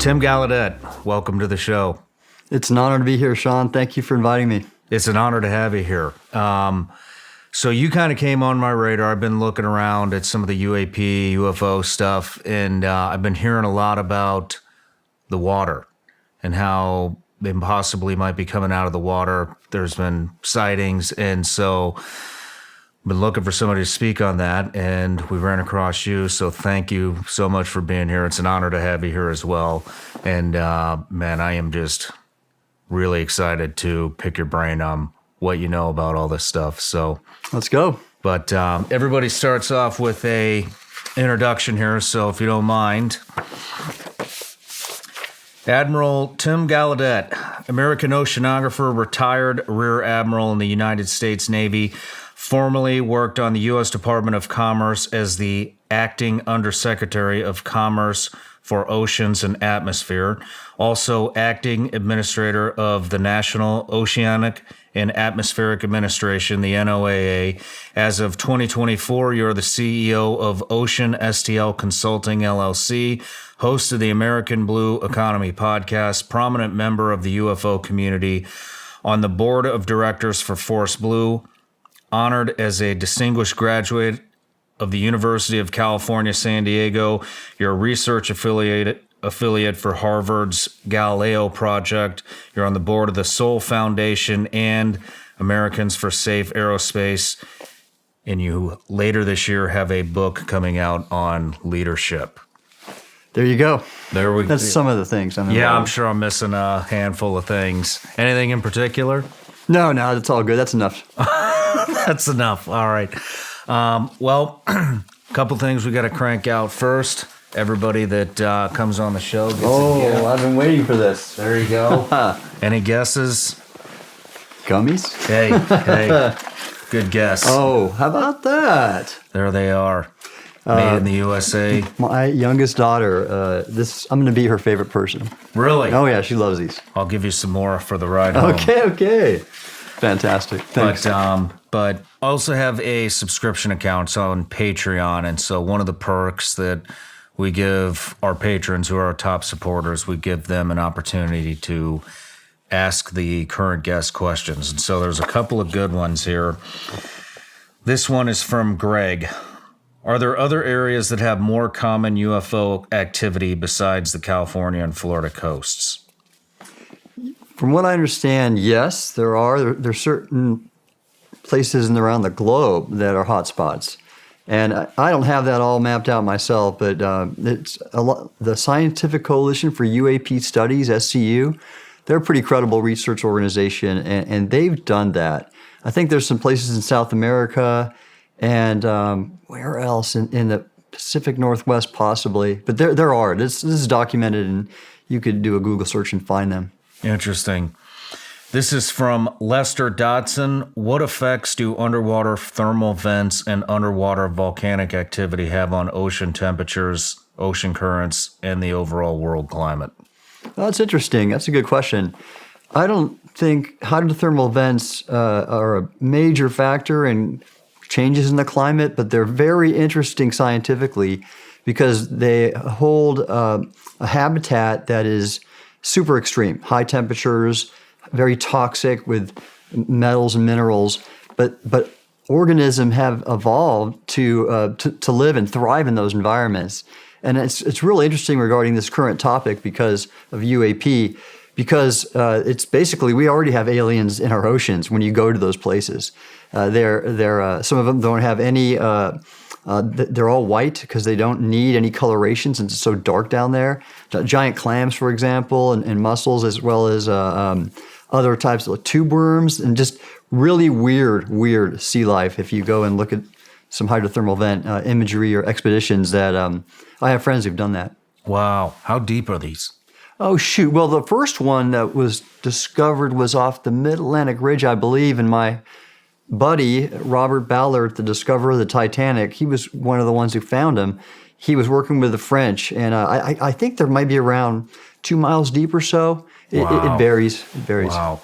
Tim Gallaudet, welcome to the show. It's an honor to be here, Shawn. Thank you for inviting me. It's an honor to have you here. So you kind of came on my radar. I've been looking around at some of the UAP, UFO stuff, and I've been hearing a lot about the water and how they possibly might be coming out of the water. There's been sightings, and so I've been looking for somebody to speak on that, and we ran across you, so thank you so much for being here. It's an honor to have you here as well. And man, I am just really excited to pick your brain on what you know about all this stuff. So let's go. But everybody starts off with a introduction here, so if you don't mind. Admiral Tim Gallaudet, American oceanographer, retired Rear Admiral in the United States Navy, formerly worked on the U.S. Department of Commerce as the Acting Undersecretary of Commerce for Oceans and Atmosphere, also Acting Administrator of the National Oceanic and Atmospheric Administration, the NOAA. As of 2024, you're the CEO of Ocean STL Consulting, LLC, host of the American Blue Economy podcast, prominent member of the UFO community, on the board of directors for Force Blue, honored as a distinguished graduate of the University of California, San Diego. You're a research affiliate for Harvard's Galileo Project. You're on the board of the Soul Foundation and Americans for Safe Aerospace. And you later this year have a book coming out on leadership. There you go. There we go. That's some of the things. I'm sure I'm missing a handful of things. Anything in particular? No, that's all good. That's enough. That's enough. All right. Well, a couple things we got to crank out first. Everybody that comes on the show gets a gift. I've been waiting for this. There you go. Any guesses? Gummies? Hey, good guess. Oh, how about that? There they are. Made in the USA. My youngest daughter, I'm going to be her favorite person. Really? Oh, yeah, she loves these. I'll give you some more for the ride home. Okay. Fantastic. Thanks. But I also have a subscription account on Patreon, and so one of the perks that we give our patrons who are our top supporters, we give them an opportunity to ask the current guest questions. And so there's a couple of good ones here. This one is from Greg. Are there other areas that have more common UFO activity besides the California and Florida coasts? From what I understand, yes, there are. There's certain places in and around the globe that are hotspots. And I don't have that all mapped out myself, but it's the Scientific Coalition for UAP Studies, SCU, they're a pretty credible research organization, and they've done that. I think there's some places in South America and where else? In the Pacific Northwest, possibly. But there are. This is documented, and you could do a Google search and find them. Interesting. This is from Lester Dodson. What effects do underwater thermal vents and underwater volcanic activity have on ocean temperatures, ocean currents, and the overall world climate? Well, that's interesting. That's a good question. I don't think hydrothermal vents are a major factor in changes in the climate, but they're very interesting scientifically because they hold a habitat that is super extreme, high temperatures, very toxic with metals and minerals, but organisms have evolved to live and thrive in those environments. And it's really interesting regarding this current topic because of UAP, because it's basically we already have aliens in our oceans when you go to those places. They're some of them don't have any. They're all white because they don't need any coloration since it's so dark down there. Giant clams, for example, and mussels, as well as other types of tube worms, and just really weird sea life. If you go and look at some hydrothermal vent imagery or expeditions, that I have friends who've done that. Wow. How deep are these? Oh, shoot. Well, the first one that was discovered was off the Mid-Atlantic Ridge, I believe, and my buddy, Robert Ballard, the discoverer of the Titanic, he was one of the ones who found him. He was working with the French, and I think there might be around 2 miles deep or so. It varies. Wow.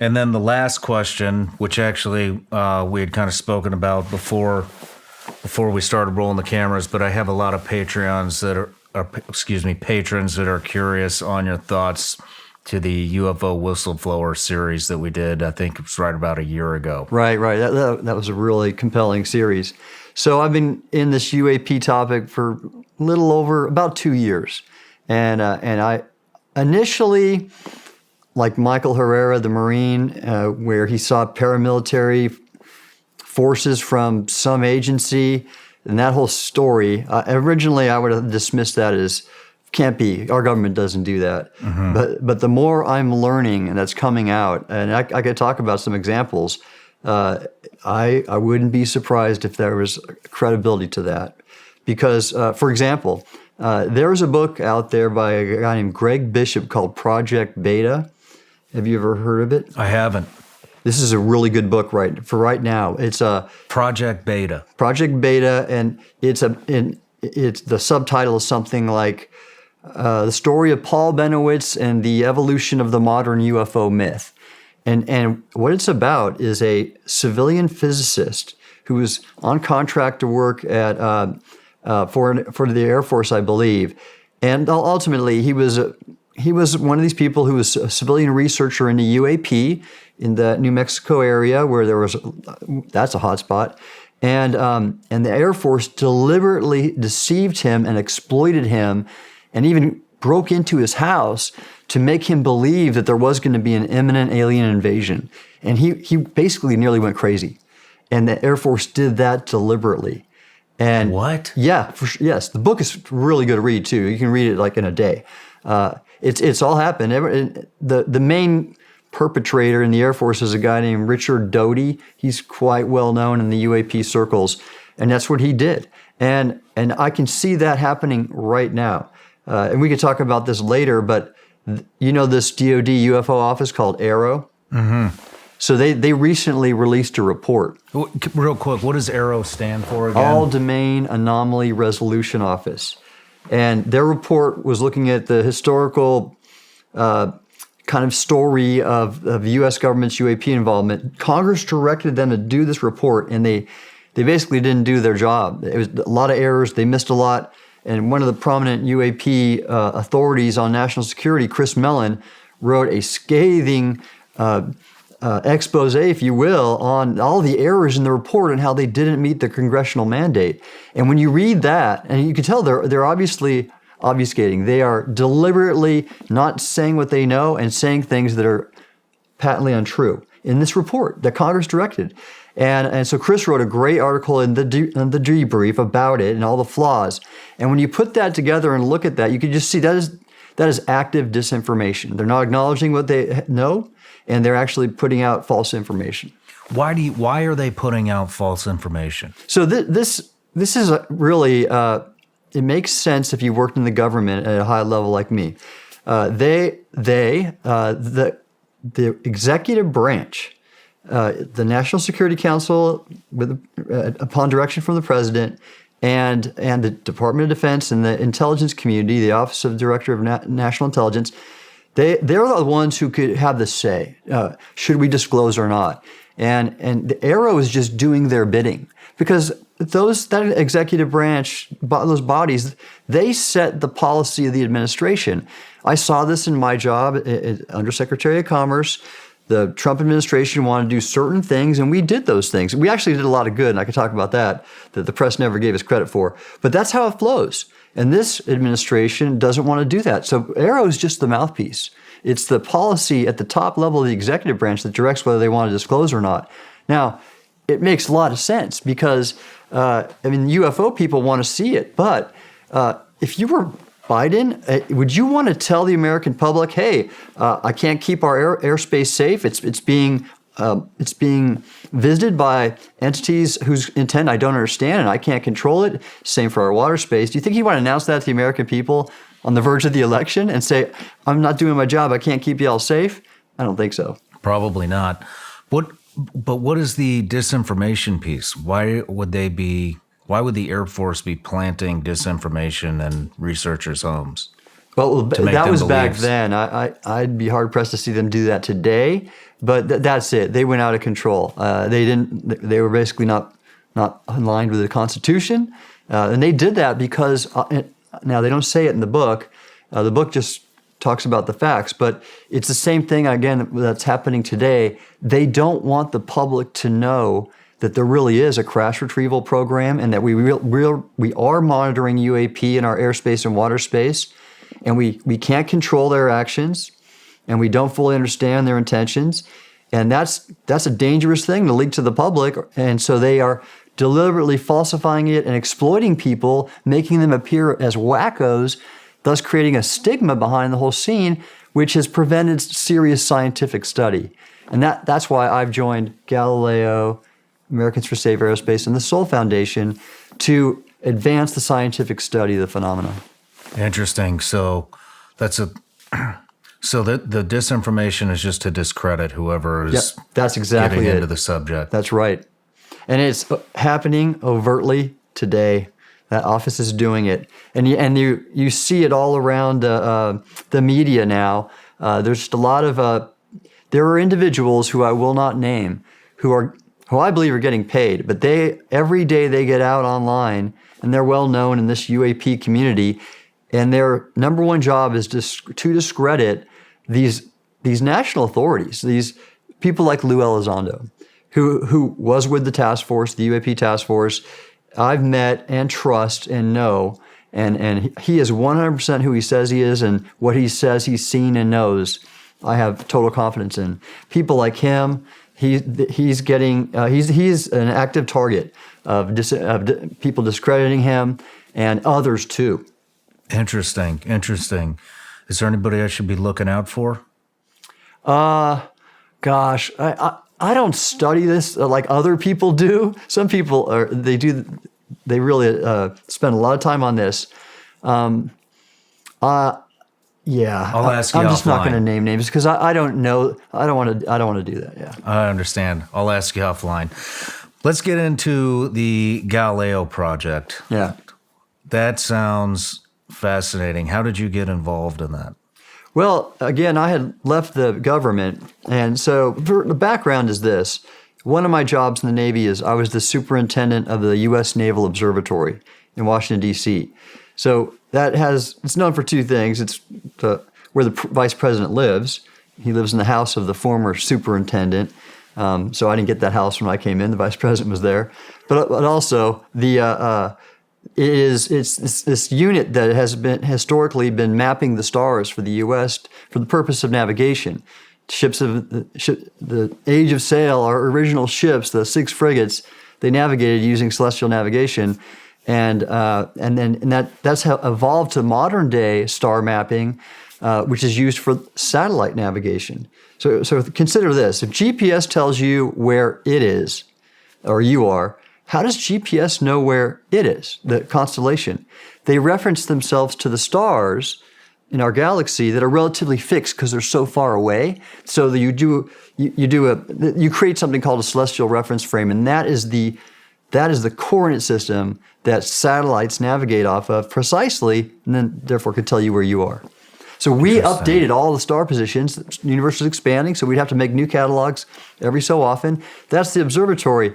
And then the last question, which actually we had kind of spoken about before we started rolling the cameras, but I have a lot of Patreons that patrons that are curious on your thoughts to the UFO whistleblower series that we did. I think it was right about a year ago. Right. That was a really compelling series. So I've been in this UAP topic for a little over about 2 years. And I initially, like Michael Herrera, the Marine, where he saw paramilitary forces from some agency, and that whole story, originally I would have dismissed that as, can't be, our government doesn't do that. But the more I'm learning and that's coming out, and I could talk about some examples, I wouldn't be surprised if there was credibility to that. Because, for example, there's a book out there by a guy named Greg Bishop called Project Beta. Have you ever heard of it? I haven't. This is a really good book right now. It's a Project Beta. Project Beta, and it's the subtitle is something like the story of Paul Benowitz and the evolution of the modern UFO myth. And what it's about is a civilian physicist who was on contract to work at for the Air Force, I believe, and ultimately he was one of these people who was a civilian researcher in the UAP in the New Mexico area where that's a hot spot. And the Air Force deliberately deceived him and exploited him and even broke into his house to make him believe that there was going to be an imminent alien invasion. And he basically nearly went crazy. And the Air Force did that deliberately. And what? Yeah, yes. The book is really good to read too. You can read it like in a day. It's all happened. The main perpetrator in the Air Force is a guy named Richard Doty. He's quite well known in the UAP circles, and that's what he did. And I can see that happening right now. And we could talk about this later, but you know this DoD UFO office called AARO? Mm-hmm. So they recently released a report. Real quick, what does AARO stand for again? All Domain Anomaly Resolution Office. And their report was looking at the historical kind of story of U.S. government's UAP involvement. Congress directed them to do this report, and they basically didn't do their job. It was a lot of errors. They missed a lot. And one of the prominent UAP authorities on national security, Chris Mellon, wrote a scathing expose, if you will, on all the errors in the report and how they didn't meet the congressional mandate. And when you read that, and you can tell they're obviously obfuscating. They are deliberately not saying what they know and saying things that are patently untrue in this report that Congress directed. And so Chris wrote a great article in the debrief about it and all the flaws. And when you put that together and look at that, you can just see that is active disinformation. They're not acknowledging what they know, and they're actually putting out false information. Why are they putting out false information? So this is really it makes sense if you worked in the government at a high level like me. The executive branch, the National Security Council, upon direction from the president, and the Department of Defense and the intelligence community, the Office of Director of National Intelligence, they're the ones who could have the say. Should we disclose or not? And the AARO is just doing their bidding because that executive branch, those bodies, they set the policy of the administration. I saw this in my job under Secretary of Commerce. The Trump administration wanted to do certain things, and we did those things. We actually did a lot of good, and I could talk about that the press never gave us credit for. But that's how it flows. And this administration doesn't want to do that. So AARO is just the mouthpiece. It's the policy at the top level of the executive branch that directs whether they want to disclose or not. Now, it makes a lot of sense because, UFO people want to see it. But if you were Biden, would you want to tell the American public, hey, I can't keep our airspace safe. It's being visited by entities whose intent I don't understand and I can't control it. Same for our water space. Do you think you want to announce that to the American people on the verge of the election and say, I'm not doing my job, I can't keep you all safe? I don't think so. Probably not. But what is the disinformation piece? Why would the Air Force be planting disinformation in researchers' homes? Well, that was back then. I'd be hard pressed to see them do that today. But that's it. They went out of control. They were basically not aligned with the Constitution, and they did that because Now, they don't say it in the book. The book just talks about the facts, but it's the same thing, again, that's happening today. They don't want the public to know that there really is a crash retrieval program and that we are monitoring UAP in our airspace and water space, and we can't control their actions, and we don't fully understand their intentions. And that's a dangerous thing to leak to the public. And so they are deliberately falsifying it and exploiting people, making them appear as wackos, thus creating a stigma behind the whole scene, which has prevented serious scientific study. And that's why I've joined Galileo, Americans for Safe Aerospace, and the Sol Foundation to advance the scientific study of the phenomenon. Interesting. So the disinformation is just to discredit whoever is that's exactly getting it. into the subject. That's right. And it's happening overtly today. That office is doing it. And you see it all around the media now. There's just a lot of, there are individuals who I will not name who I believe are getting paid, but every day they get out online and they're well known in this UAP community, and their number one job is to discredit these national authorities, these people like Lou Elizondo, who was with the task force, the UAP task force. I've met and trust and know, and he is 100% who he says he is, and what he says he's seen and knows, I have total confidence in. People like him, he's an active target of people discrediting him and others too. Interesting. Is there anybody I should be looking out for? Gosh, I don't study this like other people do. Some people they really spend a lot of time on this. Yeah, I'll ask you I'm just not offline. going to name names because I don't know. I don't want to do that. Yeah, I understand. I'll ask you offline. Let's get into the Galileo project. yeah. That sounds fascinating. How did you get involved in that? Well, again, I had left the government, and so the background is this. One of my jobs in the Navy is I was the superintendent of the U.S. Naval Observatory in Washington, D.C. So it's known for two things. It's where the vice president lives. He lives in the house of the former superintendent. So I didn't get that house when I came in. The vice president was there. But also it's this unit that has historically been mapping the stars for the U.S. for the purpose of navigation. Ships of the age of sail, our original ships, the 6 frigates, they navigated using celestial navigation. And that's how evolved to modern day star mapping, which is used for satellite navigation. So consider this: if GPS tells you where it is, or you are, how does GPS know where it is? The constellation. They reference themselves to the stars in our galaxy that are relatively fixed because they're so far away. So that you create something called a celestial reference frame, and that is the coordinate system that satellites navigate off of precisely, and then therefore could tell you where you are. So we updated all the star positions. The universe is expanding, so we'd have to make new catalogs every so often. That's the observatory.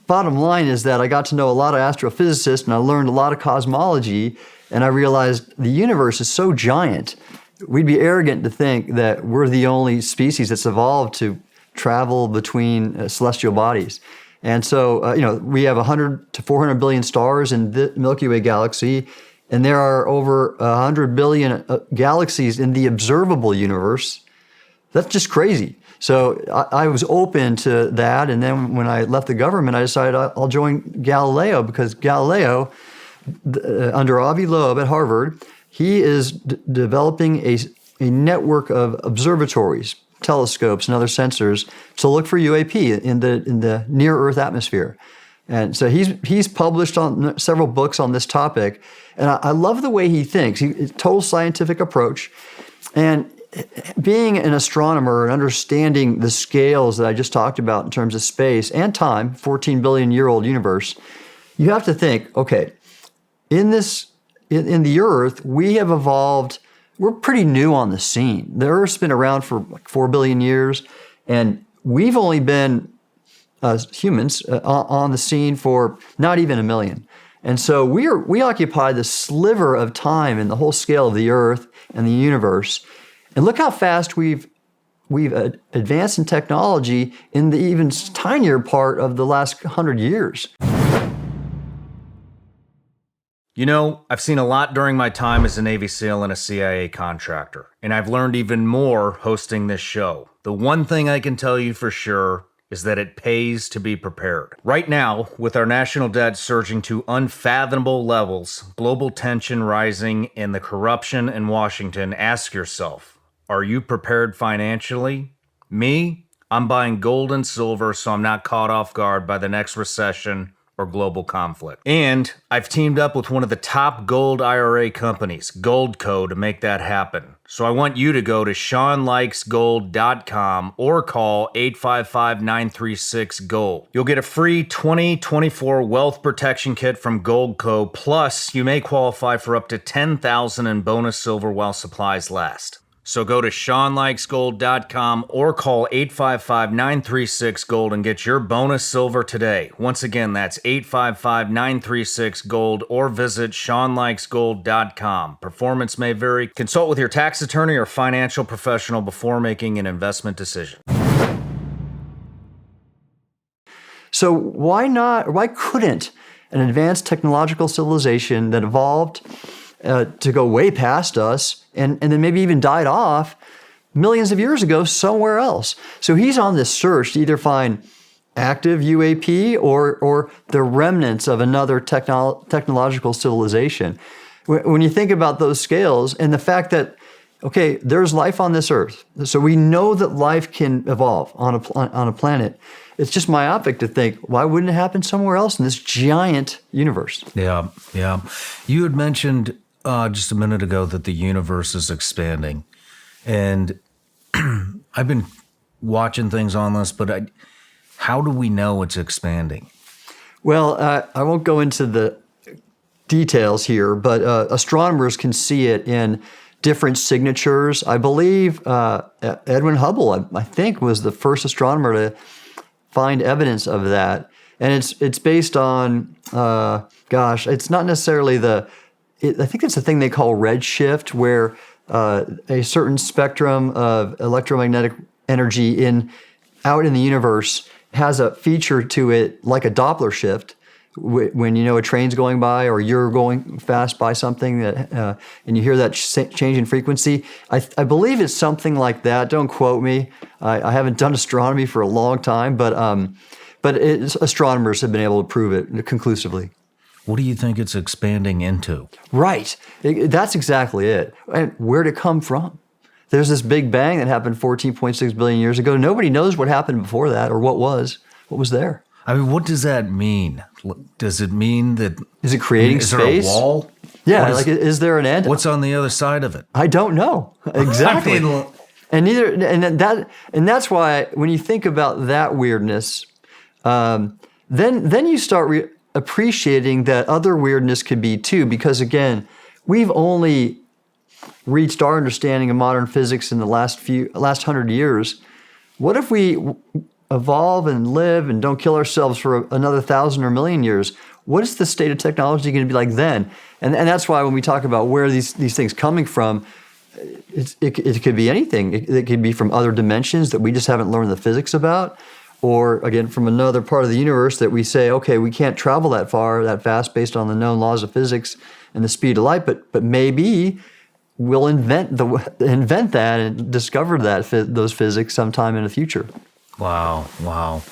Bottom line is that I got to know a lot of astrophysicists, and I learned a lot of cosmology, and I realized the universe is so giant. We'd be arrogant to think that we're the only species that's evolved to travel between celestial bodies. And so, we have 100 to 400 billion stars in the Milky Way galaxy, and there are over 100 billion galaxies in the observable universe. That's just crazy. So I was open to that, and then when I left the government, I decided I'll join Galileo because Galileo, under Avi Loeb at Harvard, he is developing a network of observatories, telescopes, and other sensors to look for UAP in the near Earth atmosphere. And so he's published on several books on this topic, and I love the way he thinks. Total scientific approach, and being an astronomer and understanding the scales that I just talked about in terms of space and time, 14 billion year old universe, you have to think, okay, in the Earth, we have evolved. We're pretty new on the scene. The Earth's been around for like 4 billion years, and we've only been humans on the scene for not even 1 million. And so we occupy the sliver of time in the whole scale of the Earth and the universe. And look how fast we've advanced in technology in the even tinier part of the last 100 years. You know, I've seen a lot during my time as a Navy SEAL and a CIA contractor, and I've learned even more hosting this show. The one thing I can tell you for sure is that it pays to be prepared. Right now, with our national debt surging to unfathomable levels, global tension rising, and the corruption in Washington, ask yourself, are you prepared financially? Me? I'm buying gold and silver so I'm not caught off guard by the next recession or global conflict. And I've teamed up with one of the top gold IRA companies, Goldco, to make that happen. So I want you to go to ShawnLikesGold.com or call 855-936-GOLD. You'll get a free 2024 wealth protection kit from Goldco, plus you may qualify for up to $10,000 in bonus silver while supplies last. So go to ShawnLikesGold.com or call 855-936-GOLD and get your bonus silver today. Once again, that's 855-936-GOLD or visit ShawnLikesGold.com. Performance may vary. Consult with your tax attorney or financial professional before making an investment decision. So why couldn't an advanced technological civilization that evolved to go way past us and then maybe even died off millions of years ago somewhere else? So he's on this search to either find active UAP or the remnants of another technological civilization. When you think about those scales and the fact that, okay, there's life on this Earth, so we know that life can evolve on a planet. It's just myopic to think, why wouldn't it happen somewhere else in this giant universe? Yeah. You had mentioned just a minute ago that the universe is expanding. And I've been watching things on this, but how do we know it's expanding? Well, I won't go into the details here, but astronomers can see it in different signatures. I believe Edwin Hubble, I think, was the first astronomer to find evidence of that. And it's based on, it's not necessarily I think it's the thing they call redshift, where a certain spectrum of electromagnetic energy out in the universe has a feature to it like a Doppler shift. When a train's going by or you're going fast by something and you hear that change in frequency, I believe it's something like that. Don't quote me. I haven't done astronomy for a long time, but astronomers have been able to prove it conclusively. What do you think it's expanding into? Right. That's exactly it. And where'd it come from? There's this Big Bang that happened 14.6 billion years ago. Nobody knows what happened before that or what was there. I mean, what does that mean? Does it mean that... Is it creating space? Is there a wall? Yeah, is there an end? What's on the other side of it? I don't know. Exactly. And that's why when you think about that weirdness, then you start appreciating that other weirdness could be too, because again, we've only reached our understanding of modern physics in the last 100 years. What if we evolve and live and don't kill ourselves for another 1,000 or million years? What is the state of technology going to be like then? And that's why when we talk about where these things coming from, it could be anything. It could be from other dimensions that we just haven't learned the physics about, or again, from another part of the universe that we say, okay, we can't travel that fast based on the known laws of physics and the speed of light, but maybe we'll invent that and discover those physics sometime in the future. Wow.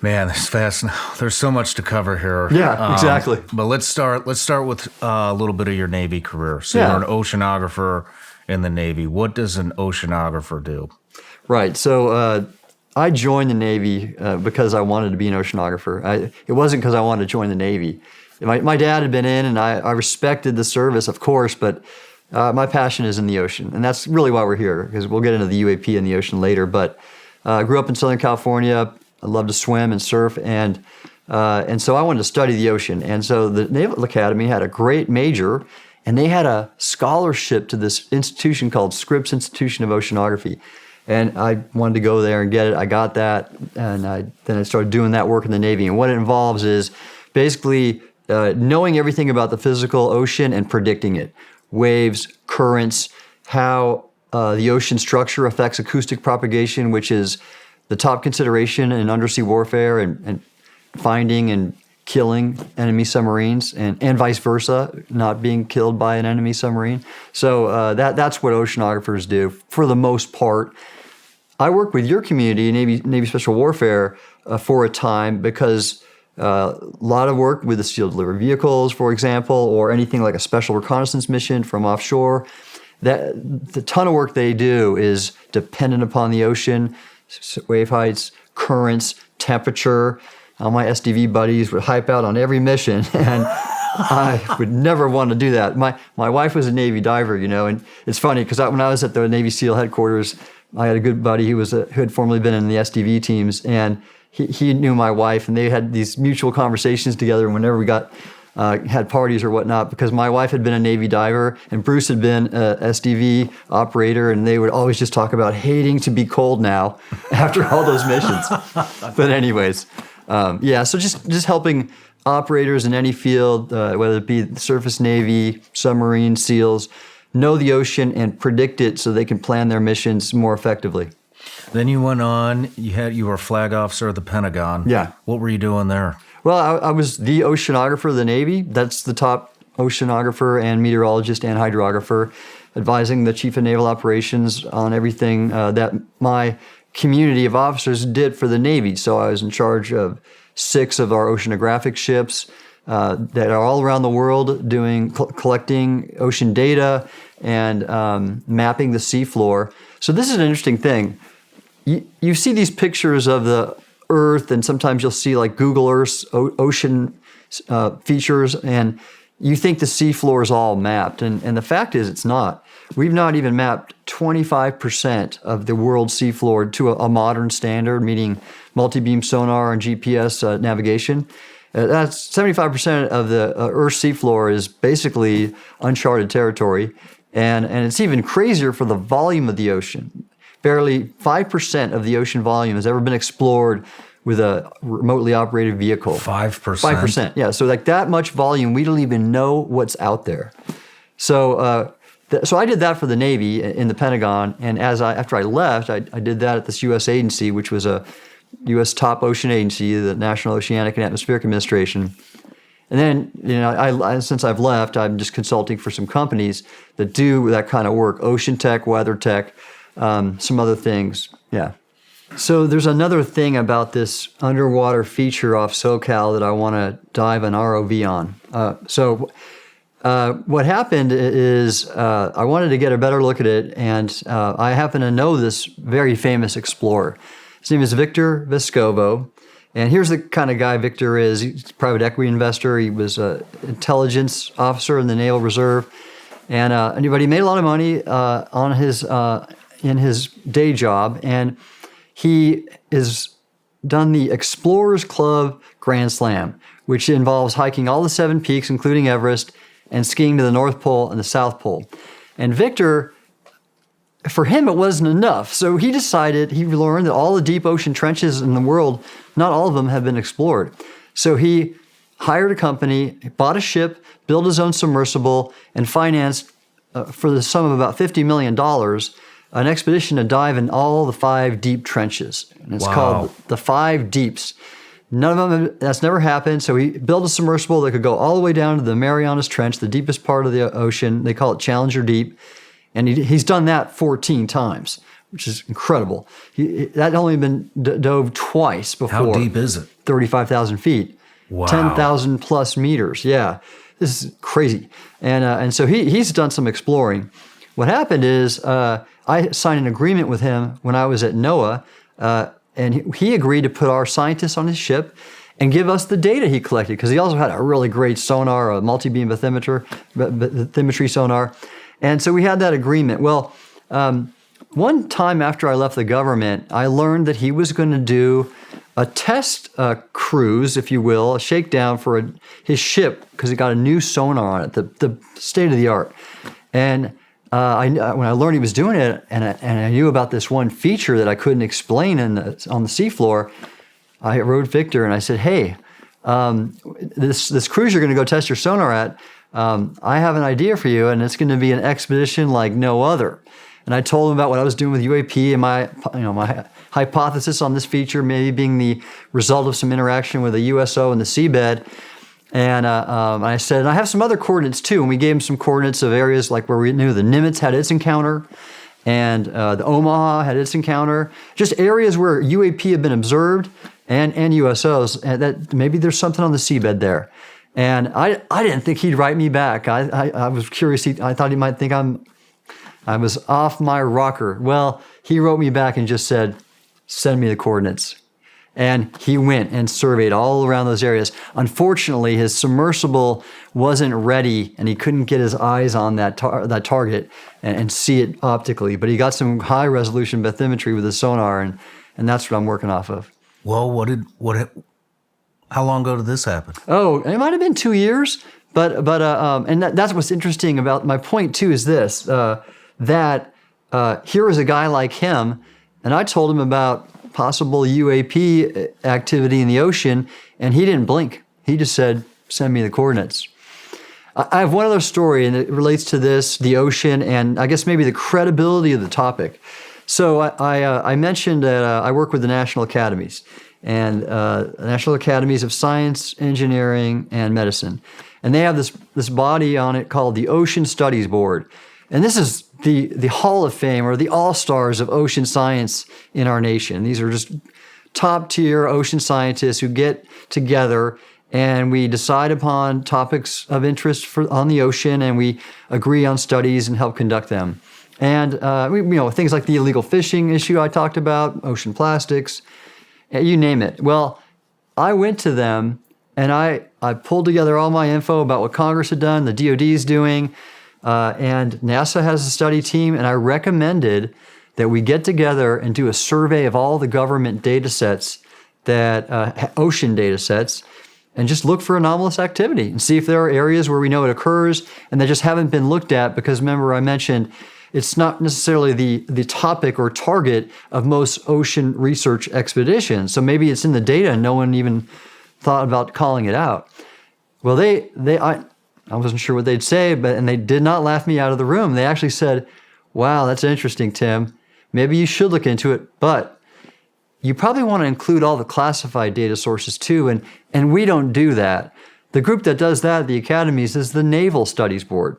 Man, it's fascinating. There's so much to cover here. Yeah, exactly. But let's start with a little bit of your Navy career. So you're an oceanographer in the Navy. What does an oceanographer do? Right. So I joined the Navy because I wanted to be an oceanographer. It wasn't because I wanted to join the Navy. My dad had been in, and I respected the service, of course, but my passion is in the ocean. And that's really why we're here, because we'll get into the UAP and the ocean later. But I grew up in Southern California. I love to swim and surf, and so I wanted to study the ocean. And so the Naval Academy had a great major, and they had a scholarship to this institution called Scripps Institution of Oceanography. And I wanted to go there and get it. I got that, and then I started doing that work in the Navy. And what it involves is basically knowing everything about the physical ocean and predicting it. Waves, currents, how the ocean structure affects acoustic propagation, which is the top consideration in undersea warfare and finding and killing enemy submarines and vice versa, not being killed by an enemy submarine. So that's what oceanographers do for the most part. I work with your community, Navy Special Warfare, for a time because a lot of work with the SEAL delivered vehicles, for example, or anything like a special reconnaissance mission from offshore. The ton of work they do is dependent upon the ocean, wave heights, currents, temperature. All my SDV buddies would hype out on every mission, and I would never want to do that. My wife was a Navy diver, and it's funny because when I was at the Navy SEAL headquarters, I had a good buddy who had formerly been in the SDV teams, and he knew my wife, and they had these mutual conversations together whenever we had parties or whatnot, because my wife had been a Navy diver and Bruce had been a SDV operator, and they would always just talk about hating to be cold now after all those missions. But anyways, so just helping operators in any field, whether it be surface Navy, submarine, SEALs, know the ocean and predict it so they can plan their missions more effectively. Then you went on, you were a flag officer at the Pentagon. Yeah. What were you doing there? Well, I was the oceanographer of the Navy. That's the top oceanographer and meteorologist and hydrographer, advising the Chief of Naval Operations on everything that my community of officers did for the Navy. So I was in charge of 6 of our oceanographic ships that are all around the world doing collecting ocean data and mapping the seafloor. So this is an interesting thing. You see these pictures of the Earth, and sometimes you'll see like Google Earth's ocean features, and you think the seafloor is all mapped. And the fact is it's not. We've not even mapped 25% of the world's seafloor to a modern standard, meaning multi-beam sonar and GPS navigation. That's 75% of the Earth's seafloor is basically uncharted territory. And it's even crazier for the volume of the ocean. Barely 5% of the ocean volume has ever been explored with a remotely operated vehicle. 5%? 5%, yeah. So like that much volume, we don't even know what's out there. So so I did that for the Navy in the Pentagon, and after I left, I did that at this U.S. agency, which was a U.S. top ocean agency, the National Oceanic and Atmospheric Administration. And then, since I've left, I'm just consulting for some companies that do that kind of work, ocean tech, weather tech, some other things. Yeah. So there's another thing about this underwater feature off SoCal that I want to dive an ROV on. What happened is I wanted to get a better look at it, and I happen to know this very famous explorer. His name is Victor Vescovo, and here's the kind of guy Victor is. He's a private equity investor. He was an intelligence officer in the Naval Reserve, but he made a lot of money in his day job, and he has done the Explorers Club Grand Slam, which involves hiking all the 7 peaks, including Everest, and skiing to the North Pole and the South Pole. And Victor, for him, it wasn't enough. So he learned that all the deep ocean trenches in the world, not all of them have been explored. So he hired a company, bought a ship, built his own submersible, and financed, for the sum of about $50 million, an expedition to dive in all the 5 deep trenches. And it's called the 5 Deeps. None of them, that's never happened. So he built a submersible that could go all the way down to the Marianas Trench, the deepest part of the ocean. They call it Challenger Deep. And he's done that 14 times, which is incredible. That only been dove twice before. How deep is it? 35,000 feet. Wow. 10,000 plus meters. Yeah, this is crazy. And so he's done some exploring. What happened is I signed an agreement with him when I was at NOAA, and he agreed to put our scientists on his ship and give us the data he collected, because he also had a really great sonar, a multi-beam bathymetry sonar. And so we had that agreement. Well, one time after I left the government, I learned that he was going to do a test cruise, if you will, a shakedown for his ship, because it got a new sonar on it, the state-of-the-art. And when I learned he was doing it, and I knew about this one feature that I couldn't explain on the seafloor, I wrote Victor and I said, hey, this cruise you're going to go test your sonar at, I have an idea for you, and it's going to be an expedition like no other. And I told him about what I was doing with UAP and my hypothesis on this feature maybe being the result of some interaction with a USO in the seabed. And I said, and I have some other coordinates too. And we gave him some coordinates of areas like where we knew the Nimitz had its encounter, and the Omaha had its encounter. Just areas where UAP had been observed and USOs, and that maybe there's something on the seabed there. And I didn't think he'd write me back. I was curious. I thought he might think I was off my rocker. Well, he wrote me back and just said, send me the coordinates. And he went and surveyed all around those areas. Unfortunately, his submersible wasn't ready, and he couldn't get his eyes on that target and see it optically. But he got some high-resolution bathymetry with his sonar, and that's what I'm working off of. Well, how long ago did this happen? Oh, it might have been 2 years, but that's what's interesting about my point too is this, that here was a guy like him, and I told him about possible UAP activity in the ocean, and he didn't blink. He just said, send me the coordinates. I have one other story, and it relates to this, the ocean, and I guess maybe the credibility of the topic. So I mentioned that I work with the National Academies, and National Academies of Science, Engineering, and Medicine. And they have this body on it called the Ocean Studies Board. And this is the Hall of Fame, or the all-stars of ocean science in our nation. These are just top-tier ocean scientists who get together, and we decide upon topics of interest on the ocean, and we agree on studies and help conduct them. And things like the illegal fishing issue I talked about, ocean plastics, you name it. Well, I went to them, and I pulled together all my info about what Congress had done, the DoD is doing, and NASA has a study team, and I recommended that we get together and do a survey of all the government data sets, ocean data sets, and just look for anomalous activity and see if there are areas where we know it occurs and that just haven't been looked at, because remember I mentioned it's not necessarily the topic or target of most ocean research expeditions. So maybe it's in the data and no one even thought about calling it out. Well, I wasn't sure what they'd say, and they did not laugh me out of the room. They actually said, wow, that's interesting, Tim. Maybe you should look into it, but you probably want to include all the classified data sources too, and we don't do that. The group that does that at the academies is the Naval Studies Board.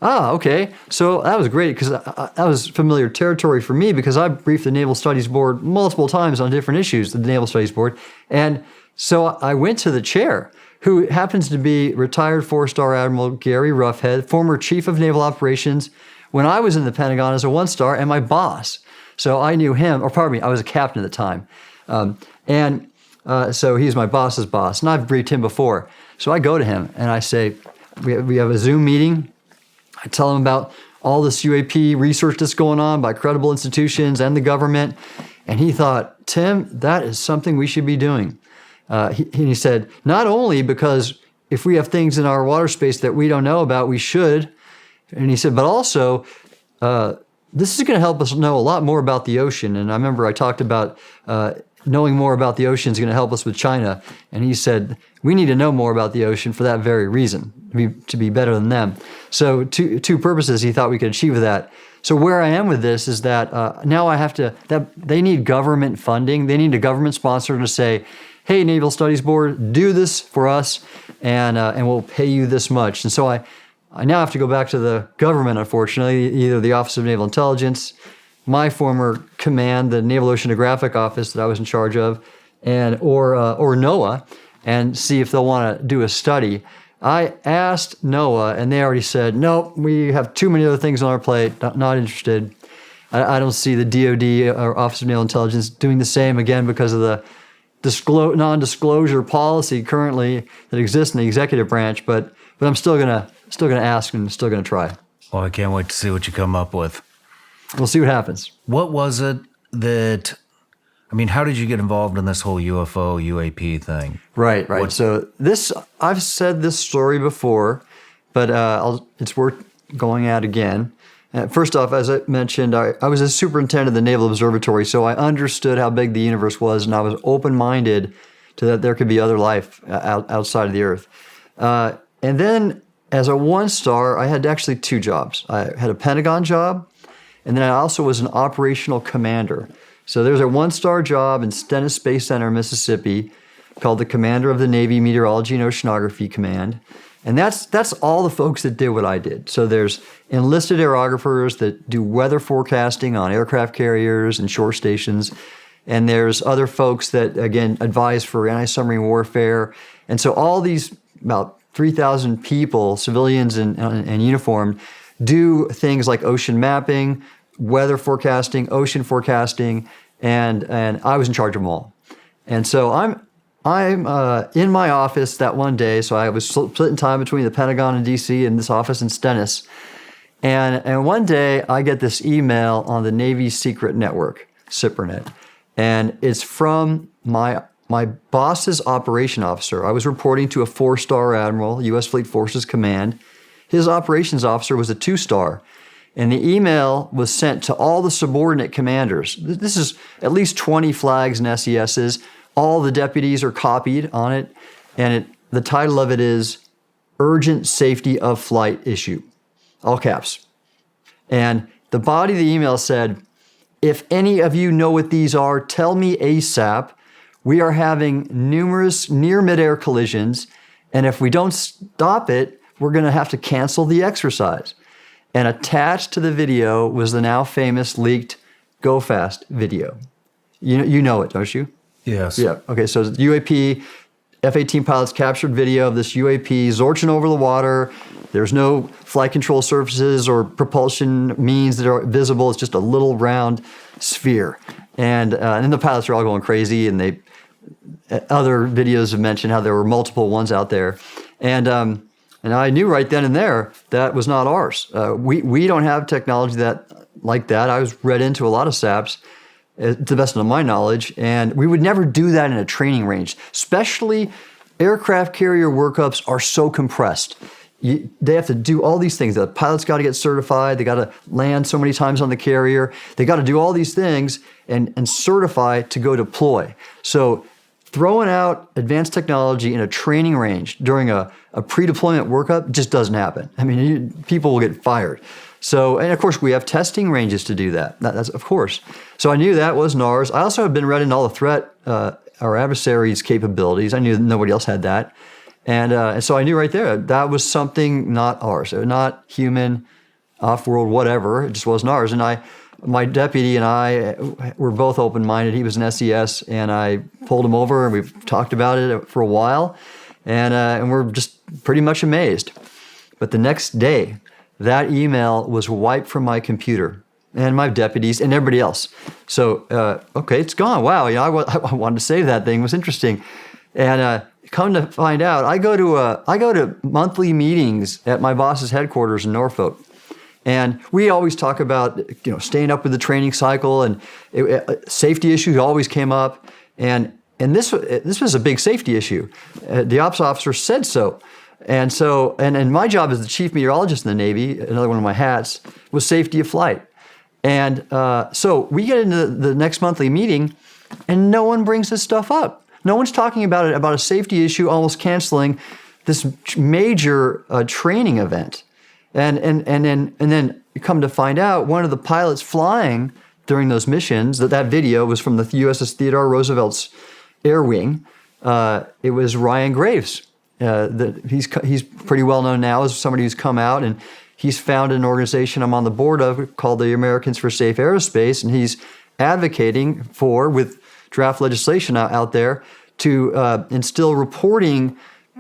Ah, okay. So that was great, because that was familiar territory for me, because I briefed the Naval Studies Board multiple times on different issues, the Naval Studies Board. And so I went to the chair, who happens to be retired 4-star Admiral Gary Roughead, former Chief of Naval Operations when I was in the Pentagon as a 1-star, and my boss. So I knew him, or pardon me, I was a captain at the time. So he's my boss's boss, and I've briefed him before. So I go to him, and I say, we have a Zoom meeting. I tell him about all this UAP research that's going on by credible institutions and the government. And he thought, Tim, that is something we should be doing. He said, not only because if we have things in our water space that we don't know about, we should. And he said, but also, this is going to help us know a lot more about the ocean. And I remember I talked about knowing more about the ocean is going to help us with China. And he said, we need to know more about the ocean for that very reason, to be better than them. So two purposes he thought we could achieve with that. So where I am with this is that now I have to, they need government funding. They need a government sponsor to say, hey, Naval Studies Board, do this for us, and we'll pay you this much. And so I now have to go back to the government, unfortunately, either the Office of Naval Intelligence, my former command, the Naval Oceanographic Office that I was in charge of, or NOAA, and see if they'll want to do a study. I asked NOAA, and they already said, no, we have too many other things on our plate, not interested. I don't see the DoD or Office of Naval Intelligence doing the same, again, because of the non-disclosure policy currently that exists in the executive branch, but I'm still gonna ask and still gonna try. Well, I can't wait to see what you come up with. We'll see what happens. What was it that, how did you get involved in this whole UFO, UAP thing? Right. So I've said this story before, but it's worth going at again. First off, as I mentioned, I was a superintendent of the Naval Observatory, so I understood how big the universe was, and I was open-minded to that there could be other life outside of the Earth. And then as a 1-star, I had actually 2 jobs. I had a Pentagon job, and then I also was an operational commander. So there's a 1-star job in Stennis Space Center, Mississippi, called the Commander of the Navy Meteorology and Oceanography Command. And that's all the folks that did what I did. So there's enlisted aerographers that do weather forecasting on aircraft carriers and shore stations. And there's other folks that, again, advise for anti-submarine warfare. And so all these, about 3,000 people, civilians and uniformed, do things like ocean mapping, weather forecasting, ocean forecasting, and I was in charge of them all. And so I'm in my office that one day, so I was splitting time between the Pentagon and D.C. and this office in Stennis. And one day I get this email on the Navy Secret Network, SIPRNet, and it's from my boss's operation officer. I was reporting to a 4-star admiral, U.S. Fleet Forces Command. His operations officer was a 2-star. And the email was sent to all the subordinate commanders. This is at least 20 flags and SESs. All the deputies are copied on it. And the title of it is Urgent Safety of Flight Issue, all caps. And the body of the email said, if any of you know what these are, tell me ASAP. We are having numerous near midair collisions. And if we don't stop it, we're going to have to cancel the exercise. And attached to the video was the now famous leaked Go Fast video. You know it, don't you? Yes. Yeah. Okay, so the UAP, F-18 pilots captured video of this UAP zorching over the water. There's no flight control surfaces or propulsion means that are visible. It's just a little round sphere. And then the pilots are all going crazy, and other videos have mentioned how there were multiple ones out there. And I knew right then and there that was not ours. We don't have technology like that. I was read into a lot of SAPs, to the best of my knowledge, and we would never do that in a training range. Especially aircraft carrier workups are so compressed. They have to do all these things. The pilot's got to get certified. They got to land so many times on the carrier. They got to do all these things and certify to go deploy. So throwing out advanced technology in a training range during a pre-deployment workup just doesn't happen. I mean, people will get fired. So, and of course, we have testing ranges to do that. That's of course. So I knew that wasn't ours. I also had been read into all the threat, our adversaries' capabilities. I knew that nobody else had that. And so I knew right there that was something not ours. Not human, off-world, whatever. It just wasn't ours. And my deputy and I were both open-minded. He was an SES, and I pulled him over, and we've talked about it for a while. And we're just pretty much amazed. But the next day, that email was wiped from my computer and my deputies and everybody else. So, okay, it's gone. Wow, I wanted to save that thing. It was interesting. And come to find out, I go to monthly meetings at my boss's headquarters in Norfolk. And we always talk about staying up with the training cycle, and safety issues always came up. And this was a big safety issue. The ops officer said so. And so, and my job as the chief meteorologist in the Navy, another one of my hats, was safety of flight. And so we get into the next monthly meeting, and no one brings this stuff up. No one's talking about it, about a safety issue almost canceling this major training event. And then you come to find out, one of the pilots flying during those missions, that video was from the USS Theodore Roosevelt's Air Wing. It was Ryan Graves. He's pretty well known now as somebody who's come out, and he's founded an organization I'm on the board of called the Americans for Safe Aerospace, and he's advocating for, with draft legislation out there, to instill reporting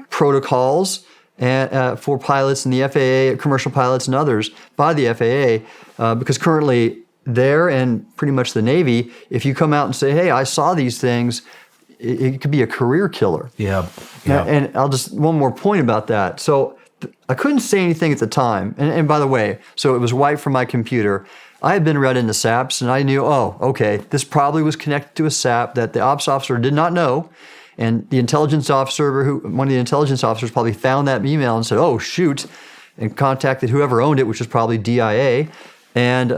protocols for pilots in the FAA, commercial pilots and others by the FAA, because currently there and pretty much the Navy, if you come out and say, hey, I saw these things, it could be a career killer. Yeah. And I'll just, one more point about that. So I couldn't say anything at the time. And by the way, so it was wiped from my computer. I had been read into SAPs, and I knew, okay, this probably was connected to a SAP that the ops officer did not know. And the intelligence officer, one of the intelligence officers probably found that email and said, oh, shoot, and contacted whoever owned it, which was probably DIA. and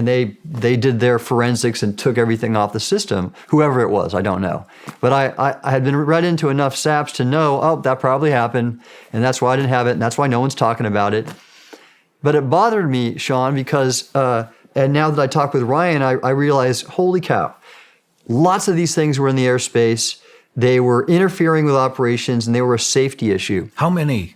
they did their forensics and took everything off the system. Whoever it was, I don't know. But I had been read into enough SAPs to know, oh, that probably happened, and that's why I didn't have it, and that's why no one's talking about it. But it bothered me, Shawn, because and now that I talk with Ryan, I realize, holy cow, lots of these things were in the airspace. They were interfering with operations, and they were a safety issue. How many?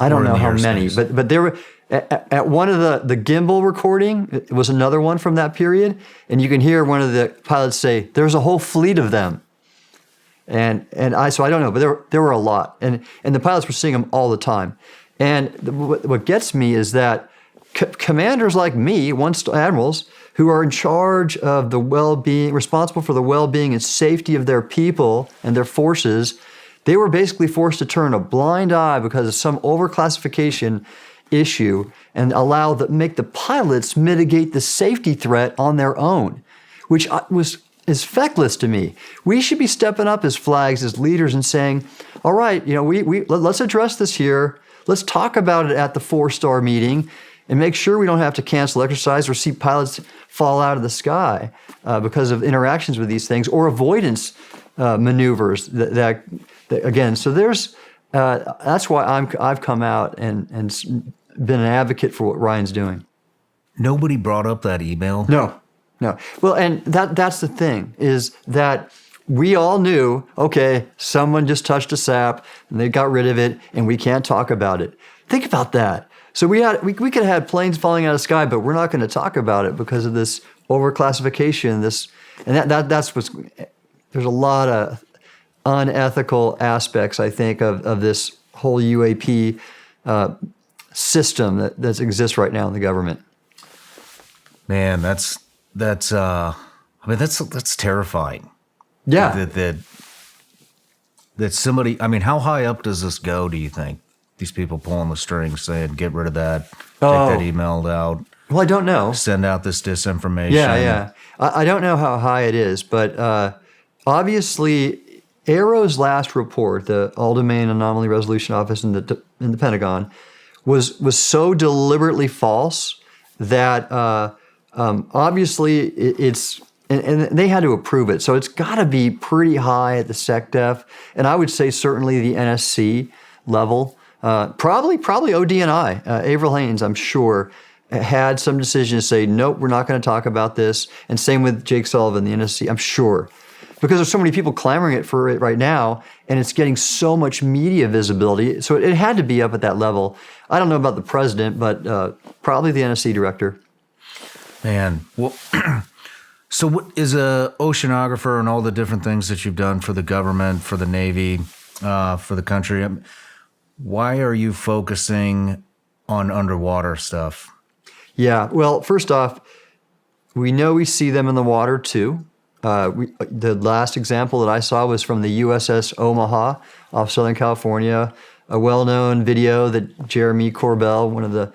I don't know how many, but there were at one of the gimbal recording. It was another one from that period, and you can hear one of the pilots say, "There's a whole fleet of them." And so I don't know, but there were a lot, and the pilots were seeing them all the time. And what gets me is that commanders like me, once admirals, who are in charge of the well-being, responsible for the well-being and safety of their people and their forces, they were basically forced to turn a blind eye because of some overclassification issue and make the pilots mitigate the safety threat on their own, which is feckless to me. We should be stepping up as flags, as leaders, and saying, all right, let's address this here. Let's talk about it at the 4-star meeting and make sure we don't have to cancel exercise or see pilots fall out of the sky because of interactions with these things or avoidance maneuvers. That again, so that's why I've come out and been an advocate for what Ryan's doing. Nobody brought up that email? No. Well, and that's the thing, is that we all knew, okay, someone just touched a SAP and they got rid of it and we can't talk about it. Think about that. So we could have had planes falling out of the sky, but we're not going to talk about it because of this overclassification. That's what's. There's a lot of unethical aspects, I think, of this whole UAP system that exists right now in the government. Man, that's terrifying. Yeah. That somebody. I mean, how high up does this go? Do you think? These people pulling the strings saying, get rid of that, take that email out. Well, I don't know. Send out this disinformation. Yeah. I don't know how high it is, but obviously AARO's last report, the All-Domain Anomaly Resolution Office in the Pentagon, was so deliberately false that obviously it's, and they had to approve it. So it's got to be pretty high at the SecDef, and I would say certainly the NSC level. Probably ODNI, Avril Haines, I'm sure, had some decision to say, nope, we're not going to talk about this. And same with Jake Sullivan, the NSC, I'm sure. Because there's so many people clamoring for it right now, and it's getting so much media visibility. So it had to be up at that level. I don't know about the president, but probably the NSC director. Man, well, so what is a oceanographer and all the different things that you've done for the government, for the Navy, for the country? Why are you focusing on underwater stuff? Yeah, well, first off, we know we see them in the water too. The last example that I saw was from the USS Omaha off Southern California, a well-known video that Jeremy Corbell, one of the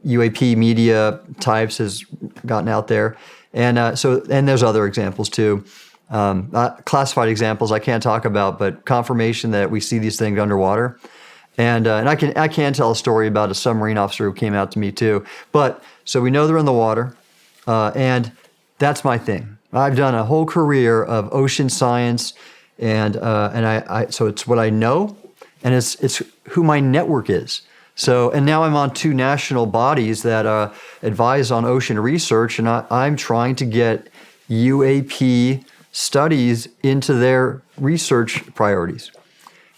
UAP media types, has gotten out there. And there's other examples too. Classified examples I can't talk about, but confirmation that we see these things underwater. And I can tell a story about a submarine officer who came out to me too. But so we know they're in the water, and that's my thing. I've done a whole career of ocean science, and so it's what I know, and it's who my network is. So, and now I'm on 2 national bodies that advise on ocean research, and I'm trying to get UAP studies into their research priorities.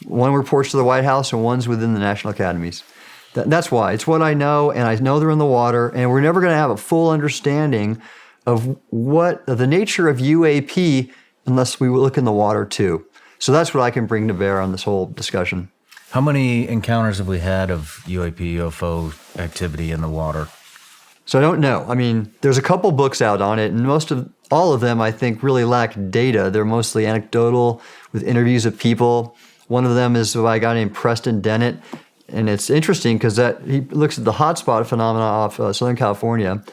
One reports to the White House and one's within the national academies. That's why. It's what I know, and I know they're in the water, and we're never going to have a full understanding of what the nature of UAP unless we look in the water too. So that's what I can bring to bear on this whole discussion. How many encounters have we had of UAP, UFO activity in the water? So I don't know. I mean, there's a couple books out on it, and all of them, I think, really lack data. They're mostly anecdotal with interviews of people. One of them is by a guy named Preston Dennett, and it's interesting because he looks at the hotspot phenomena off Southern California.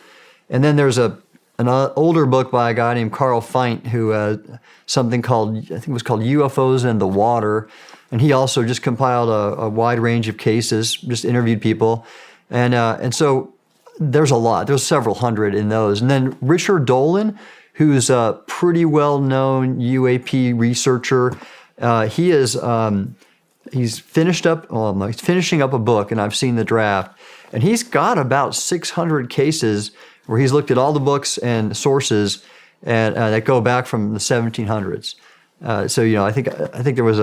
And then there's an older book by a guy named Carl Feint who something called, I think it was called UFOs in the Water, and he also just compiled a wide range of cases, just interviewed people, and so there's a lot. There's several hundred in those. And then Richard Dolan, who's a pretty well-known UAP researcher, he is he's finishing up a book, and I've seen the draft, and he's got about 600 cases where he's looked at all the books and sources and that go back from the 1700s. So I think there was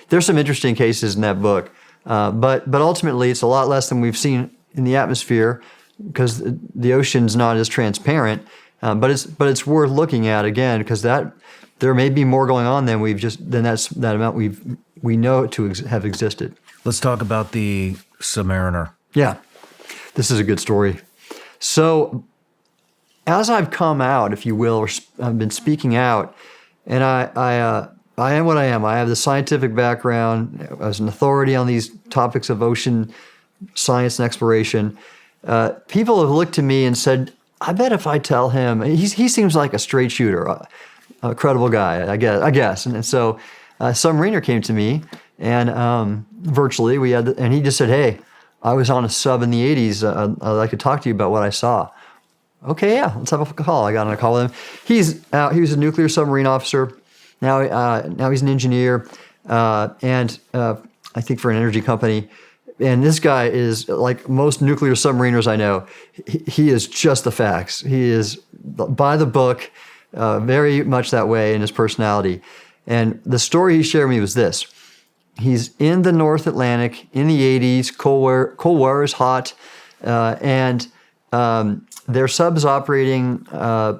there's some interesting cases in that book, but ultimately it's a lot less than we've seen in the atmosphere because the ocean's not as transparent. But it's worth looking at again because there may be more going on than that amount we know to have existed. Let's talk about the Submariner. Yeah, this is a good story. So as I've come out, if you will, or I've been speaking out, and I am what I am. I have the scientific background as an authority on these topics of ocean science and exploration. People have looked to me and said, I bet if I tell him, he seems like a straight shooter, a credible guy, I guess. And so a submariner came to me, and virtually and he just said, hey, I was on a sub in the 80s. I'd like to talk to you about what I saw. Okay, yeah, let's have a call. I got on a call with him. He was a nuclear submarine officer. Now he's an engineer, and I think for an energy company. And this guy is like most nuclear submariners I know. He is just the facts. He is by the book, very much that way in his personality. And the story he shared with me was this. He's in the North Atlantic in the 80s. Cold War is hot. And their sub's operating, I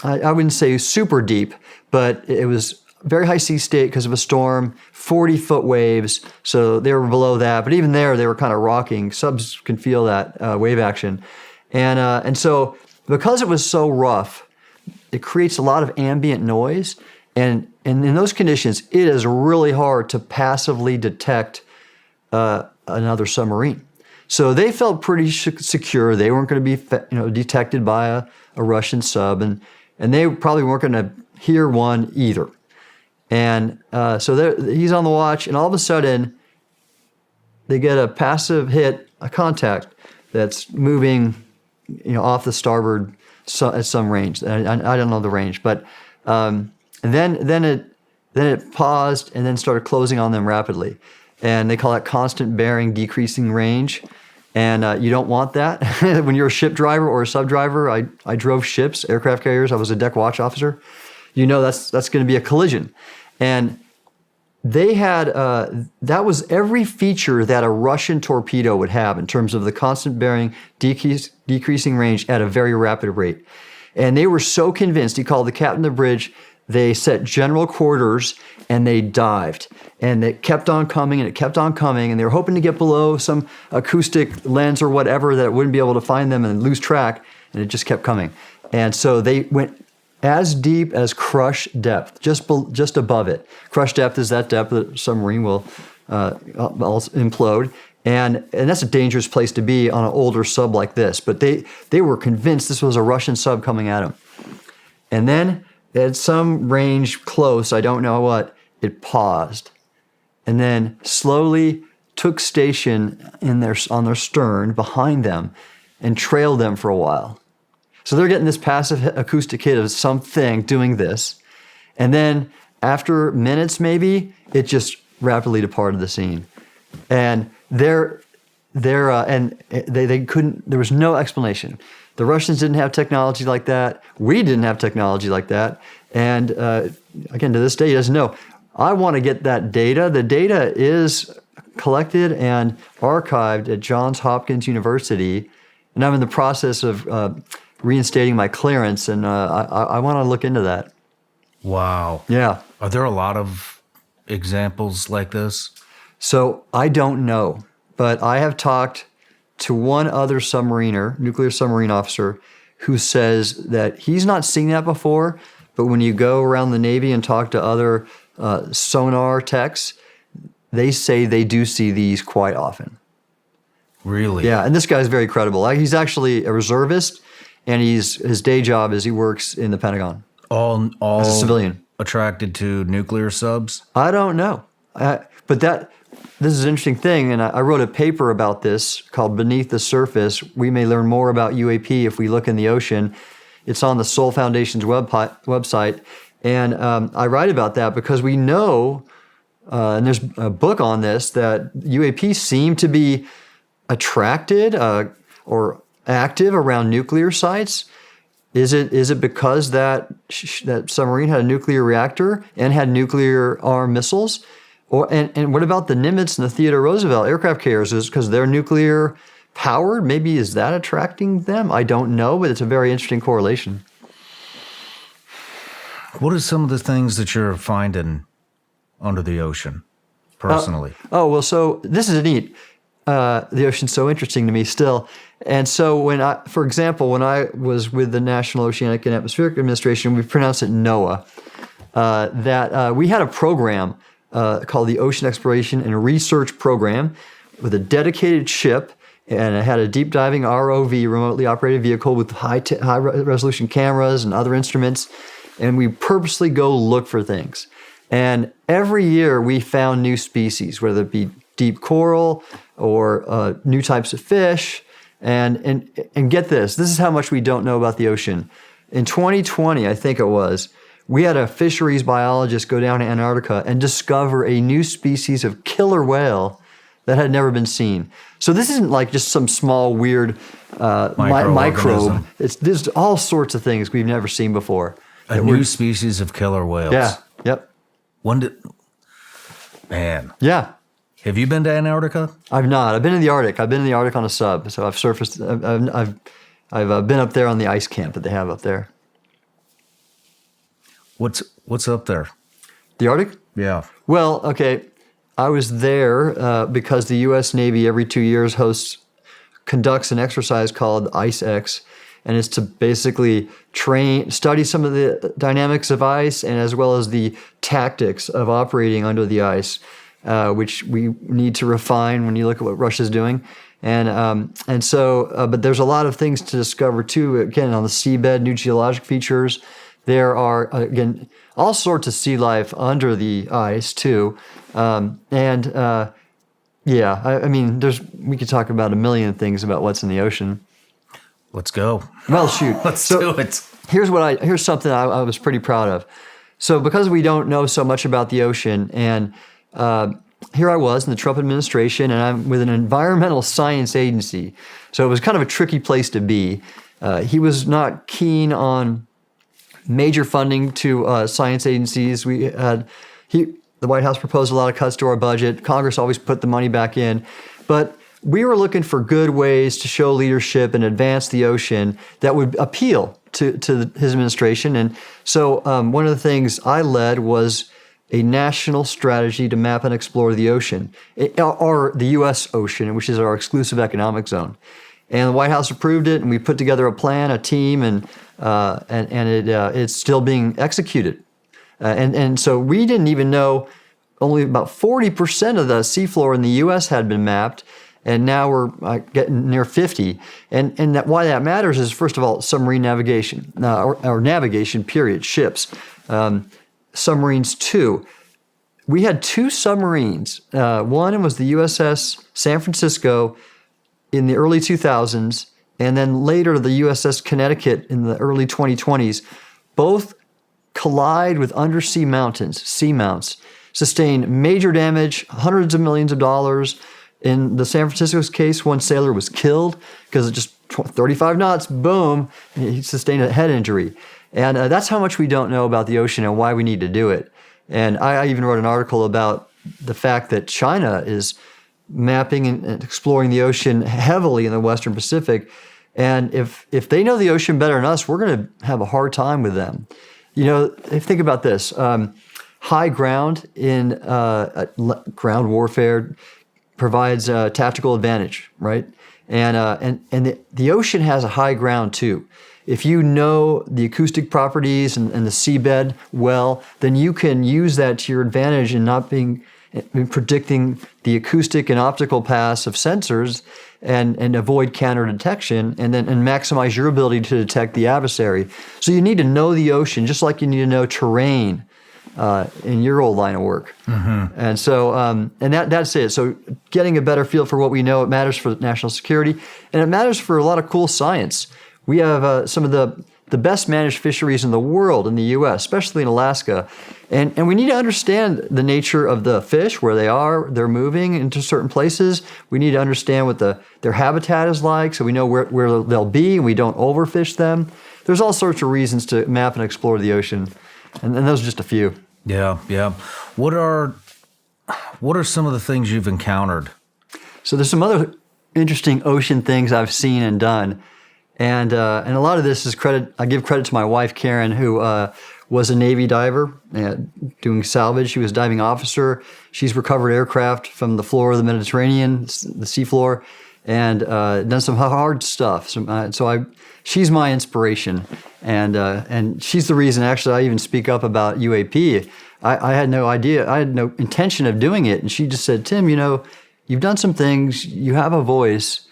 wouldn't say super deep, but it was very high sea state because of a storm, 40-foot waves, so they were below that. But even there, they were kind of rocking. Subs can feel that wave action. And so because it was so rough, it creates a lot of ambient noise. And in those conditions, it is really hard to passively detect another submarine. So they felt pretty secure. They weren't going to be detected by a Russian sub, and they probably weren't going to hear one either. And so he's on the watch, and all of a sudden, they get a passive hit, a contact that's moving, off the starboard at some range. I don't know the range, but and then it paused and then started closing on them rapidly, and they call that constant bearing decreasing range. And you don't want that when you're a ship driver or a sub driver. I drove ships, aircraft carriers. I was a deck watch officer. That's going to be a collision. And they had, that was every feature that a Russian torpedo would have in terms of the constant bearing decreasing range at a very rapid rate. And they were so convinced, he called the captain of the bridge, they set general quarters and they dived. And it kept on coming and it kept on coming. And they were hoping to get below some acoustic lens or whatever that it wouldn't be able to find them and lose track. And it just kept coming. And so they went as deep as crush depth, just above it. Crush depth is that depth that a submarine will implode. And that's a dangerous place to be on an older sub like this. But they were convinced this was a Russian sub coming at them. And then at some range close, I don't know what, it paused. And then slowly took station on their stern behind them and trailed them for a while. So they're getting this passive acoustic hit of something doing this. And then after minutes maybe, it just rapidly departed the scene. And they couldn't, there was no explanation. The Russians didn't have technology like that. We didn't have technology like that. And again, to this day, he doesn't know. I want to get that data. The data is collected and archived at Johns Hopkins University. And I'm in the process of reinstating my clearance, and I want to look into that. Wow. Yeah. Are there a lot of examples like this? So I don't know, but I have talked to one other submariner, nuclear submarine officer, who says that he's not seen that before, but when you go around the Navy and talk to other sonar techs, they say they do see these quite often. Really? Yeah, and this guy's very credible. He's actually a reservist, and his day job is he works in the Pentagon. All as a civilian. Attracted to nuclear subs? I don't know. But this is an interesting thing, and I wrote a paper about this called Beneath the Surface. We may learn more about UAP if we look in the ocean. It's on the Soul Foundation's website. And I write about that because we know, and there's a book on this, that UAP seem to be attracted or active around nuclear sites. Is it because that submarine had a nuclear reactor and had nuclear armed missiles? And what about the Nimitz and the Theodore Roosevelt aircraft carriers? Is it because they're nuclear powered? Maybe is that attracting them? I don't know, but it's a very interesting correlation. What are some of the things that you're finding under the ocean, personally? So this is neat. The ocean's so interesting to me still. And so for example, when I was with the National Oceanic and Atmospheric Administration, we pronounced it NOAA, we had a program called the Ocean Exploration and Research Program with a dedicated ship, and it had a deep diving ROV, remotely operated vehicle, with high resolution cameras and other instruments. And we purposely go look for things. And every year we found new species, whether it be deep coral or new types of fish. And get this is how much we don't know about the ocean. In 2020, I think it was, we had a fisheries biologist go down to Antarctica and discover a new species of killer whale that had never been seen. So this isn't like just some small, weird microbe. There's all sorts of things we've never seen before. A new species of killer whales. Yeah. Yep. Man. Yeah. Have you been to Antarctica? I've not. I've been in the Arctic. I've been in the Arctic on a sub. So I've surfaced. I've been up there on the ice camp that they have up there. What's up there? The Arctic? Yeah. Well, okay. I was there because the U.S. Navy every 2 years conducts an exercise called ICE-X. And it's to basically study some of the dynamics of ice, and as well as the tactics of operating under the ice, which we need to refine when you look at what Russia's doing. But there's a lot of things to discover too. Again, on the seabed, new geologic features. There are, again, all sorts of sea life under the ice too. I mean, we could talk about a million things about what's in the ocean. Let's go. Well, shoot. Let's do it. Here's something I was pretty proud of. So because we don't know so much about the ocean, and here I was in the Trump administration, and I'm with an environmental science agency. So it was kind of a tricky place to be. He was not keen on major funding to science agencies. The White House proposed a lot of cuts to our budget. Congress always put the money back in. But we were looking for good ways to show leadership and advance the ocean that would appeal to his administration. And so one of the things I led was a national strategy to map and explore the ocean, or the U.S. ocean, which is our exclusive economic zone. And the White House approved it, and we put together a plan, a team, and it's still being executed. And so we didn't even know only about 40% of the seafloor in the U.S. had been mapped. And now we're getting near 50. And why that matters is, first of all, submarine navigation, or navigation, period, ships. Submarines, too. We had two submarines. One was the USS San Francisco in the early 2000s, and then later the USS Connecticut in the early 2020s. Both collide with undersea mountains, seamounts, sustain major damage, hundreds of millions of dollars. In the San Francisco's case, one sailor was killed because of just 35 knots, boom, he sustained a head injury. And that's how much we don't know about the ocean and why we need to do it. And I even wrote an article about the fact that China is mapping and exploring the ocean heavily in the Western Pacific. And if they know the ocean better than us, we're going to have a hard time with them. You know, think about this. High ground in ground warfare provides tactical advantage, right? And the ocean has a high ground too. If you know the acoustic properties and the seabed well, then you can use that to your advantage in predicting the acoustic and optical paths of sensors and avoid counter detection and maximize your ability to detect the adversary. So you need to know the ocean just like you need to know terrain in your old line of work. And so, and that's it. So getting a better feel for what we know, it matters for national security, and it matters for a lot of cool science. We have some of the best managed fisheries in the world in the U.S., especially in Alaska. And we need to understand the nature of the fish, where they're moving into certain places. We need to understand what their habitat is like, so we know where they'll be and we don't overfish them. There's all sorts of reasons to map and explore the ocean, and those are just a few. Yeah. What are some of the things you've encountered? So there's some other interesting ocean things I've seen and done. And a lot of this is credit. I give credit to my wife, Karen, who was a Navy diver doing salvage. She was a diving officer. She's recovered aircraft from the floor of the Mediterranean, the seafloor, and done some hard stuff. She's my inspiration, and she's the reason. Actually, I even speak up about UAP. I had no idea. I had no intention of doing it, and she just said, "Tim, you've done some things. You have a voice.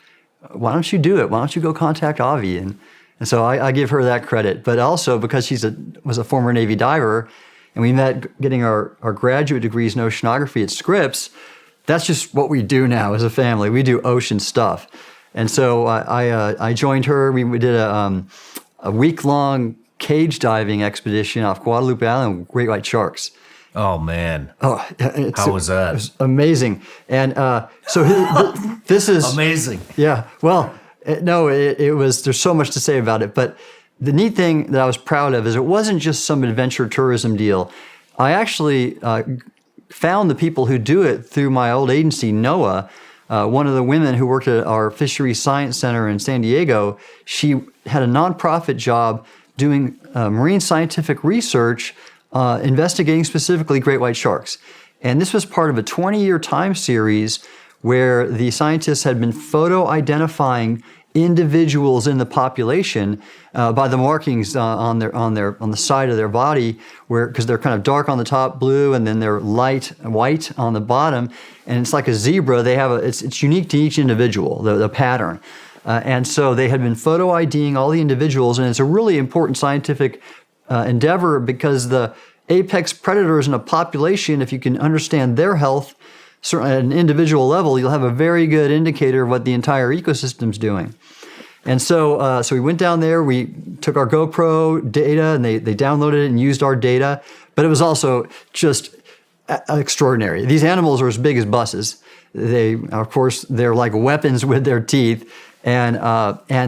Why don't you do it? Why don't you go contact Avi?" And so I give her that credit. But also because she was a former Navy diver, and we met getting our graduate degrees in oceanography at Scripps, that's just what we do now as a family. We do ocean stuff. And so I joined her. We did a week-long cage diving expedition off Guadalupe Island with great white sharks. Oh, man. Oh, how was that? It was amazing. And this is... Amazing. Yeah. Well, it was, there's so much to say about it. But the neat thing that I was proud of is it wasn't just some adventure tourism deal. I actually found the people who do it through my old agency, NOAA. One of the women who worked at our Fisheries Science Center in San Diego, she had a nonprofit job doing marine scientific research investigating specifically great white sharks. And this was part of a 20-year time series where the scientists had been photo-identifying individuals in the population by the markings on the side of their body, because they're kind of dark on the top, blue, and then they're light white on the bottom. And it's like a zebra. They have it's unique to each individual, the pattern. And so they had been photo IDing all the individuals, and it's a really important scientific endeavor, because the apex predators in a population, if you can understand their health certainly at an individual level, you'll have a very good indicator of what the entire ecosystem's doing. And so we went down there, we took our GoPro data, and they downloaded it and used our data, but it was also just extraordinary. These animals are as big as buses. Of course, they're like weapons with their teeth, and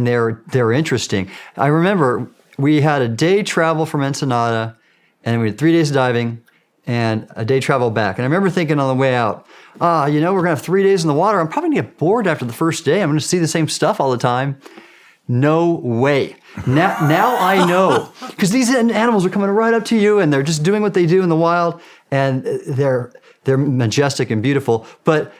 they're interesting. I remember we had a day travel from Ensenada, and we had 3 days of diving and a day travel back. And I remember thinking on the way out, we're going to have 3 days in the water. I'm probably going to get bored after the first day. I'm going to see the same stuff all the time. No way. Now I know, because these animals are coming right up to you, and they're just doing what they do in the wild, and they're majestic and beautiful. But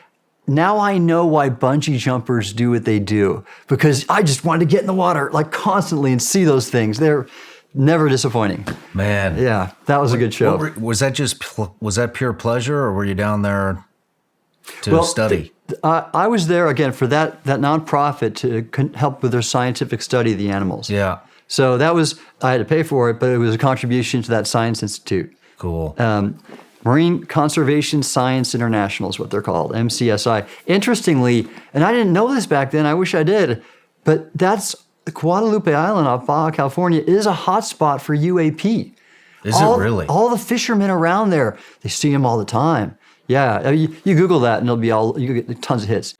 now I know why bungee jumpers do what they do, because I just wanted to get in the water like constantly and see those things. They're never disappointing. Man. Yeah, that was a good show. Was that pure pleasure, or were you down there to study? I was there, again, for that nonprofit to help with their scientific study of the animals. Yeah. So I had to pay for it, but it was a contribution to that science institute. Cool. Marine Conservation Science International is what they're called, MCSI. Interestingly, and I didn't know this back then, I wish I did, but that's Guadalupe Island off Baja California is a hotspot for UAP. Is it really? All the fishermen around there, they see them all the time. Yeah, you Google that and you get tons of hits.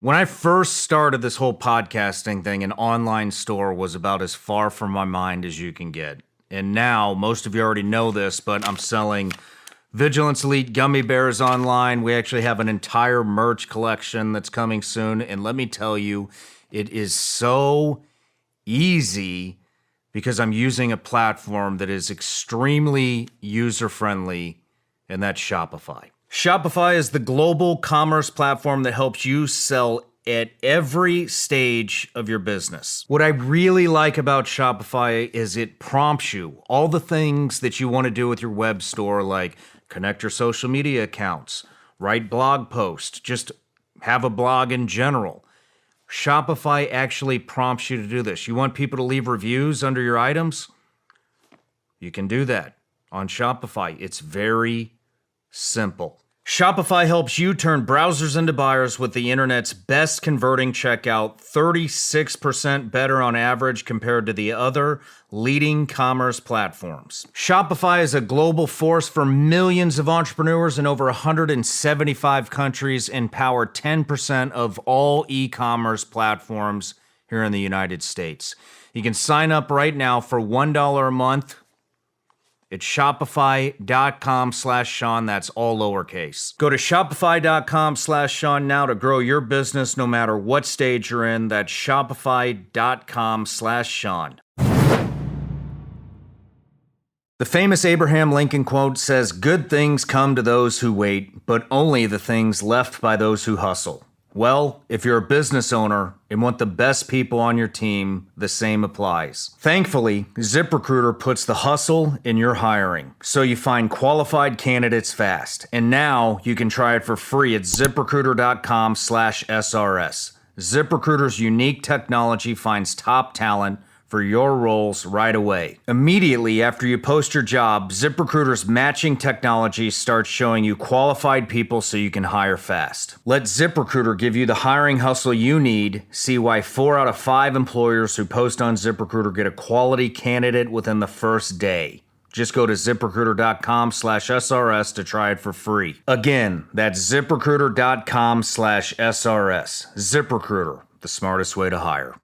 When I first started this whole podcasting thing, an online store was about as far from my mind as you can get. And now, most of you already know this, but I'm selling Vigilance Elite gummy bears online. We actually have an entire merch collection that's coming soon. And let me tell you, it is so easy because I'm using a platform that is extremely user-friendly, and that's Shopify. Shopify is the global commerce platform that helps you sell at every stage of your business. What I really like about Shopify is it prompts you all the things that you want to do with your web store, like connect your social media accounts, write blog posts, just have a blog in general. Shopify actually prompts you to do this. You want people to leave reviews under your items? You can do that on Shopify. It's very simple. Shopify helps you turn browsers into buyers with the internet's best converting checkout, 36% better on average compared to the other leading commerce platforms. Shopify is a global force for millions of entrepreneurs in over 175 countries and power 10% of all e-commerce platforms here in the United States. You can sign up right now for $1 a month. It's shopify.com/Shawn. That's all lowercase. Go to shopify.com/Shawn now to grow your business no matter what stage you're in. That's shopify.com/Shawn. The famous Abraham Lincoln quote says, "Good things come to those who wait, but only the things left by those who hustle." Well, if you're a business owner and want the best people on your team, the same applies. Thankfully, ZipRecruiter puts the hustle in your hiring, so you find qualified candidates fast. And now you can try it for free at ZipRecruiter.com/SRS. ZipRecruiter's unique technology finds top talent for your roles right away. Immediately after you post your job, ZipRecruiter's matching technology starts showing you qualified people so you can hire fast. Let ZipRecruiter give you the hiring hustle you need. See why 4 out of 5 employers who post on ZipRecruiter get a quality candidate within the first day. Just go to ZipRecruiter.com/SRS to try it for free. Again, that's ZipRecruiter.com/SRS. ZipRecruiter, the smartest way to hire.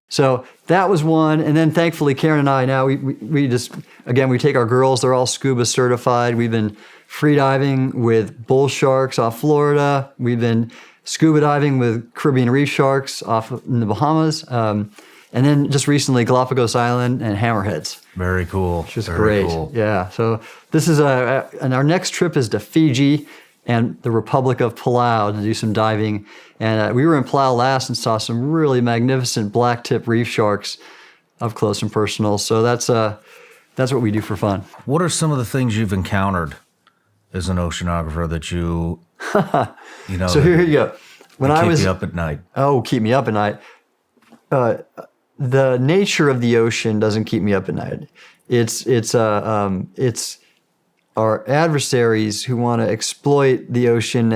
So that was one. And then thankfully, Karen and I now, we just, again, we take our girls, they're all scuba certified. We've been free diving with bull sharks off Florida. We've been scuba diving with Caribbean reef sharks off in the Bahamas. And then just recently, Galapagos Island and hammerheads. Very cool. Which is great. Cool. Yeah. So this is and our next trip is to Fiji and the Republic of Palau to do some diving. And we were in Palau last and saw some really magnificent black-tip reef sharks up close and personal. So that's what we do for fun. What are some of the things you've encountered as an oceanographer that you know? So here you go. When I was keep you up at night. Oh, keep me up at night. The nature of the ocean doesn't keep me up at night. It's our adversaries who want to exploit the ocean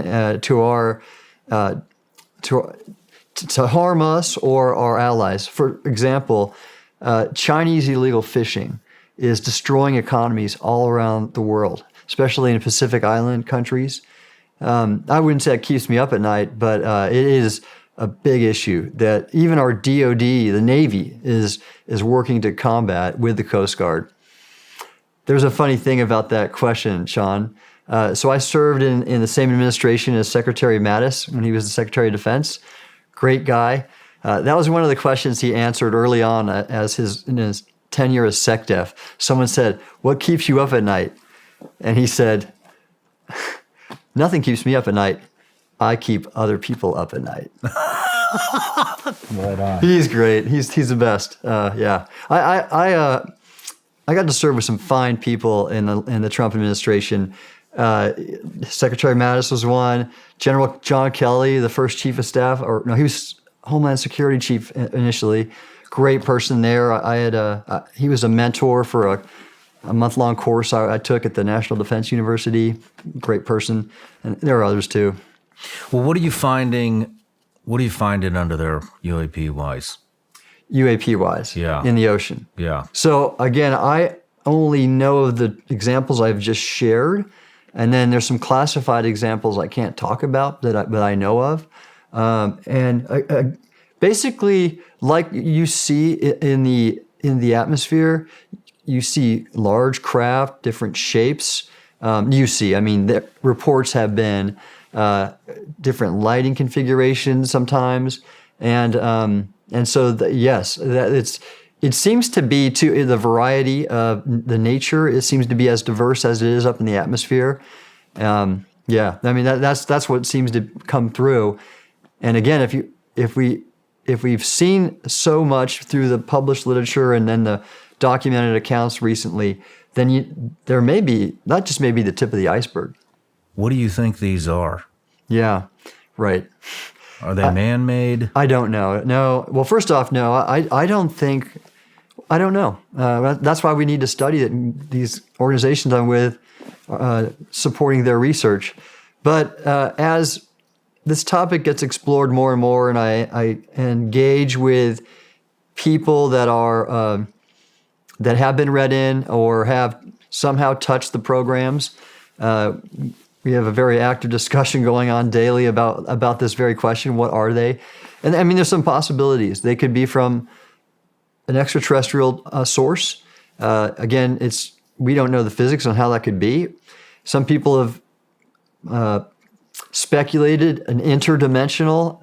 to harm us or our allies. For example, Chinese illegal fishing is destroying economies all around the world, especially in Pacific Island countries. I wouldn't say it keeps me up at night, but it is a big issue that even our DoD, the Navy, is working to combat with the Coast Guard. There's a funny thing about that question, Shawn. So I served in the same administration as Secretary Mattis when he was the Secretary of Defense. Great guy. That was one of the questions he answered early on in his tenure as SecDef. Someone said, "What keeps you up at night?" And he said, "Nothing keeps me up at night. I keep other people up at night." Right on. He's great. He's the best. Yeah. I got to serve with some fine people in the Trump administration. Secretary Mattis was one. General John Kelly, the first chief of staff, he was Homeland Security chief initially. Great person there. He was a mentor for a month-long course I took at the National Defense University. Great person, and there are others too. Well, what are you finding under there, UAP-wise? UAP-wise, yeah, in the ocean. Yeah. So again, I only know of the examples I've just shared, and then there's some classified examples I can't talk about that I know of. Basically, like you see in the atmosphere, you see large craft, different shapes. The reports have been different lighting configurations sometimes, and so it seems to be the variety of the nature. It seems to be as diverse as it is up in the atmosphere. That's what seems to come through. And again, if we've seen so much through the published literature and then the documented accounts recently, then there may be not just maybe the tip of the iceberg. What do you think these are? Yeah, right. Are they man-made? I don't know. No. Well, first off, no. I don't think I don't know. That's why we need to study it. And these organizations I'm with, supporting their research. But as this topic gets explored more and more, and I engage with people that are that have been read in or have somehow touched the programs, we have a very active discussion going on daily about this very question. What are they? And I mean, there's some possibilities. They could be from an extraterrestrial source. Again, we don't know the physics on how that could be. Some people have speculated an interdimensional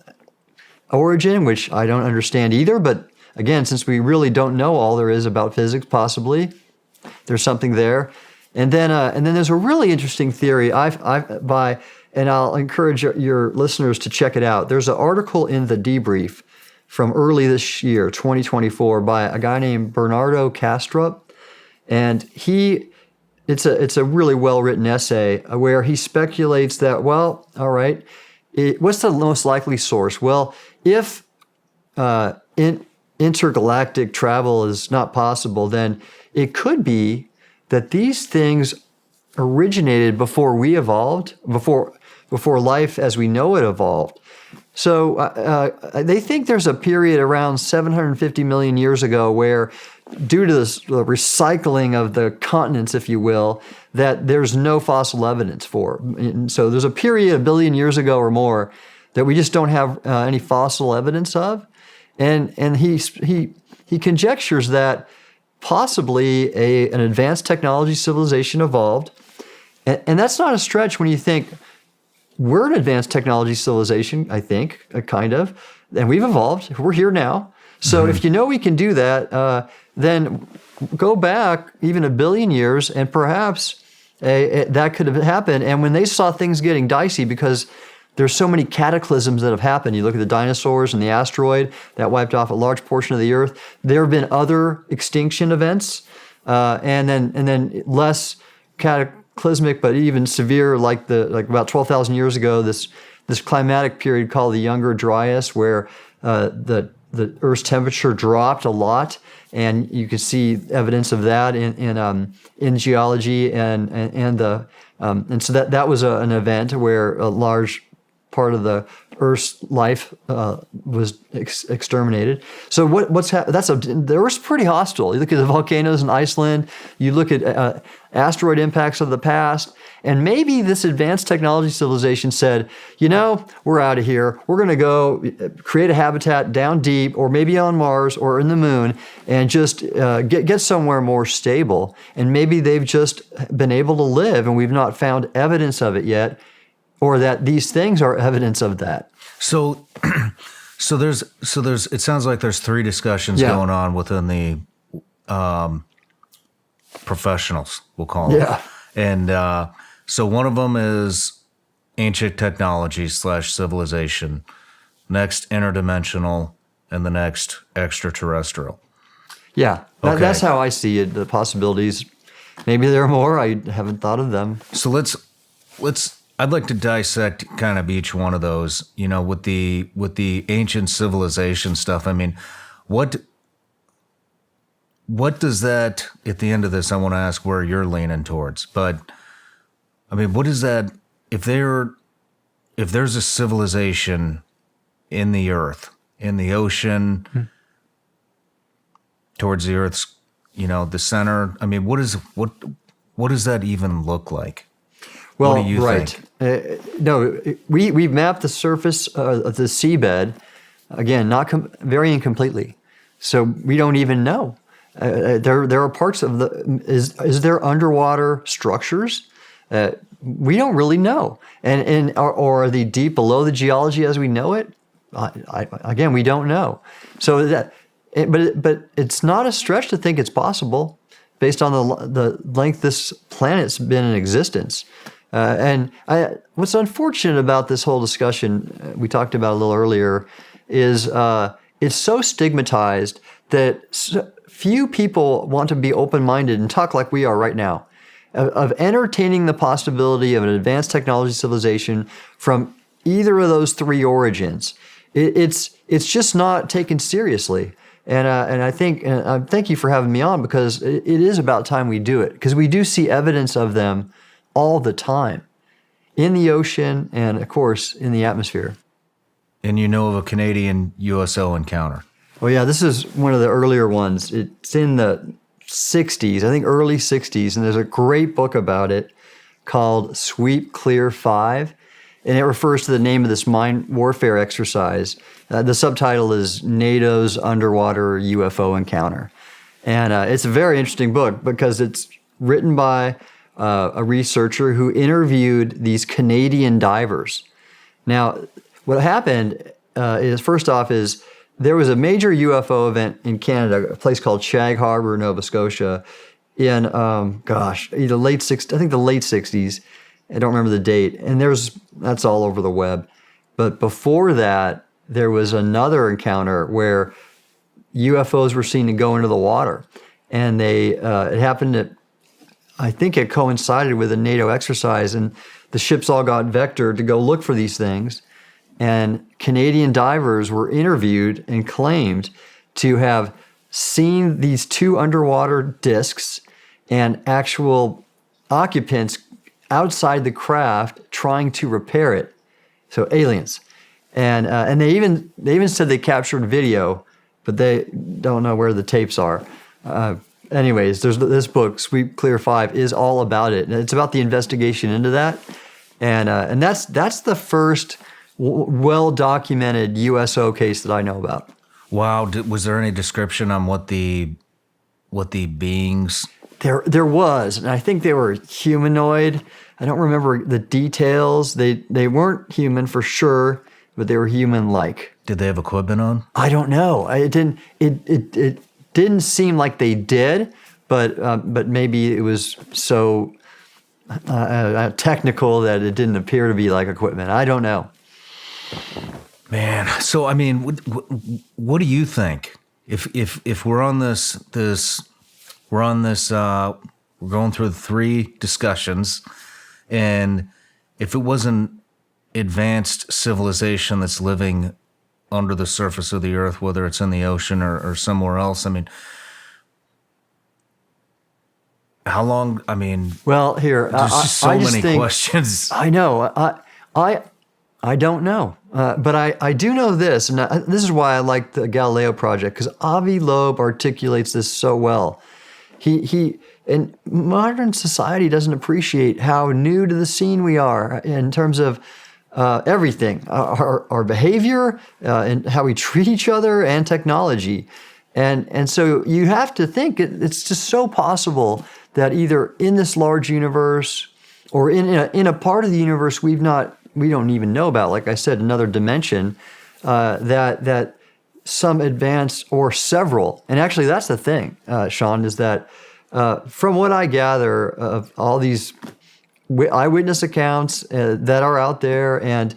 origin, which I don't understand either. But again, since we really don't know all there is about physics, possibly there's something there. And then there's a really interesting theory and I'll encourage your listeners to check it out. There's an article in the Debrief from early this year, 2024, by a guy named Bernardo Kastrup, and it's a really well-written essay where he speculates that, well, all right, what's the most likely source? Well, if intergalactic travel is not possible, then it could be that these things originated before we evolved, before life as we know it evolved. So they think there's a period around 750 million years ago where, due to the recycling of the continents, if you will, that there's no fossil evidence for. And so there's a period a billion years ago or more that we just don't have any fossil evidence of. And he conjectures that possibly an advanced technology civilization evolved. And that's not a stretch when you think we're an advanced technology civilization, I think, kind of, and we've evolved. We're here now. So if you know we can do that, then go back even a billion years and perhaps that could have happened. And when they saw things getting dicey because there's so many cataclysms that have happened, you look at the dinosaurs and the asteroid that wiped off a large portion of the Earth. There have been other extinction events, and then less cataclysmic, but even severe, like about 12,000 years ago, this climatic period called the Younger Dryas, where the Earth's temperature dropped a lot, and you can see evidence of that in geology, and so that was an event where a large part of the Earth's life was exterminated. So what's happened? The Earth's pretty hostile. You look at the volcanoes in Iceland. You look at asteroid impacts of the past, and maybe this advanced technology civilization said, we're out of here. We're going to go create a habitat down deep, or maybe on Mars or in the moon, and just get somewhere more stable. And maybe they've just been able to live, and we've not found evidence of it yet, or that these things are evidence of that. So there's it sounds like there's three discussions going on within the professionals, we'll call them. Yeah. And so one of them is ancient technology / civilization, next interdimensional, and the next extraterrestrial. Yeah, that's how I see it, the possibilities. Maybe there are more. I haven't thought of them. So let's I'd like to dissect kind of each one of those, with the ancient civilization stuff. I mean, what does that, at the end of this, I want to ask where you're leaning towards. But I mean, what is that, if there's a civilization in the earth, in the ocean, towards the Earth's, the center, I mean, what does that even look like? Well, what do you think? No, we mapped the surface of the seabed, again, not varying completely. So we don't even know. There are parts of is there underwater structures? We don't really know. Or are they deep below the geology as we know it? Again, we don't know. So but it's not a stretch to think it's possible based on the length this planet's been in existence. What's unfortunate about this whole discussion we talked about a little earlier is it's so stigmatized that few people want to be open-minded and talk like we are right now, of entertaining the possibility of an advanced technology civilization from either of those three origins. It's just not taken seriously. And I think, and thank you for having me on, because it is about time we do it, because we do see evidence of them all the time in the ocean and, of course, in the atmosphere. And you know of a Canadian USO encounter? Well, yeah, this is one of the earlier ones. It's in the 60s, I think early 60s, and there's a great book about it called Sweep Clear 5, and it refers to the name of this mine warfare exercise. The subtitle is NATO's Underwater UFO Encounter. And it's a very interesting book because it's written by a researcher who interviewed these Canadian divers. Now, what happened is, first off, is there was a major UFO event in Canada, a place called Shag Harbor, Nova Scotia, in either late 60s, I think the late 60s. I don't remember the date. And that's all over the web. But before that, there was another encounter where UFOs were seen to go into the water, and it happened I think it coincided with a NATO exercise, and the ships all got vectored to go look for these things. And Canadian divers were interviewed and claimed to have seen these two underwater discs and actual occupants outside the craft trying to repair it. So aliens. And they even said they captured video, but they don't know where the tapes are. Anyways, there's this book, Sweep Clear 5, is all about it. And it's about the investigation into that. And that's the first well-documented USO case that I know about. Wow. Was there any description on what the beings? There was, and I think they were humanoid. I don't remember the details. They weren't human for sure, but they were human-like. Did they have equipment on? I don't know. It didn't seem like they did, but maybe it was so technical that it didn't appear to be like equipment. I don't know. Man, so I mean, what do you think? If we're on this, we're going through 3 discussions, and if it was an advanced civilization that's living under the surface of the earth, whether it's in the ocean or somewhere else, I mean, how long? I mean, well, here there's just so many questions. I know. I don't know, but I do know this, and this is why I like the Gallaudet project, because Avi Loeb articulates this so well. He and modern society doesn't appreciate how new to the scene we are in terms of everything, our behavior, and how we treat each other, and technology, and so you have to think it's just so possible that either in this large universe or in a part of the universe we don't even know about, like I said, another dimension, that some advance or several. And actually, that's the thing, Shawn, is that from what I gather of all these eyewitness accounts that are out there, and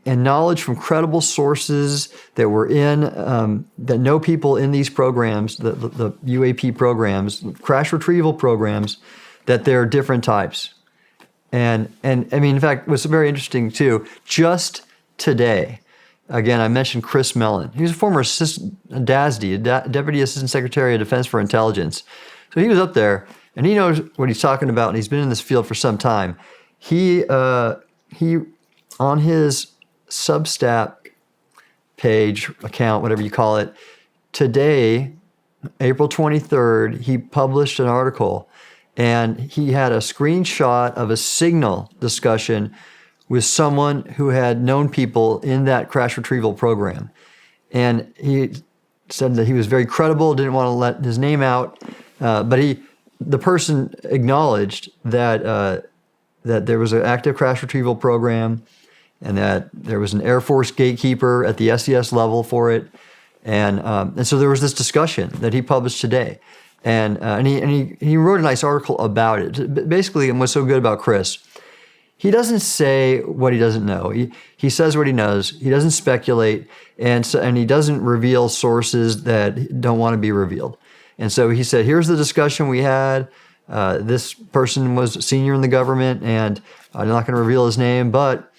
knowledge from credible sources that were that know people in these programs, the UAP programs, crash retrieval programs, that there are different types. And I mean, in fact, what's very interesting too, just today, again, I mentioned Chris Mellon. He was a former DASD, Deputy Assistant Secretary of Defense for Intelligence. So he was up there, and he knows what he's talking about, and he's been in this field for some time. He on his Substack page, account, whatever you call it, today, April 23rd, he published an article, and he had a screenshot of a signal discussion with someone who had known people in that crash retrieval program. And he said that he was very credible, didn't want to let his name out, but the person acknowledged that there was an active crash retrieval program, and that there was an Air Force gatekeeper at the SES level for it, and so there was this discussion that he published today, and he wrote a nice article about it. Basically, and what's so good about Chris, he doesn't say what he doesn't know. He says what he knows. He doesn't speculate, and he doesn't reveal sources that don't want to be revealed. And so he said, here's the discussion we had. This person was senior in the government, and I'm not going to reveal his name, but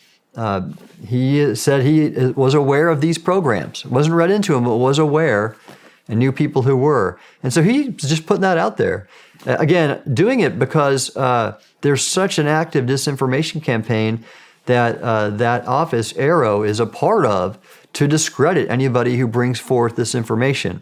he said he was aware of these programs. Wasn't read into them, but was aware. and knew people who were. And so he's just putting that out there. Again, doing it because there's such an active disinformation campaign that that office, AARO, is a part of to discredit anybody who brings forth this information.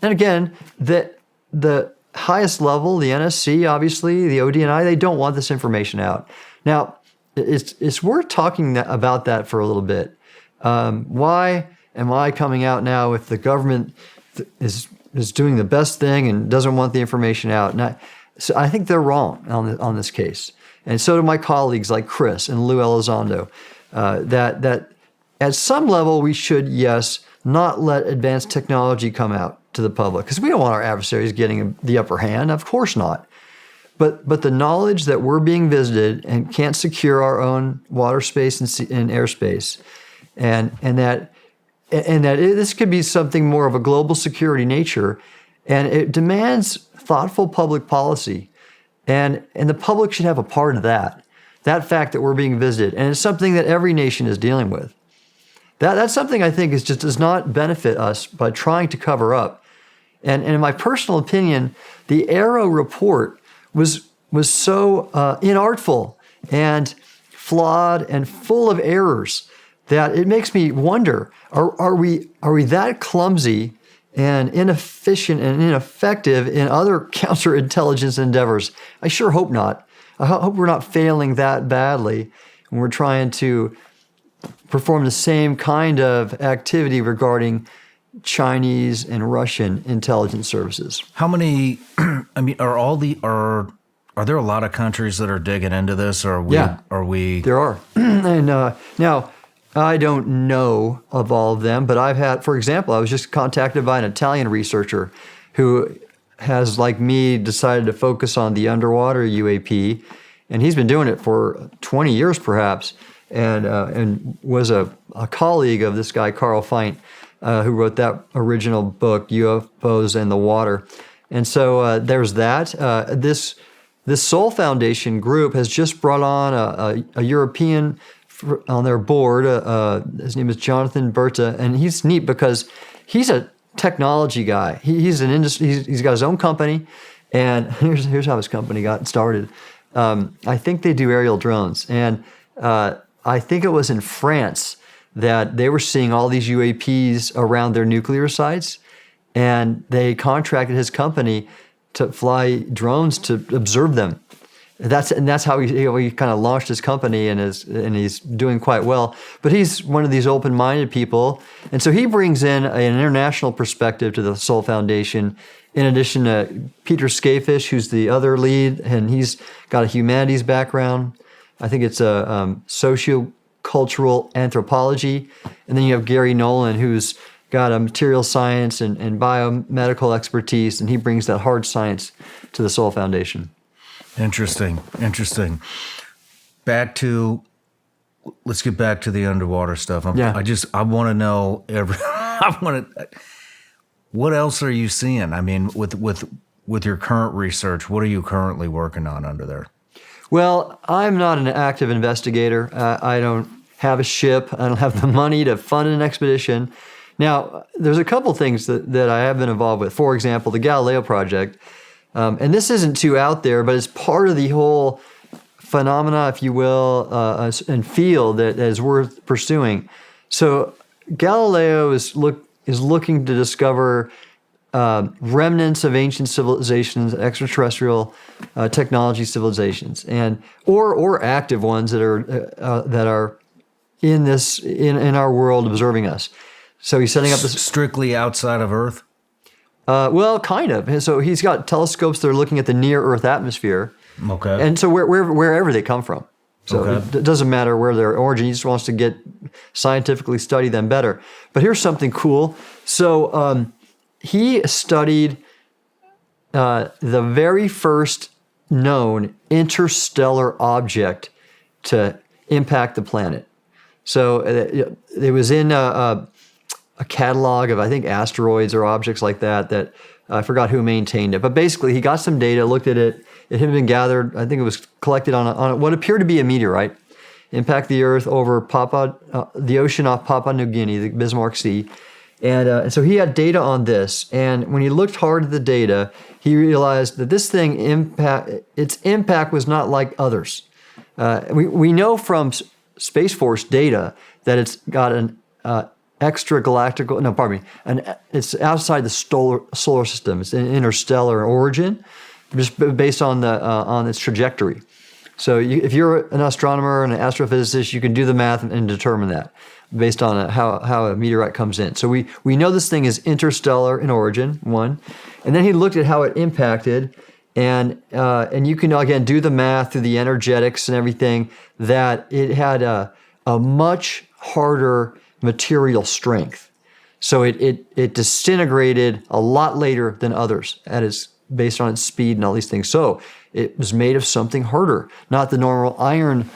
And again, the highest level, the NSC, obviously, the ODNI, they don't want this information out. Now, it's worth talking about that for a little bit. Why am I coming out now if the government is doing the best thing and doesn't want the information out? So I think they're wrong on this case. And so do my colleagues like Chris and Lou Elizondo, that at some level we should, yes, not let advanced technology come out to the public, because we don't want our adversaries getting the upper hand. Of course not. But the knowledge that we're being visited and can't secure our own water space and airspace, and that this could be something more of a global security nature, and it demands thoughtful public policy, and the public should have a part of that fact that we're being visited, and it's something that every nation is dealing with. That's something I think does not benefit us by trying to cover up. And in my personal opinion, the AARO report was so inartful and flawed and full of errors that it makes me wonder: are we that clumsy and inefficient and ineffective in other counterintelligence endeavors? I sure hope not. I hope we're not failing that badly when we're trying to perform the same kind of activity regarding Chinese and Russian intelligence services. How many? I mean, are there a lot of countries that are digging into this? Or are we? There are, and now I don't know of all of them, but I've had, for example, I was just contacted by an Italian researcher who has, like me, decided to focus on the underwater UAP, and he's been doing it for 20 years, perhaps, and was a colleague of this guy Carl Feint, who wrote that original book, UFOs and the Water. And so there's that. This Sol Foundation group has just brought on a European on their board. His name is Jonathan Berta, and he's neat because he's a technology guy. He's an industry. He's got his own company, and here's how his company got started. I think they do aerial drones, and I think it was in France that they were seeing all these UAPs around their nuclear sites, and they contracted his company to fly drones to observe them. That's how he kind of launched his company, and he's doing quite well. But he's one of these open-minded people, and so he brings in an international perspective to the Sol Foundation. In addition to Peter Skafish, who's the other lead, and he's got a humanities background. I think it's a socio-cultural anthropology. And then you have Gary Nolan, who's got a material science and biomedical expertise, and he brings that hard science to the Sol Foundation. Interesting. Let's get back to the underwater stuff. I want to know what else are you seeing? I mean, with your current research, what are you currently working on under there? Well, I'm not an active investigator. I don't have a ship. I don't have the money to fund an expedition. Now, there's a couple things that I have been involved with. For example, the Galileo project. And this isn't too out there, but it's part of the whole phenomena, if you will, and field that is worth pursuing. So Galileo is looking to discover remnants of ancient civilizations, extraterrestrial technology civilizations, or active ones that are in our world observing us. So he's setting up this strictly outside of Earth. Well, kind of. So he's got telescopes that are looking at the near Earth atmosphere. Okay. And so wherever they come from. So it doesn't matter where their origin. He just wants to scientifically study them better. But here's something cool. So he studied the very first known interstellar object to impact the planet. So it was in a catalog of, I think, asteroids or objects like that I forgot who maintained it. But basically, he got some data, looked at it. It had been gathered, I think it was collected on what appeared to be a meteorite, impact the Earth over the ocean off Papua New Guinea, the Bismarck Sea. And so he had data on this. And when he looked hard at the data, he realized that this thing its impact was not like others. We know from Space Force data that it's got an it's outside the solar system. It's an interstellar origin, just based on its trajectory. So if you're an astronomer and an astrophysicist, you can do the math and determine that based on how a meteorite comes in. So we know this thing is interstellar in origin, one. And then he looked at how it impacted, and you can, again, do the math through the energetics and everything, that it had a much harder material strength. So it disintegrated a lot later than others based on its speed and all these things. So it was made of something harder, not the normal iron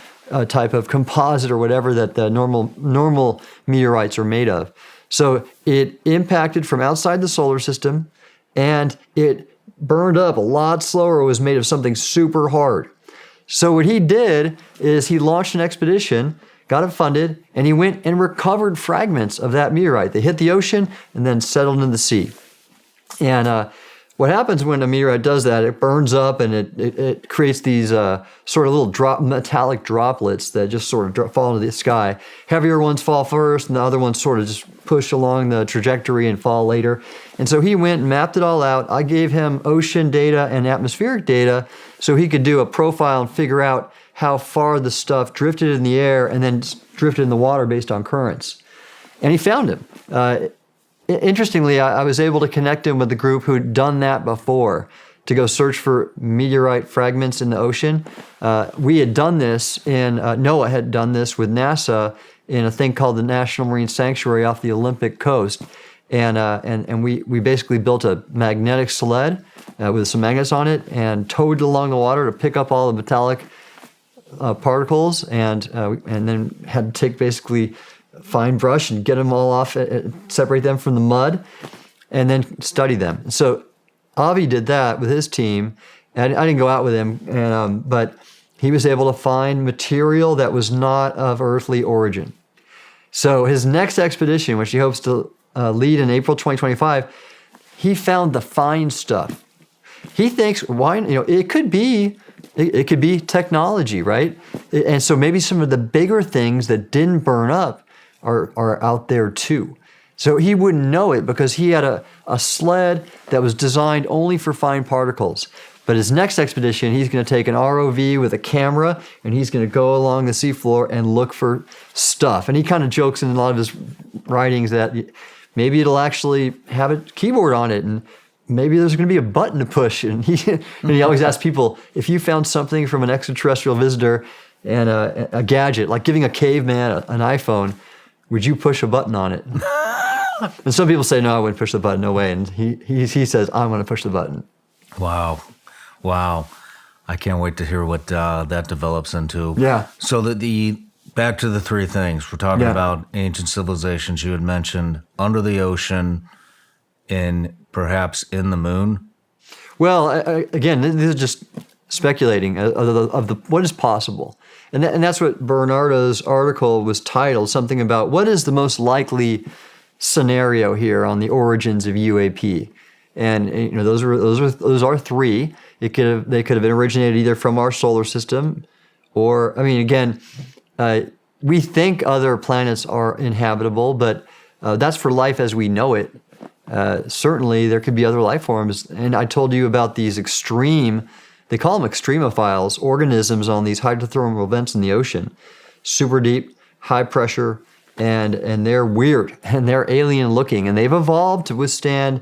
type of composite or whatever that the normal meteorites are made of. So it impacted from outside the solar system, and it burned up a lot slower. It was made of something super hard. So what he did is he launched an expedition, got it funded, and he went and recovered fragments of that meteorite. They hit the ocean and then settled in the sea. And what happens when a meteorite does that, it burns up and it creates these sort of little metallic droplets that just sort of fall into the sky. Heavier ones fall first, and the other ones sort of just push along the trajectory and fall later. And so he went and mapped it all out. I gave him ocean data and atmospheric data so he could do a profile and figure out how far the stuff drifted in the air and then drifted in the water based on currents. And he found him. Interestingly, I was able to connect him with the group who'd done that before to go search for meteorite fragments in the ocean. We had done this NOAA had done this with NASA in a thing called the National Marine Sanctuary off the Olympic coast. And we basically built a magnetic sled with some magnets on it and towed it along the water to pick up all the metallic particles, and then had to take basically fine brush and get them all off, separate them from the mud, and then study them. So Avi did that with his team, and I didn't go out with him, but he was able to find material that was not of earthly origin. So his next expedition, which he hopes to lead in April 2025, he found the fine stuff. He thinks, it could be technology, right? And so maybe some of the bigger things that didn't burn up are out there too. So he wouldn't know it because he had a sled that was designed only for fine particles. But his next expedition, he's going to take an ROV with a camera, and he's going to go along the seafloor and look for stuff. And he kind of jokes in a lot of his writings that maybe it'll actually have a keyboard on it, and maybe there's going to be a button to push. And he always asks people, if you found something from an extraterrestrial visitor and a gadget, like giving a caveman an iPhone, would you push a button on it? And some people say, no, I wouldn't push the button, no way. And he says, I'm going to push the button. Wow. I can't wait to hear what that develops into. Yeah. So back to the three things. We're talking about ancient civilizations you had mentioned, under the ocean, and perhaps in the moon. Well, again, this is just speculating of what is possible. And that's what Bernardo's article was titled, something about what is the most likely scenario here on the origins of UAP. And those are three. They could have been originated either from our solar system, or we think other planets are inhabitable, but that's for life as we know it. Certainly, there could be other life forms. And I told you about these extreme. They call them extremophiles, organisms on these hydrothermal vents in the ocean, super deep, high pressure, and they're weird and they're alien looking, and they've evolved to withstand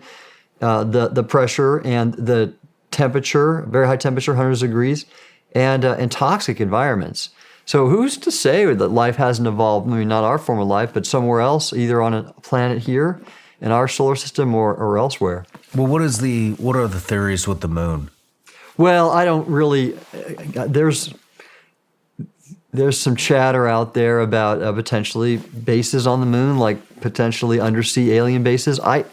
the pressure and the temperature, very high temperature, hundreds of degrees, and toxic environments. So who's to say that life hasn't evolved? I mean, not our form of life, but somewhere else, either on a planet here in our solar system or elsewhere. Well, what are the theories with the moon? Well, I don't really. There's some chatter out there about potentially bases on the moon, like potentially undersea alien bases. I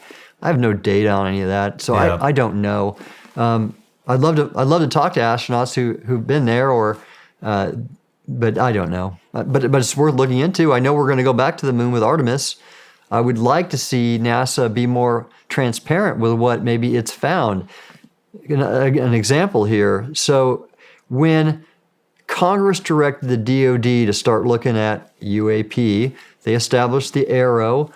have no data on any of that, so I don't know. I'd love to talk to astronauts who've been there, but I don't know. But it's worth looking into. I know we're going to go back to the moon with Artemis. I would like to see NASA be more transparent with what maybe it's found. An example here. So when Congress directed the DoD to start looking at UAP, they established the ARROW.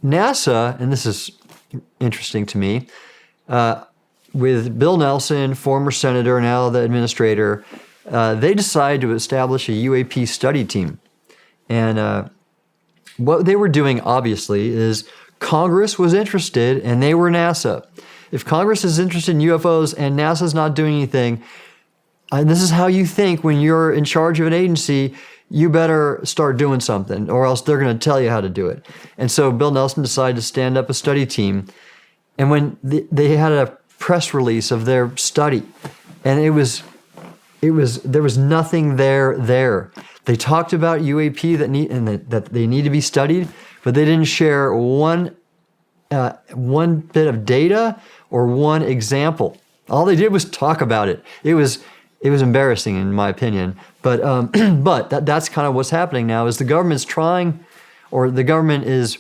NASA, and this is interesting to me, with Bill Nelson, former senator, now the administrator, they decided to establish a UAP study team. And what they were doing, obviously, is Congress was interested and they were NASA. If Congress is interested in UFOs and NASA's not doing anything, and this is how you think when you're in charge of an agency, you better start doing something or else they're going to tell you how to do it. And so Bill Nelson decided to stand up a study team. And when they had a press release of their study, and there was nothing there. They talked about UAP that they need to be studied, but they didn't share one bit of data or one example. All they did was talk about it. It was embarrassing in my opinion. But that's kind of what's happening now is the government is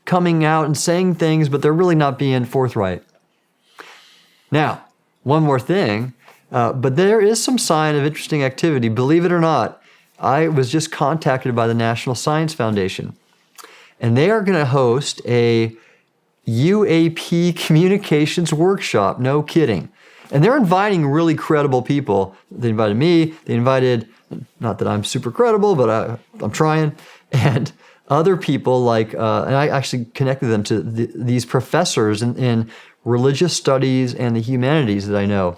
coming out and saying things, but they're really not being forthright. Now, one more thing, but there is some sign of interesting activity. Believe it or not, I was just contacted by the National Science Foundation, and they are going to host a UAP communications workshop. No kidding. And they're inviting really credible people. They invited me. They invited, not that I'm super credible, but I'm trying, and other people and I actually connected them to these professors in religious studies and the humanities that I know.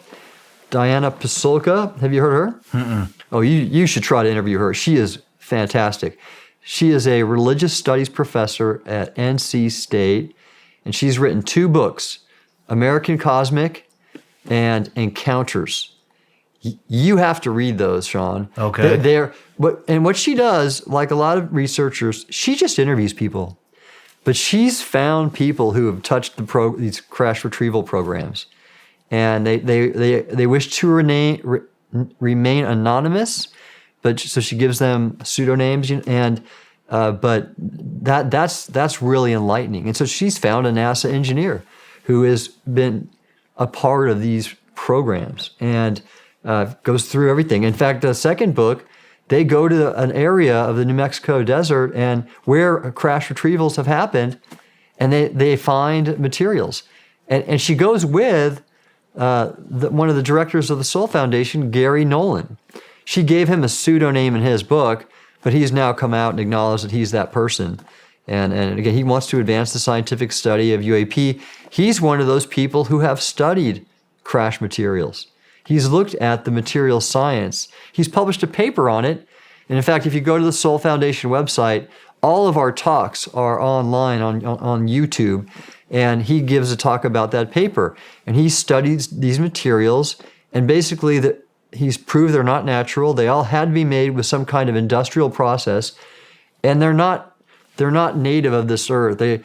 Diana Pasulka, have you heard her? Mm-mm. Oh, you should try to interview her. She is fantastic. She is a religious studies professor at NC State, and she's written 2 books, American Cosmic and Encounters. You have to read those, Shawn. Okay. What she does, like a lot of researchers, she just interviews people. But she's found people who have touched these crash retrieval programs, and they wish to remain anonymous, so she gives them pseudonyms, but that's really enlightening. And so she's found a NASA engineer who has been a part of these programs and goes through everything. In fact, the second book, they go to an area of the New Mexico desert and where crash retrievals have happened, and they find materials. And she goes with one of the directors of the Soul Foundation, Gary Nolan. She gave him a pseudonym in his book, but he's now come out and acknowledged that he's that person. And again, he wants to advance the scientific study of UAP. He's one of those people who have studied crash materials. He's looked at the material science. He's published a paper on it. And in fact, if you go to the Soul Foundation website, all of our talks are online on YouTube. And he gives a talk about that paper. And he studies these materials, and basically he's proved they're not natural. They all had to be made with some kind of industrial process, and they're not native of this earth. They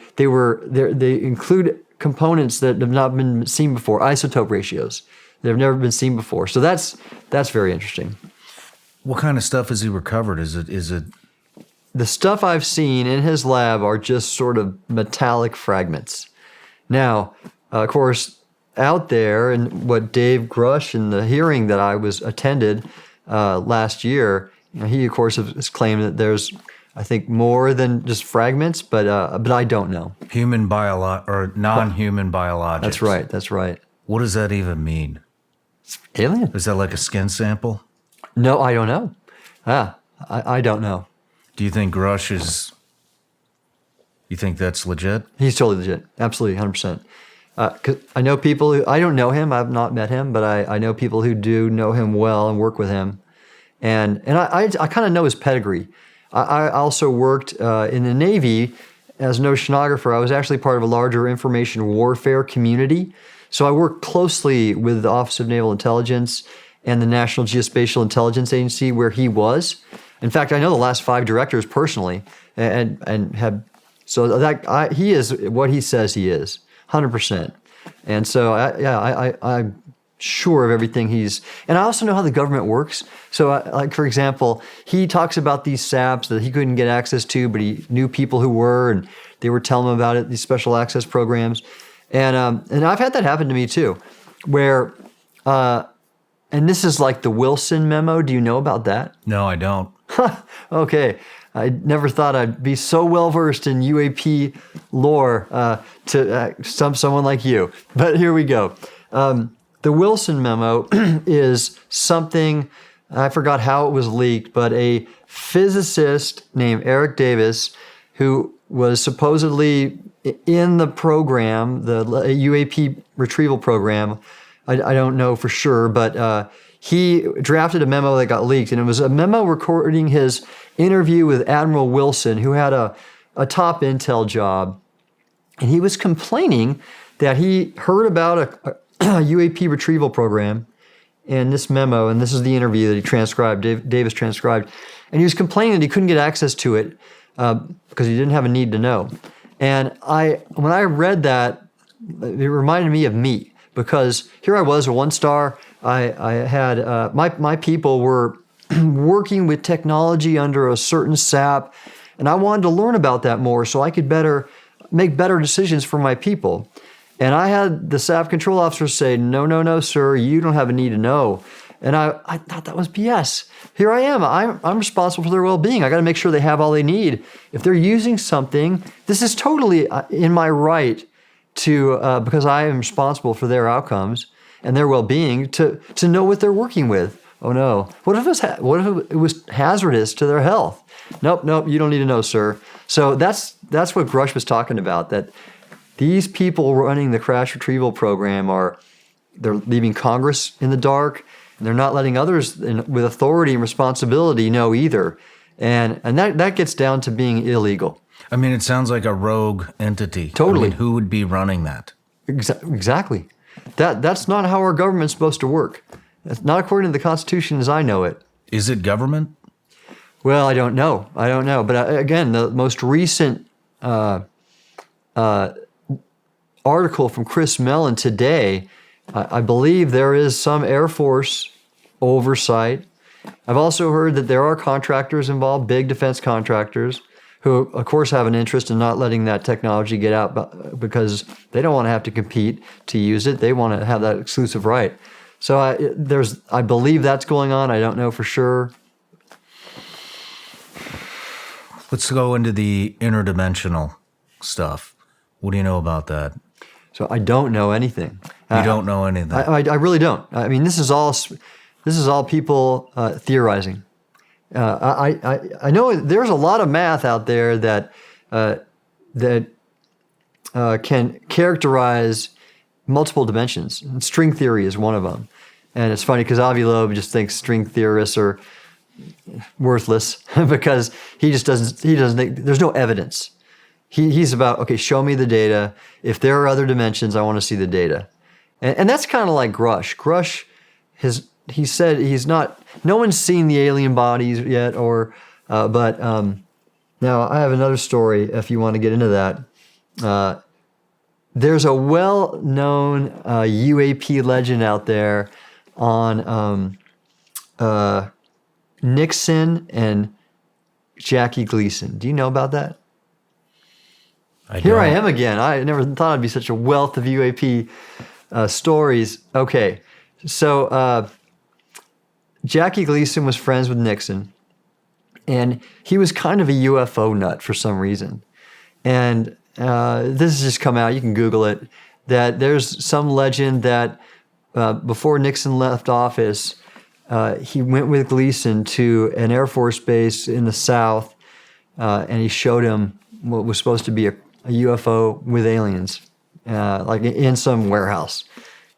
include components that have not been seen before, isotope ratios that have never been seen before. So that's very interesting. What kind of stuff has he recovered? Is it? The stuff I've seen in his lab are just sort of metallic fragments. Now, of course, out there, and what Dave Grush in the hearing that I attended last year, he of course has claimed that there's, I think, more than just fragments, but I don't know. Or non-human biologics. That's right. What does that even mean? Alien. Is that like a skin sample? No, I don't know. I don't know. Do you think Grush is... You think that's legit? He's totally legit. Absolutely, 100%. 'Cause I know people who... I don't know him. I've not met him, but I know people who do know him well and work with him. And I kind of know his pedigree. I also worked in the Navy as an oceanographer. I was actually part of a larger information warfare community. So I worked closely with the Office of Naval Intelligence and the National Geospatial Intelligence Agency where he was. In fact, I know the last 5 directors personally, and have... So he is what he says he is, 100%. And so I sure of everything and I also know how the government works. So like, for example, he talks about these SAPs that he couldn't get access to, but he knew people who were, and they were telling him about it, these special access programs. And I've had that happen to me too, where, and this is like the Wilson memo. Do you know about that? No, I don't. Okay. I never thought I'd be so well versed in UAP lore to someone like you. But here we go. The Wilson memo is something, I forgot how it was leaked, but a physicist named Eric Davis, who was supposedly in the program, the UAP retrieval program, I don't know for sure, but he drafted a memo that got leaked, and it was a memo recording his interview with Admiral Wilson, who had a top intel job, and he was complaining that he heard about a UAP retrieval program in this memo, and this is the interview that he transcribed, Davis transcribed, and he was complaining that he couldn't get access to it because he didn't have a need to know. And when I read that, it reminded me of me, because here I was, a one-star. I had my people were working with technology under a certain SAP, and I wanted to learn about that more so I could make better decisions for my people. And I had the SAP control officer say, no, sir, you don't have a need to know. And I thought that was BS. Here I am. I'm responsible for their well-being. I got to make sure they have all they need. If they're using something, this is totally in my right to, because I am responsible for their outcomes and their well-being, to know what they're working with. Oh no! What if it was hazardous to their health? Nope. You don't need to know, sir. So that's what Grush was talking about. That these people running the crash retrieval program they're leaving Congress in the dark, and they're not letting others with authority and responsibility know either. And that gets down to being illegal. I mean, it sounds like a rogue entity. Totally. I mean, who would be running that? Exactly. That's not how our government's supposed to work. That's not according to the Constitution as I know it. Is it government? Well, I don't know. But again, the most recent article from Chris Mellon today, I believe there is some Air Force oversight. I've also heard that there are contractors involved, big defense contractors, who, of course, have an interest in not letting that technology get out because they don't want to have to compete to use it. They want to have that exclusive right. So I believe that's going on. I don't know for sure. Let's go into the interdimensional stuff. What do you know about that? So I don't know anything. You don't know anything. I really don't. I mean, this is all people theorizing. I know there's a lot of math out there that can characterize multiple dimensions. And string theory is one of them. And it's funny because Avi Loeb just thinks string theorists are worthless because he doesn't think there's no evidence. He's about, okay, show me the data. If there are other dimensions, I want to see the data. And that's kind of like Grush. Grush he said no one's seen the alien bodies yet, but now I have another story if you want to get into that. There's a well-known UAP legend out there on Nixon and Jackie Gleason. Do you know about that? Here I am again. I never thought I'd be such a wealth of UAP stories. Okay, so Jackie Gleason was friends with Nixon, and he was kind of a UFO nut for some reason. And this has just come out, you can Google it, that there's some legend that before Nixon left office, he went with Gleason to an Air Force base in the South, and he showed him what was supposed to be a UFO with aliens, like in some warehouse.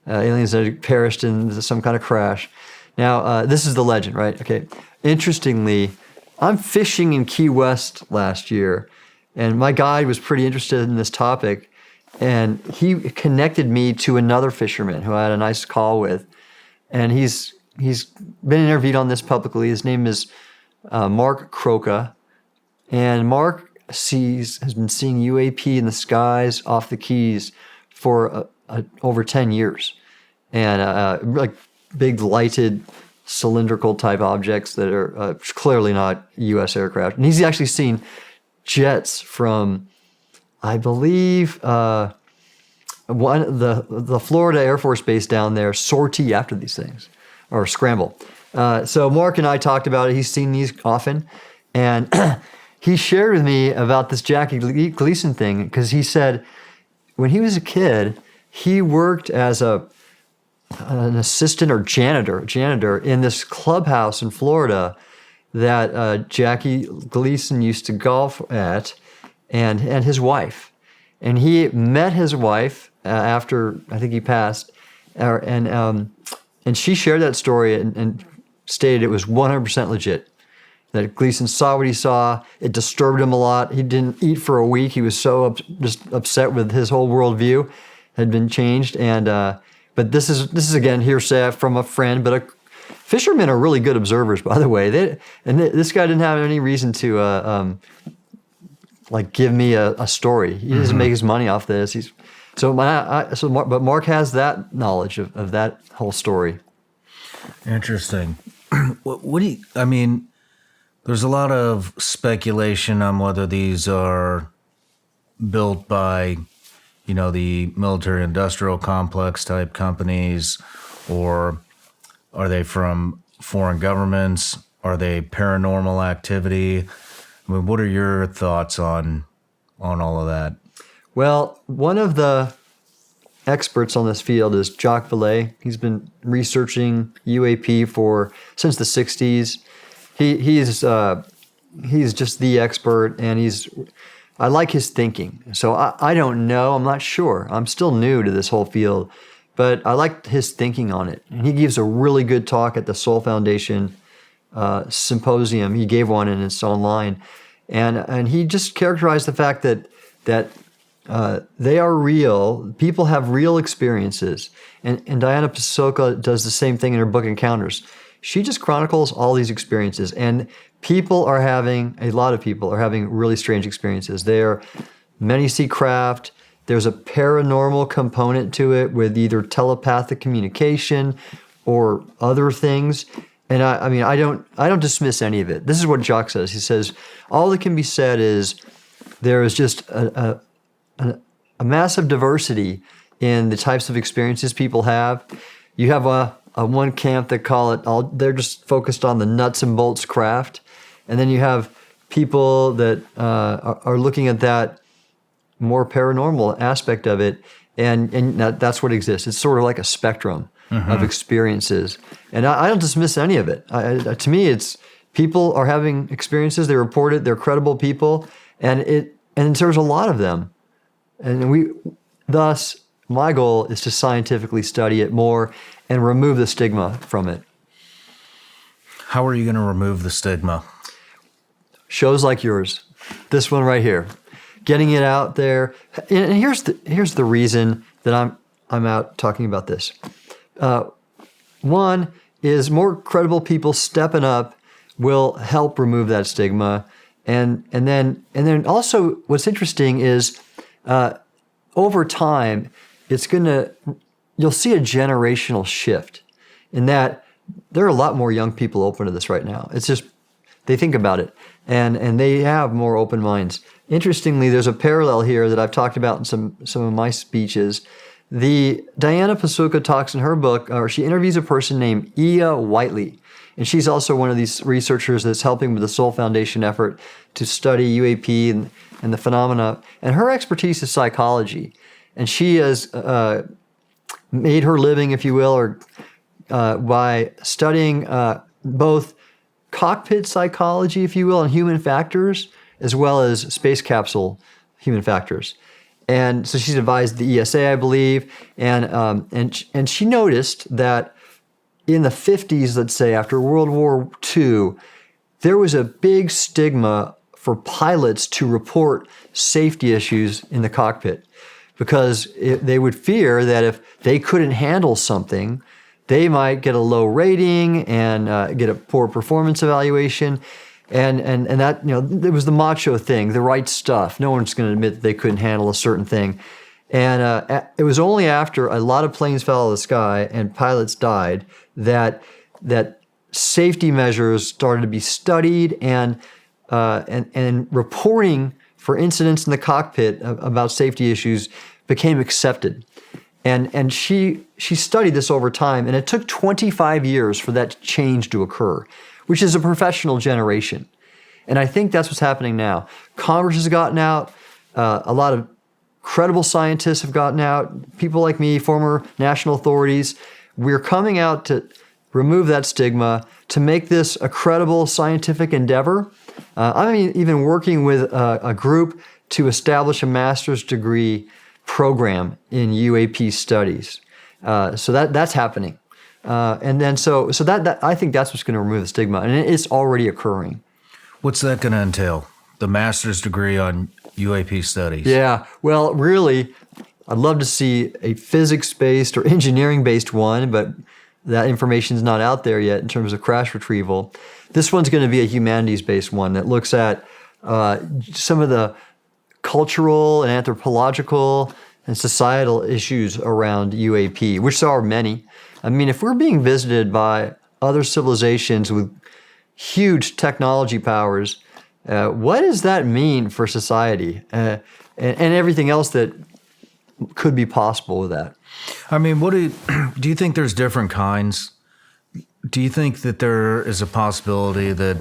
Aliens that had perished in some kind of crash. Now, this is the legend, right? Okay. Interestingly, I'm fishing in Key West last year, and my guide was pretty interested in this topic, and he connected me to another fisherman who I had a nice call with, and he's been interviewed on this publicly. His name is Mark Croca, and Mark has been seeing UAP in the skies off the Keys for over 10 years. and like big lighted cylindrical type objects that are clearly not U.S. aircraft. And he's actually seen jets from, I believe, the Florida Air Force Base down there sortie after these things, or scramble. So Mark and I talked about it. He's seen these often, and he shared with me about this Jackie Gleason thing, because he said when he was a kid, he worked as an assistant or janitor in this clubhouse in Florida that Jackie Gleason used to golf at, and his wife. And he met his wife after I think he passed, and she shared that story and stated it was 100% legit. That Gleason saw what he saw. It disturbed him a lot. He didn't eat for a week. He was so just upset with his whole worldview had been changed. And but this is again hearsay from a friend. But fishermen are really good observers, by the way. This guy didn't have any reason to like give me a story. He doesn't make his money off this. But Mark has that knowledge of that whole story. Interesting. There's a lot of speculation on whether these are built by, the military industrial complex type companies, or are they from foreign governments? Are they paranormal activity? What are your thoughts on all of that? Well, one of the experts on this field is Jacques Vallée. He's been researching UAP since the 60s. He's just the expert, and I like his thinking. So I don't know. I'm not sure. I'm still new to this whole field, but I like his thinking on it. And he gives a really good talk at the Soul Foundation symposium. He gave one, and it's online. And he just characterized the fact that they are real. People have real experiences. And Diana Pasoka does the same thing in her book Encounters. She just chronicles all these experiences. And a lot of people are having really strange experiences. Many see craft. There's a paranormal component to it with either telepathic communication or other things. And I don't dismiss any of it. This is what Jacques says. He says, all that can be said is there is just a massive diversity in the types of experiences people have. You have a one camp that call it, they're just focused on the nuts and bolts craft. And then you have people that are looking at that more paranormal aspect of it. And that's what exists. It's sort of like a spectrum of experiences. And I don't dismiss any of it. To me, it's people are having experiences. They report it. They're credible people. And there's a lot of them. And thus, my goal is to scientifically study it more and remove the stigma from it. How are you going to remove the stigma? Shows like yours, this one right here, getting it out there. And here's the reason that I'm out talking about this. One is more credible people stepping up will help remove that stigma, and then also what's interesting is over time you'll see a generational shift in that there are a lot more young people open to this right now. It's just they think about it and they have more open minds. Interestingly, there's a parallel here that I've talked about in some of my speeches. The Diana Pasoka talks in her book, or she interviews a person named Ia Whiteley, and she's also one of these researchers that's helping with the Soul Foundation effort to study UAP and the phenomena. And her expertise is psychology, and she has made her living, if you will, or by studying both cockpit psychology, if you will, and human factors, as well as space capsule human factors. And so she's advised the ESA, I believe, and she noticed that in the 50s, let's say, after World War II, there was a big stigma for pilots to report safety issues in the cockpit because they would fear that if they couldn't handle something, they might get a low rating and get a poor performance evaluation. And that, it was the macho thing, the right stuff. No one's going to admit that they couldn't handle a certain thing. And it was only after a lot of planes fell out of the sky and pilots died that safety measures started to be studied and reporting for incidents in the cockpit about safety issues became accepted. And she studied this over time, and it took 25 years for that change to occur, which is a professional generation. And I think that's what's happening now. Congress has gotten out. A lot of credible scientists have gotten out. People like me, former national authorities, we're coming out to remove that stigma, to make this a credible scientific endeavor. I'm even working with a group to establish a master's degree program in UAP studies. So that's happening. And then so that I think that's what's going to remove the stigma, and it's already occurring. What's that going to entail? The master's degree on UAP studies? Yeah, well, really, I'd love to see a physics-based or engineering-based one, but that information is not out there yet in terms of crash retrieval. This one's going to be a humanities-based one that looks at some of the cultural and anthropological and societal issues around UAP, which there are many. I mean, if we're being visited by other civilizations with huge technology powers, what does that mean for society and everything else that could be possible with that? I mean, what do you think there's different kinds? Do you think that there is a possibility that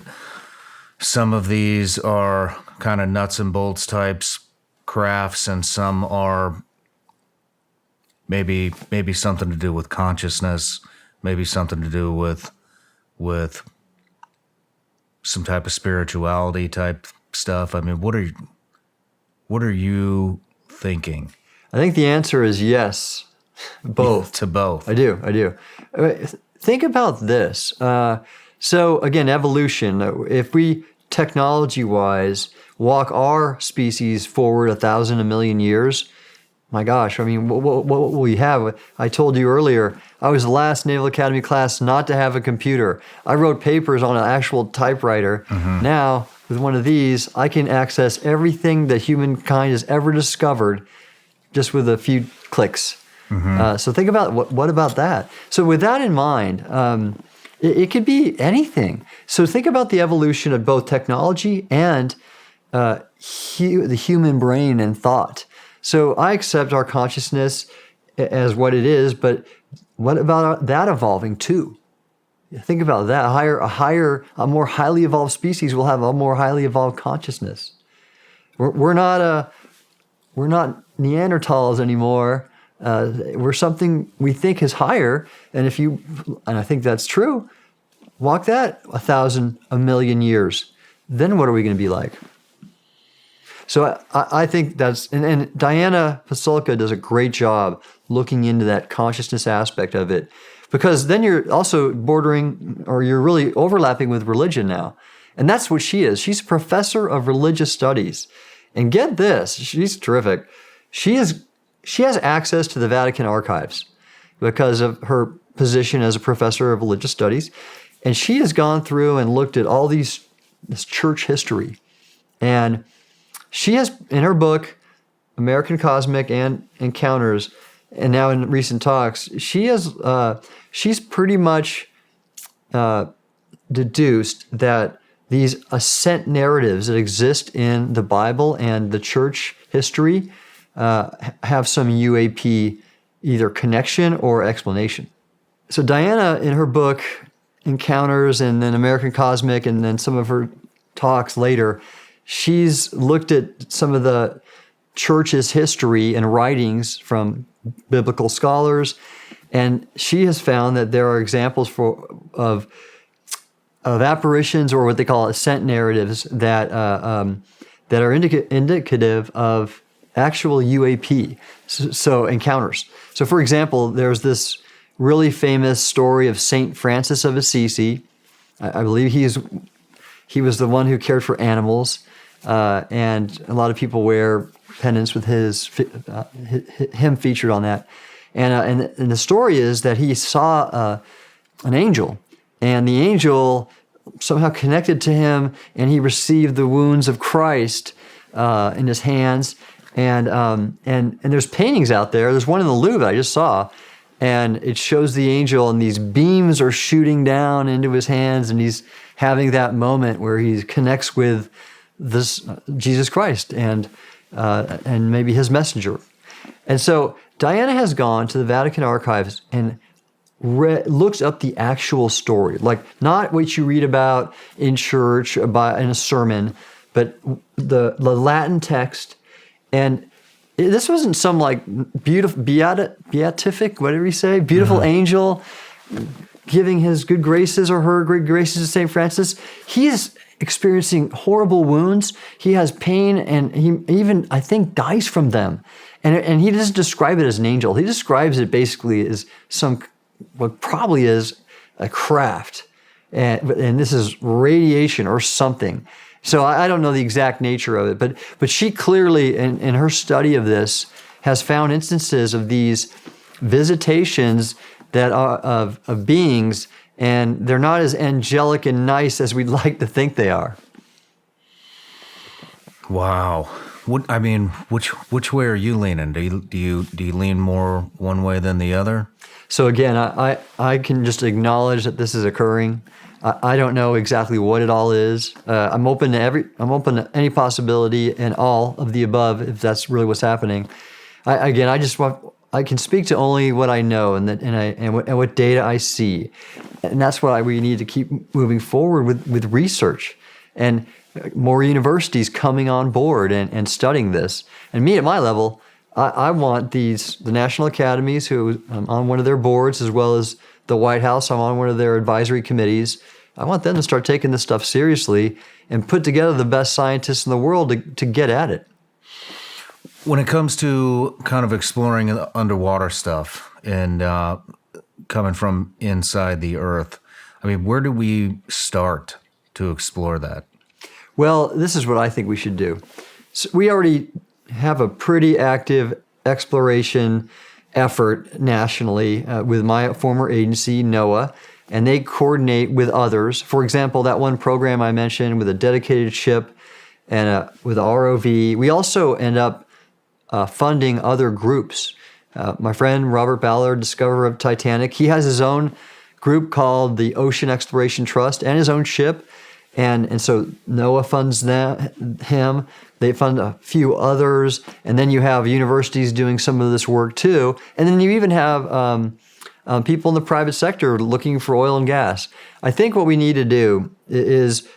some of these are kind of nuts and bolts types crafts and some are maybe something to do with consciousness, maybe something to do with some type of spirituality type stuff? I mean, what are you thinking? I think the answer is yes, both. To both. I do. Think about this. So again, evolution. If we technology-wise walk our species forward 1,000, 1,000,000 years, my gosh, I mean, what will we have? I told you earlier, I was the last Naval Academy class not to have a computer. I wrote papers on an actual typewriter. Mm-hmm. Now, with one of these, I can access everything that humankind has ever discovered just with a few clicks. Mm-hmm. So think about what about that? So with that in mind, it could be anything. So think about the evolution of both technology and the human brain and thought. So I accept our consciousness as what it is, but what about that evolving too? Think about that. A more highly evolved species will have a more highly evolved consciousness. We're not Neanderthals anymore. We're something we think is higher, and I think that's true. Walk that 1,000, 1,000,000 years. Then what are we going to be like? So I think that's, and Diana Pasulka does a great job looking into that consciousness aspect of it, because then you're also bordering, or you're really overlapping with religion now. And that's what she is. She's a professor of religious studies. And get this, she's terrific. She has access to the Vatican archives because of her position as a professor of religious studies. And she has gone through and looked at all this church history. And she has, in her book, American Cosmic and Encounters, and now in recent talks, she's pretty much deduced that these ascent narratives that exist in the Bible and the church history have some UAP either connection or explanation. So Diana, in her book, Encounters, and then American Cosmic, and then some of her talks later, she's looked at some of the church's history and writings from biblical scholars, and she has found that there are examples of apparitions, or what they call ascent narratives, that are indicative of actual UAP, so encounters. So for example, there's this really famous story of Saint Francis of Assisi. I believe he was the one who cared for animals, and a lot of people wear pendants with him featured on that. And the story is that he saw an angel, and the angel somehow connected to him, and he received the wounds of Christ in his hands. and there's paintings out there. There's one in the Louvre I just saw, and it shows the angel, and these beams are shooting down into his hands, and he's having that moment where he connects with this Jesus Christ and maybe his messenger. And so Diana has gone to the Vatican archives and looks up the actual story, like not what you read about in church in a sermon, but the Latin text. And this wasn't some like beautiful beatific, whatever you say, beautiful angel giving his good graces or her good graces to St. Francis. He is experiencing horrible wounds. He has pain, and he even, I think, dies from them. And he doesn't describe it as an angel. He describes it basically as what probably is a craft. And this is radiation or something. So I don't know the exact nature of it, but she clearly, in her study of this, has found instances of these visitations that are of beings, and they're not as angelic and nice as we'd like to think they are. Wow. Which way are you leaning? Do you lean more one way than the other? So again, I can just acknowledge that this is occurring. I don't know exactly what it all is. I'm open to any possibility and all of the above if that's really what's happening. I can speak to only what I know and what data I see, and that's why we need to keep moving forward with research and more universities coming on board and studying this. And me at my level, I want the national academies, who I'm on one of their boards, as well as the White House, I'm on one of their advisory committees. I want them to start taking this stuff seriously and put together the best scientists in the world to get at it. When it comes to kind of exploring the underwater stuff and coming from inside the Earth, I mean, where do we start to explore that? Well, this is what I think we should do. So we already have a pretty active exploration effort nationally with my former agency, NOAA, and they coordinate with others. For example, that one program I mentioned with a dedicated ship and with a ROV. We also end up funding other groups. My friend Robert Ballard, discoverer of Titanic, he has his own group called the Ocean Exploration Trust and his own ship. And so NOAA funds him. They fund a few others. And then you have universities doing some of this work too. And then you even have people in the private sector looking for oil and gas. I think what we need to do is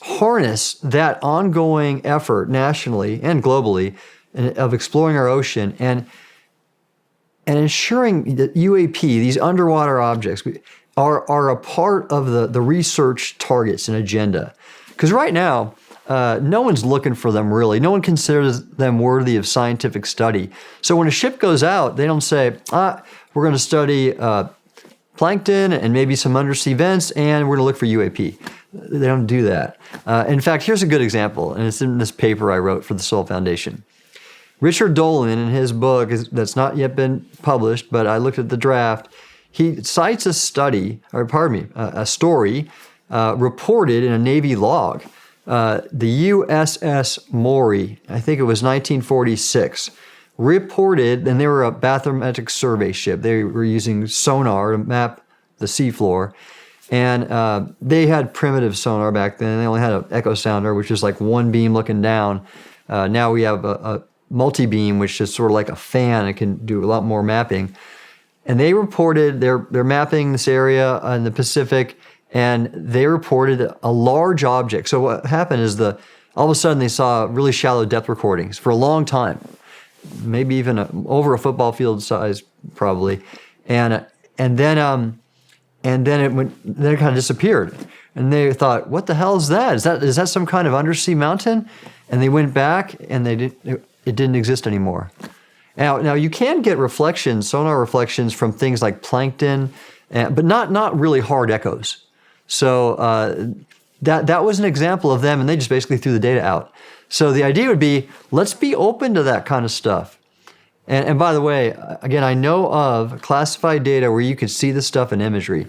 harness that ongoing effort nationally and globally of exploring our ocean and ensuring that UAP, these underwater objects, are a part of the research targets and agenda. Because right now, no one's looking for them really. No one considers them worthy of scientific study. So when a ship goes out, they don't say, we're going to study plankton and maybe some undersea vents, and we're going to look for UAP. They don't do that. In fact, here's a good example, and it's in this paper I wrote for the Soul Foundation. Richard Dolan, in his book, that's not yet been published, but I looked at the draft, he cites a story reported in a Navy log. The USS Maury, I think it was 1946, reported, and they were a bathymetric survey ship. They were using sonar to map the seafloor. And they had primitive sonar back then. They only had an echo sounder, which is like one beam looking down. Now we have a multi-beam, which is sort of like a fan. It can do a lot more mapping. And they reported they're mapping this area in the Pacific, and they reported a large object. So what happened is all of a sudden they saw really shallow depth recordings for a long time, maybe even over a football field size probably, and then it kind of disappeared. And they thought, what the hell is that? Is that some kind of undersea mountain? And they went back, and it didn't exist anymore. Now you can get reflections, sonar reflections from things like plankton, but not really hard echoes. So that was an example of them, and they just basically threw the data out. So the idea would be, let's be open to that kind of stuff. And by the way, again, I know of classified data where you can see the stuff in imagery.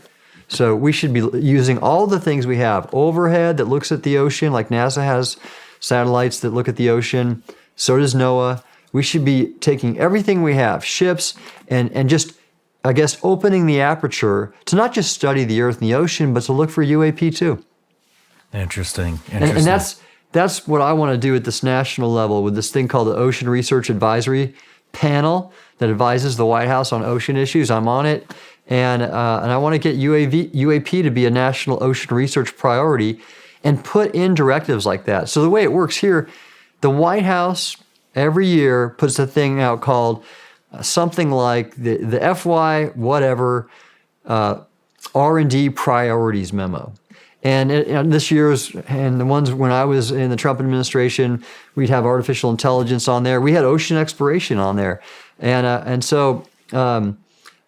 So we should be using all the things we have. Overhead that looks at the ocean, like NASA has satellites that look at the ocean. So does NOAA. We should be taking everything we have, ships, and just, I guess, opening the aperture to not just study the Earth and the ocean, but to look for UAP too. Interesting. And that's what I want to do at this national level with this thing called the Ocean Research Advisory Panel that advises the White House on ocean issues. I'm on it, and I want to get UAP to be a national ocean research priority and put in directives like that. So the way it works here, the White House every year puts a thing out called something like the FY whatever R&D priorities memo. And this year's, and the ones when I was in the Trump administration, we'd have artificial intelligence on there. We had ocean exploration on there. And so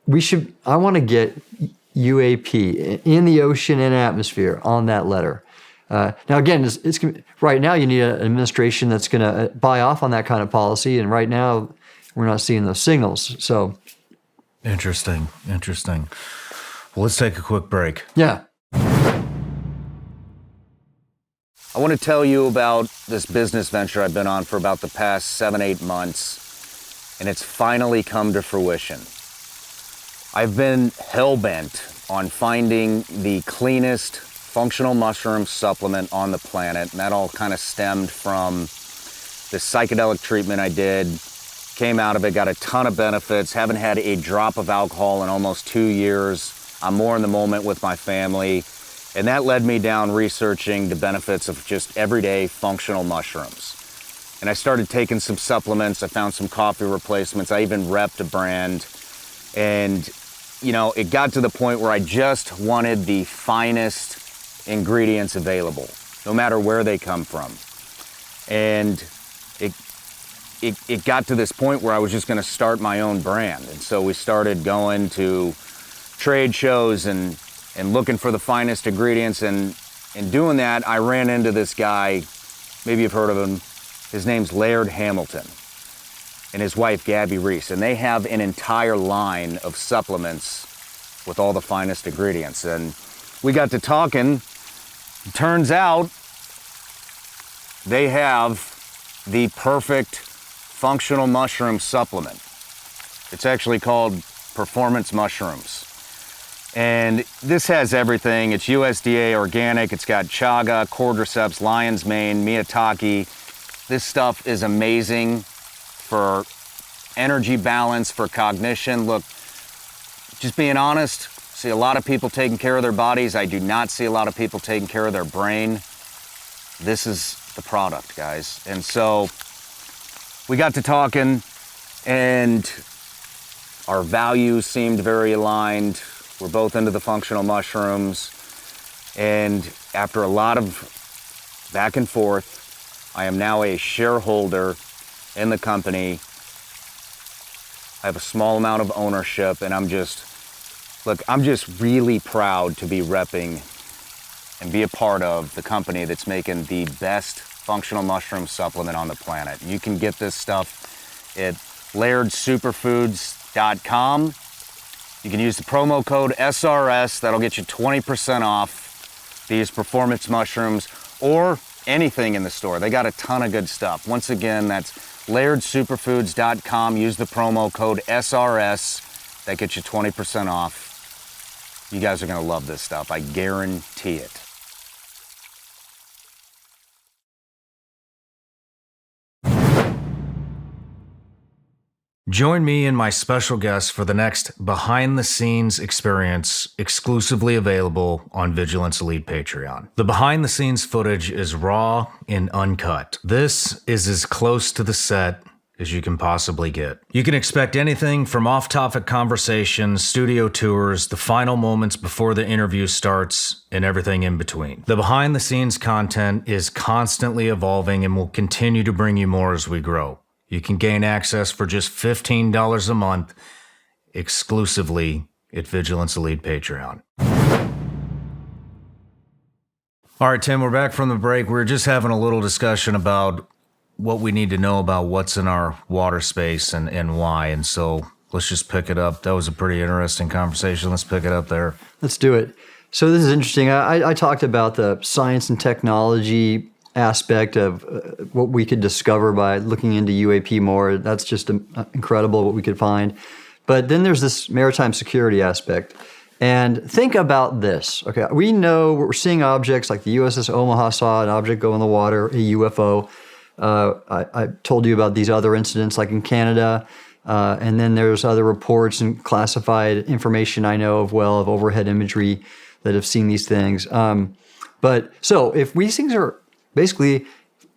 we should, I want to get UAP in the ocean and atmosphere on that letter. Now, again, it's right now you need an administration that's going to buy off on that kind of policy. And right now we're not seeing those signals. So Interesting. Well, let's take a quick break. yeah. I want to tell you about this business venture I've been on for about the past 7-8 months, and it's finally come to fruition. I've been hell-bent on finding the cleanest functional mushroom supplement on the planet, and that all kind of stemmed from the psychedelic treatment I did. Came out of it, got a ton of benefits, haven't had a drop of alcohol in almost 2 years. I'm more in the moment with my family. And that led me down researching the benefits of just everyday functional mushrooms. And I started taking some supplements. I found some coffee replacements. I even repped a brand. And, you know, it got to the point where I just wanted the finest ingredients available, no matter where they come from. And it got to this point where I was just going to start my own brand. And so we started going to trade shows and looking for the finest ingredients, and in doing that, I ran into this guy, maybe you've heard of him, his name's Laird Hamilton, and his wife, Gabby Reese, and they have an entire line of supplements with all the finest ingredients. And we got to talking, turns out they have the perfect functional mushroom supplement. It's actually called Performance Mushrooms. And this has everything. It's USDA organic. It's got chaga, cordyceps, lion's mane, maitake. This stuff is amazing for energy balance, for cognition. Look, just being honest, see a lot of people taking care of their bodies. I do not see a lot of people taking care of their brain. This is the product, guys. And so we got to talking, and our values seemed very aligned. We're both into the functional mushrooms, and after a lot of back and forth, I am now a shareholder in the company. I have a small amount of ownership, and I'm just really proud to be repping and be a part of the company that's making the best functional mushroom supplement on the planet. You can get this stuff at lairdsuperfoods.com. You can use the promo code SRS. That'll get you 20% off these performance mushrooms or anything in the store. They got a ton of good stuff. Once again, that's lairdsuperfoods.com. Use the promo code SRS. That gets you 20% off. You guys are going to love this stuff. I guarantee it. Join me and my special guest for the next behind-the-scenes experience exclusively available on Vigilance Elite Patreon. The behind-the-scenes footage is raw and uncut. This is as close to the set as you can possibly get. You can expect anything from off-topic conversations, studio tours, the final moments before the interview starts, and everything in between. The behind-the-scenes content is constantly evolving and will continue to bring you more as we grow. You can gain access for just $15 a month exclusively at Vigilance Elite Patreon. All right, Tim, we're back from the break. We were just having a little discussion about what we need to know about what's in our water space and why. And so let's just pick it up. That was a pretty interesting conversation. Let's pick it up there. Let's do it. So this is interesting. I talked about the science and technology aspect of what we could discover by looking into UAP more. That's just incredible what we could find. But then there's this maritime security aspect. And think about this. Okay, we know we're seeing objects like the USS Omaha saw an object go in the water, a UFO. I told you about these other incidents like in Canada. And then there's other reports and classified information I know of overhead imagery that have seen these things. But so if these things are basically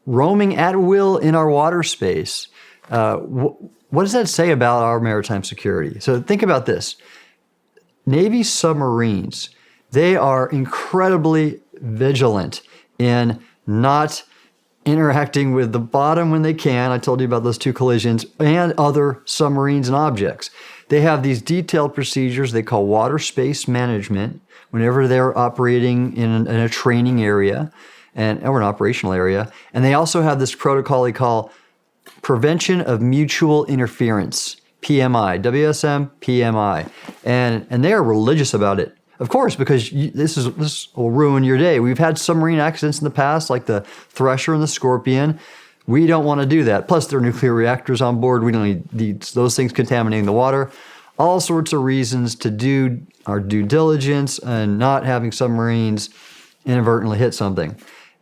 roaming at will in our water space, what does that say about our maritime security? So think about this. Navy submarines, they are incredibly vigilant in not interacting with the bottom when they can. I told you about those 2 collisions, and other submarines and objects. They have these detailed procedures they call water space management whenever they're operating in a training area or an operational area. And they also have this protocol they call Prevention of Mutual Interference, PMI, WSM, PMI. And they are religious about it. Of course, because this will ruin your day. We've had submarine accidents in the past, like the Thresher and the Scorpion. We don't want to do that. Plus, there are nuclear reactors on board. We don't need those things contaminating the water. All sorts of reasons to do our due diligence and not having submarines inadvertently hit something.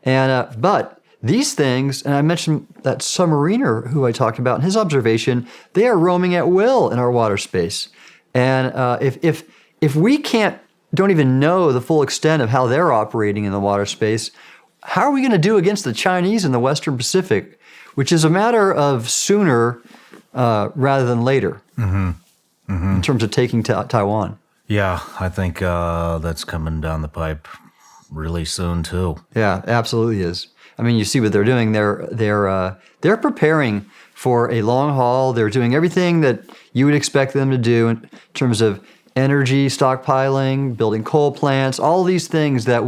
And but these things, and I mentioned that submariner who I talked about in his observation, they are roaming at will in our water space. And if we don't even know the full extent of how they're operating in the water space, how are we going to do against the Chinese in the Western Pacific, which is a matter of sooner rather than later in terms of taking Taiwan? Yeah, I think that's coming down the pipe really soon too. Yeah, absolutely is. I mean, you see what they're doing. They're preparing for a long haul. They're doing everything that you would expect them to do in terms of energy stockpiling, building coal plants, all these things that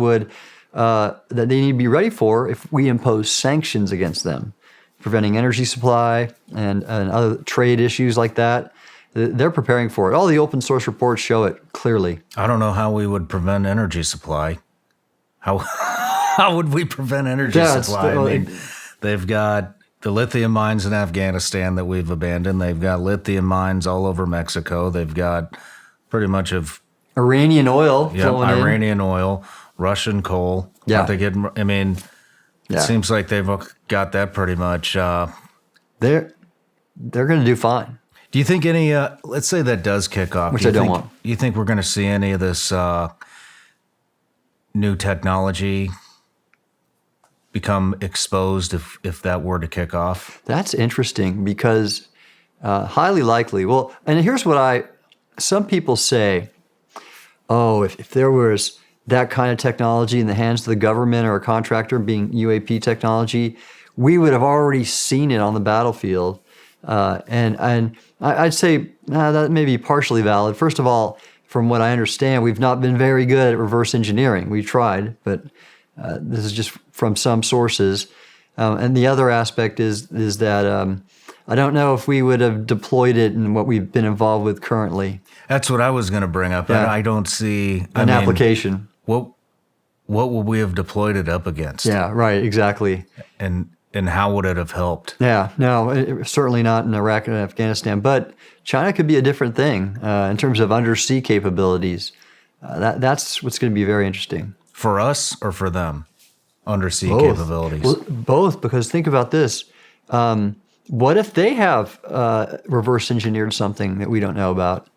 they need to be ready for if we impose sanctions against them, preventing energy supply and other trade issues like that. They're preparing for it. All the open source reports show it clearly. I don't know how we would prevent energy supply. How would we prevent energy supply? I mean, they've got the lithium mines in Afghanistan that we've abandoned. They've got lithium mines all over Mexico. They've got pretty much of Iranian oil. Iranian oil, Russian coal. Yeah. It seems like they've got that pretty much. They're going to do fine. Do you think any, let's say that does kick off. Which I don't want. Do you think we're going to see any of this new technology become exposed if that were to kick off? That's interesting because highly likely. Well, and here's what some people say, if there was that kind of technology in the hands of the government or a contractor being UAP technology, we would have already seen it on the battlefield. And I'd say that may be partially valid. First of all, from what I understand, we've not been very good at reverse engineering. We tried, but this is just from some sources. And the other aspect is that I don't know if we would have deployed it in what we've been involved with currently. That's what I was going to bring up. Yeah. I don't see an application. What would we have deployed it up against? Yeah, right, exactly. And how would it have helped? Yeah, no, certainly not in Iraq and Afghanistan. But China could be a different thing in terms of undersea capabilities. That's what's going to be very interesting. For us or for them? Undersea capabilities? Well, both, because think about this. What if they have reverse engineered something that we don't know about?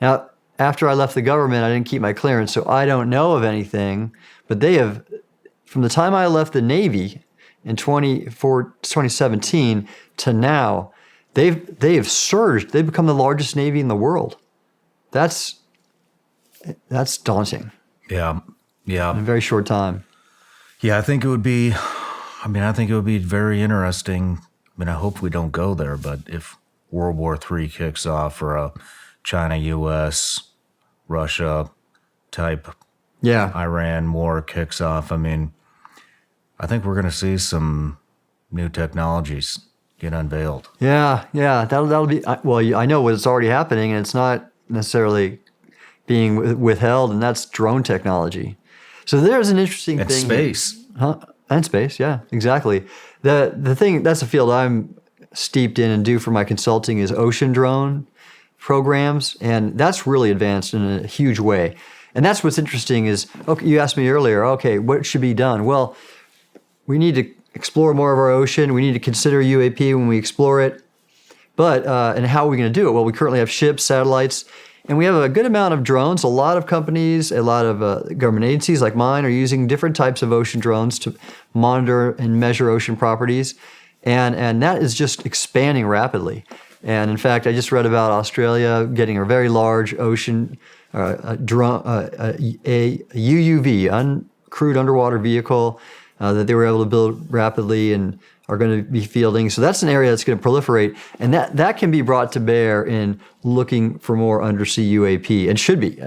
Now, after I left the government, I didn't keep my clearance, so I don't know of anything. But they have, from the time I left the Navy in 2017 to now, they've surged. They've become the largest Navy in the world. That's daunting. Yeah. In a very short time. Yeah, I think it would be very interesting. I mean, I hope we don't go there, but if World War III kicks off or a China, U.S., Russia type Iran war kicks off, I mean, I think we're going to see some new technologies get unveiled. Yeah, that'll be, well, I know what's already happening, and it's not necessarily being withheld, and that's drone technology. So there's an interesting thing. Space. Huh? And space, yeah, exactly. The thing, that's a field I'm steeped in and do for my consulting is ocean drone programs, and that's really advanced in a huge way. And that's what's interesting is, okay, you asked me earlier, okay, what should be done? Well, we need to explore more of our ocean. We need to consider UAP when we explore it. But, and how are we going to do it? Well, we currently have ships, satellites, and we have a good amount of drones. A lot of companies, a lot of government agencies like mine are using different types of ocean drones to monitor and measure ocean properties. And that is just expanding rapidly. And in fact, I just read about Australia getting a very large ocean drone, a UUV, uncrewed underwater vehicle that they were able to build rapidly and are going to be fielding. So that's an area that's going to proliferate. And that can be brought to bear in looking for more undersea UAP. It should be.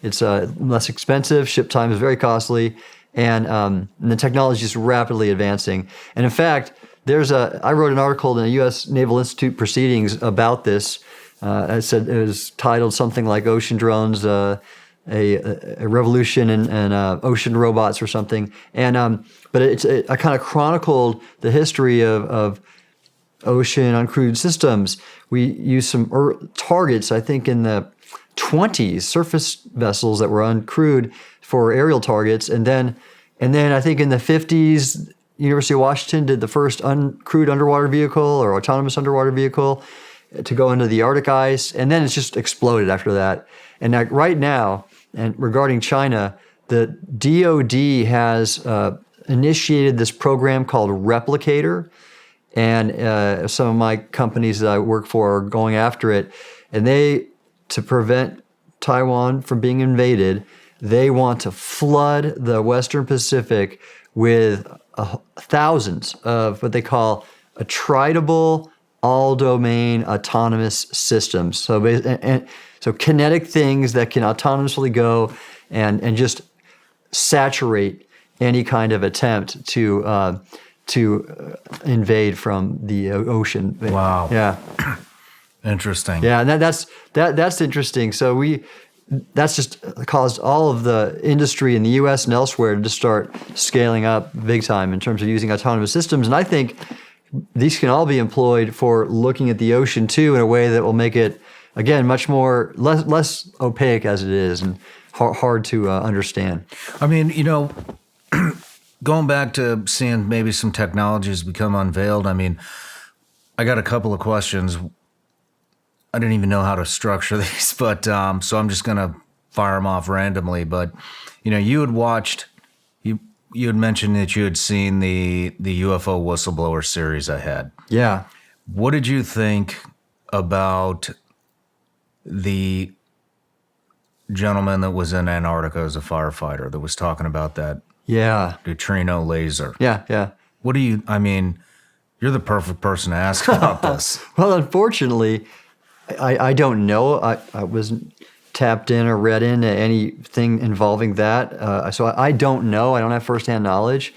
It's less expensive. Ship time is very costly. And the technology is rapidly advancing. And in fact, I wrote an article in the U.S. Naval Institute Proceedings about this. I said it was titled something like "Ocean Drones: A Revolution in Ocean Robots" or something. And but I kind of chronicled the history of ocean uncrewed systems. We used some targets, I think, in the 20s, surface vessels that were uncrewed for aerial targets, and then I think in the 50s. University of Washington did the first uncrewed underwater vehicle or autonomous underwater vehicle to go into the Arctic ice, and then it's just exploded after that. And right now, and regarding China, the DoD has initiated this program called Replicator, and some of my companies that I work for are going after it. And to prevent Taiwan from being invaded, they want to flood the Western Pacific with thousands of what they call attritable all-domain autonomous systems. So kinetic things that can autonomously go and just saturate any kind of attempt to invade from the ocean. Wow. Yeah. Interesting. Yeah, and that's interesting. So that's just caused all of the industry in the U.S. and elsewhere to just start scaling up big time in terms of using autonomous systems. And I think these can all be employed for looking at the ocean too in a way that will make it, again, much more less opaque as it is and hard to understand. I mean, going back to seeing maybe some technologies become unveiled, I mean, I got a couple of questions. I didn't even know how to structure these, but so I'm just going to fire them off randomly. But, you had watched, you had mentioned that you had seen the UFO whistleblower series I had. Yeah. What did you think about the gentleman that was in Antarctica as a firefighter that was talking about that neutrino laser? Yeah. You're the perfect person to ask about this. Well, unfortunately, I don't know. I wasn't tapped in or read into anything involving that. So I don't know. I don't have firsthand knowledge.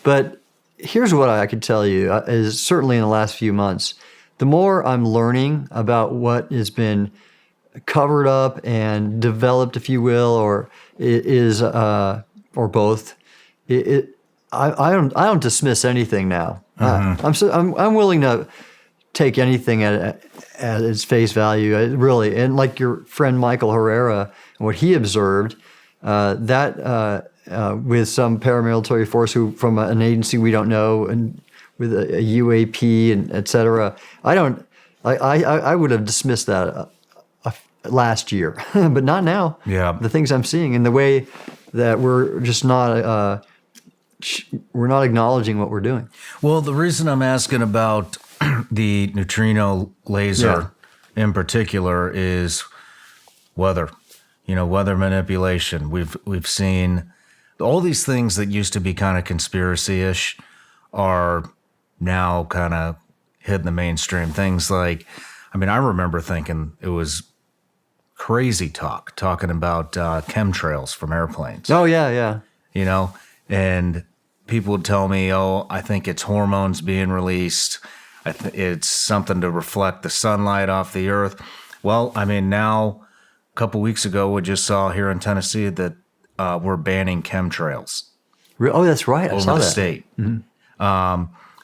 But here's what I could tell you is certainly in the last few months, the more I'm learning about what has been covered up and developed, if you will, or both, I don't dismiss anything now. Mm-hmm. I'm willing to take anything at its face value, really. And like your friend Michael Herrera, what he observed, with some paramilitary force from an agency we don't know, and with a UAP and et cetera, I would have dismissed that last year, but not now. Yeah, the things I'm seeing and the way that we're just not we're not acknowledging what we're doing. Well, the reason I'm asking about the neutrino laser in particular is weather. Weather manipulation. We've seen all these things that used to be kind of conspiracy-ish are now kind of hitting the mainstream. Things like, I remember thinking it was crazy talking about chemtrails from airplanes. Oh, yeah. And people would tell me, I think it's hormones being released. It's something to reflect the sunlight off the earth. Well, now a couple weeks ago, we just saw here in Tennessee that we're banning chemtrails. Oh, that's right. I over saw the that. state.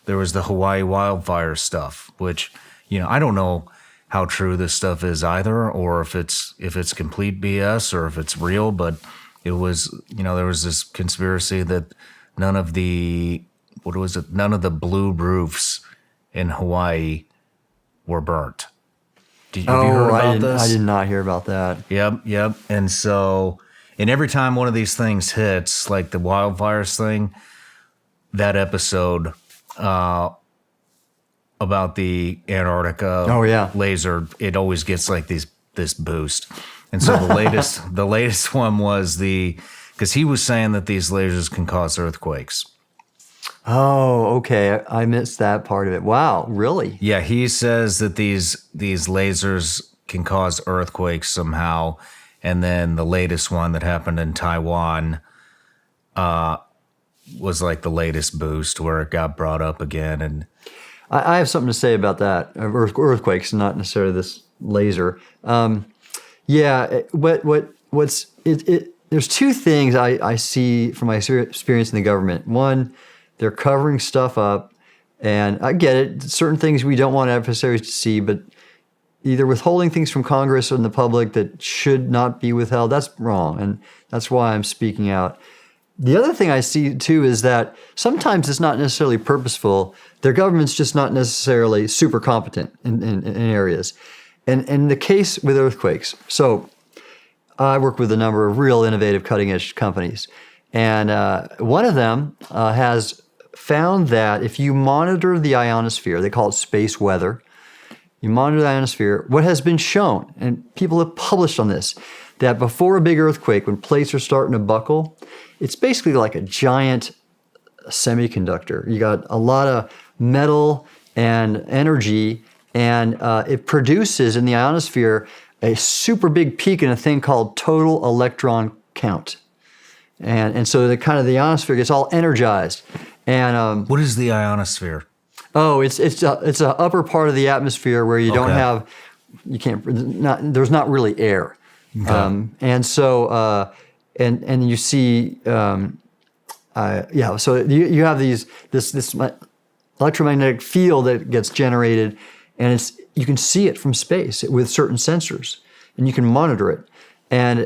There was the Hawaii wildfire stuff, which, I don't know how true this stuff is either, or if it's complete BS or if it's real, but it was, there was this conspiracy that none of the blue roofs in Hawaii were burnt. Have you heard about this? I did not hear about that. Yep. And so, and every time one of these things hits, like the wildfires thing, that episode about the Antarctica laser, it always gets like this boost. And so the latest one was because he was saying that these lasers can cause earthquakes. Oh, okay. I missed that part of it. Wow, really? Yeah, he says that these lasers can cause earthquakes somehow. And then the latest one that happened in Taiwan was like the latest boost where it got brought up again. And I have something to say about that. Earthquakes, not necessarily this laser. There's two things I see from my experience in the government. One, they're covering stuff up, and I get it. Certain things we don't want adversaries to see, but either withholding things from Congress or the public that should not be withheld, that's wrong, and that's why I'm speaking out. The other thing I see, too, is that sometimes it's not necessarily purposeful. Their government's just not necessarily super competent in areas. And in the case with earthquakes, so I work with a number of real innovative cutting-edge companies, and one of them has found that if you monitor the ionosphere, they call it space weather, you monitor the ionosphere, what has been shown, and people have published on this, that before a big earthquake, when plates are starting to buckle, it's basically like a giant semiconductor. You got a lot of metal and energy, and it produces in the ionosphere a super big peak in a thing called total electron count. And so the ionosphere gets all energized. And what is the ionosphere? Oh, it's a upper part of the atmosphere where you don't have, there's not really air. Okay. And so and you see so you have this electromagnetic field that gets generated, and you can see it from space with certain sensors, and you can monitor it. And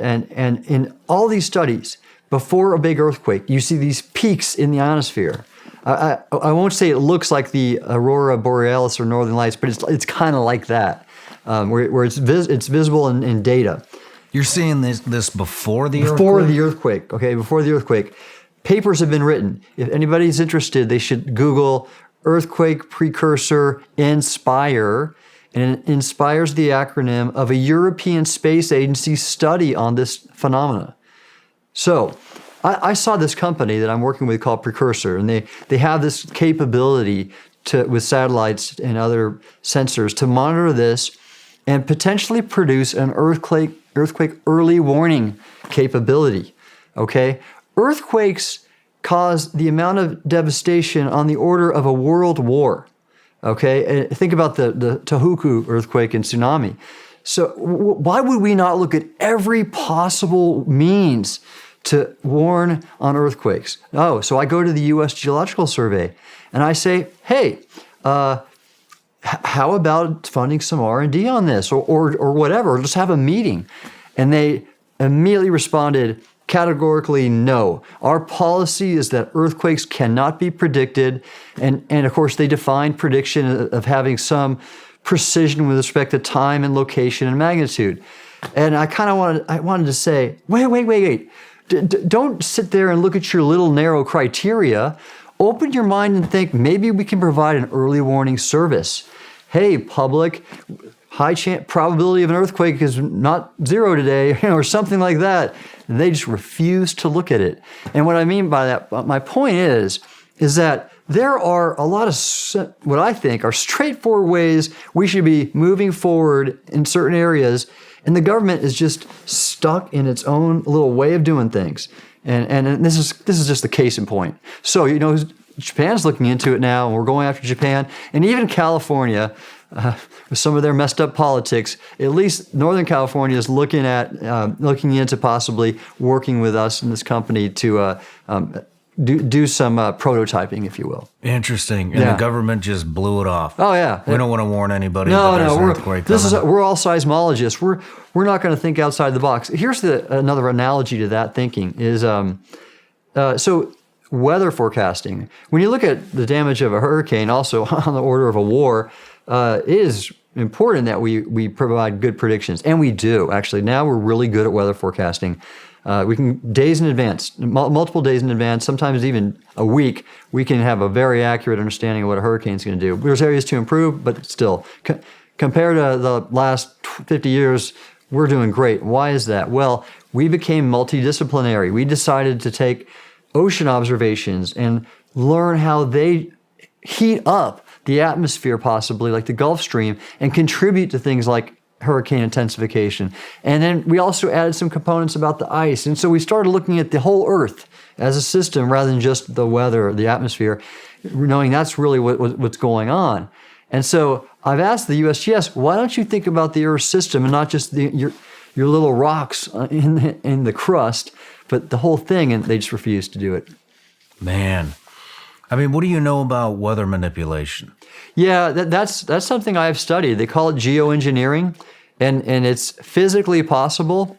in all these studies, before a big earthquake, you see these peaks in the ionosphere. I won't say it looks like the aurora borealis or northern lights, but it's kind of like that, where it's visible in data. You're seeing this before the earthquake? Before the earthquake, okay, before the earthquake. Papers have been written. If anybody's interested, they should Google earthquake precursor INSPIRE, and it inspires the acronym of a European Space Agency study on this phenomena. So I saw this company that I'm working with called Precursor, and they have this capability with satellites and other sensors to monitor this and potentially produce an earthquake early warning capability. Okay? Earthquakes cause the amount of devastation on the order of a world war. Okay? And think about the Tohoku earthquake and tsunami. So why would we not look at every possible means to warn on earthquakes? Oh, so I go to the U.S. Geological Survey and I say, hey, how about funding some R&D on this or whatever, just have a meeting. And they immediately responded categorically, no. Our policy is that earthquakes cannot be predicted. And of course, they defined prediction of having some precision with respect to time and location and magnitude. And I wanted to say, wait. Don't sit there and look at your little narrow criteria. Open your mind and think, maybe we can provide an early warning service. Hey, public, high probability of an earthquake is not zero today, or something like that. And they just refuse to look at it. And what I mean by that, my point is that there are a lot of what I think are straightforward ways we should be moving forward in certain areas, and the government is just stuck in its own little way of doing things. And this is just the case in point. So, Japan's looking into it now, and we're going after Japan. And even California, with some of their messed up politics, at least Northern California is looking into possibly working with us in this company to do some prototyping, if you will. Interesting. And Yeah. the government just blew it off. Oh yeah, We don't want to warn anybody no, that there's an no. earthquake coming. We're all seismologists. We're not going to think outside the box. Here's another analogy to that thinking is so weather forecasting. When you look at the damage of a hurricane, also on the order of a war, it is important that we provide good predictions, and we do actually. Now we're really good at weather forecasting. We can days in advance, multiple days in advance, sometimes even a week. We can have a very accurate understanding of what a hurricane's going to do. There's areas to improve, but still, compared to the last 50 years, we're doing great. Why is that? Well, we became multidisciplinary. We decided to take ocean observations and learn how they heat up the atmosphere, possibly like the Gulf Stream, and contribute to things like hurricane intensification. And then we also added some components about the ice. And so we started looking at the whole Earth as a system rather than just the weather or the atmosphere, knowing that's really what's going on. And so I've asked the USGS, why don't you think about the Earth system and not just your little rocks in the crust, but the whole thing? And they just refused to do it. Man. I mean, what do you know about weather manipulation? Yeah, that's something I have studied. They call it geoengineering, and it's physically possible.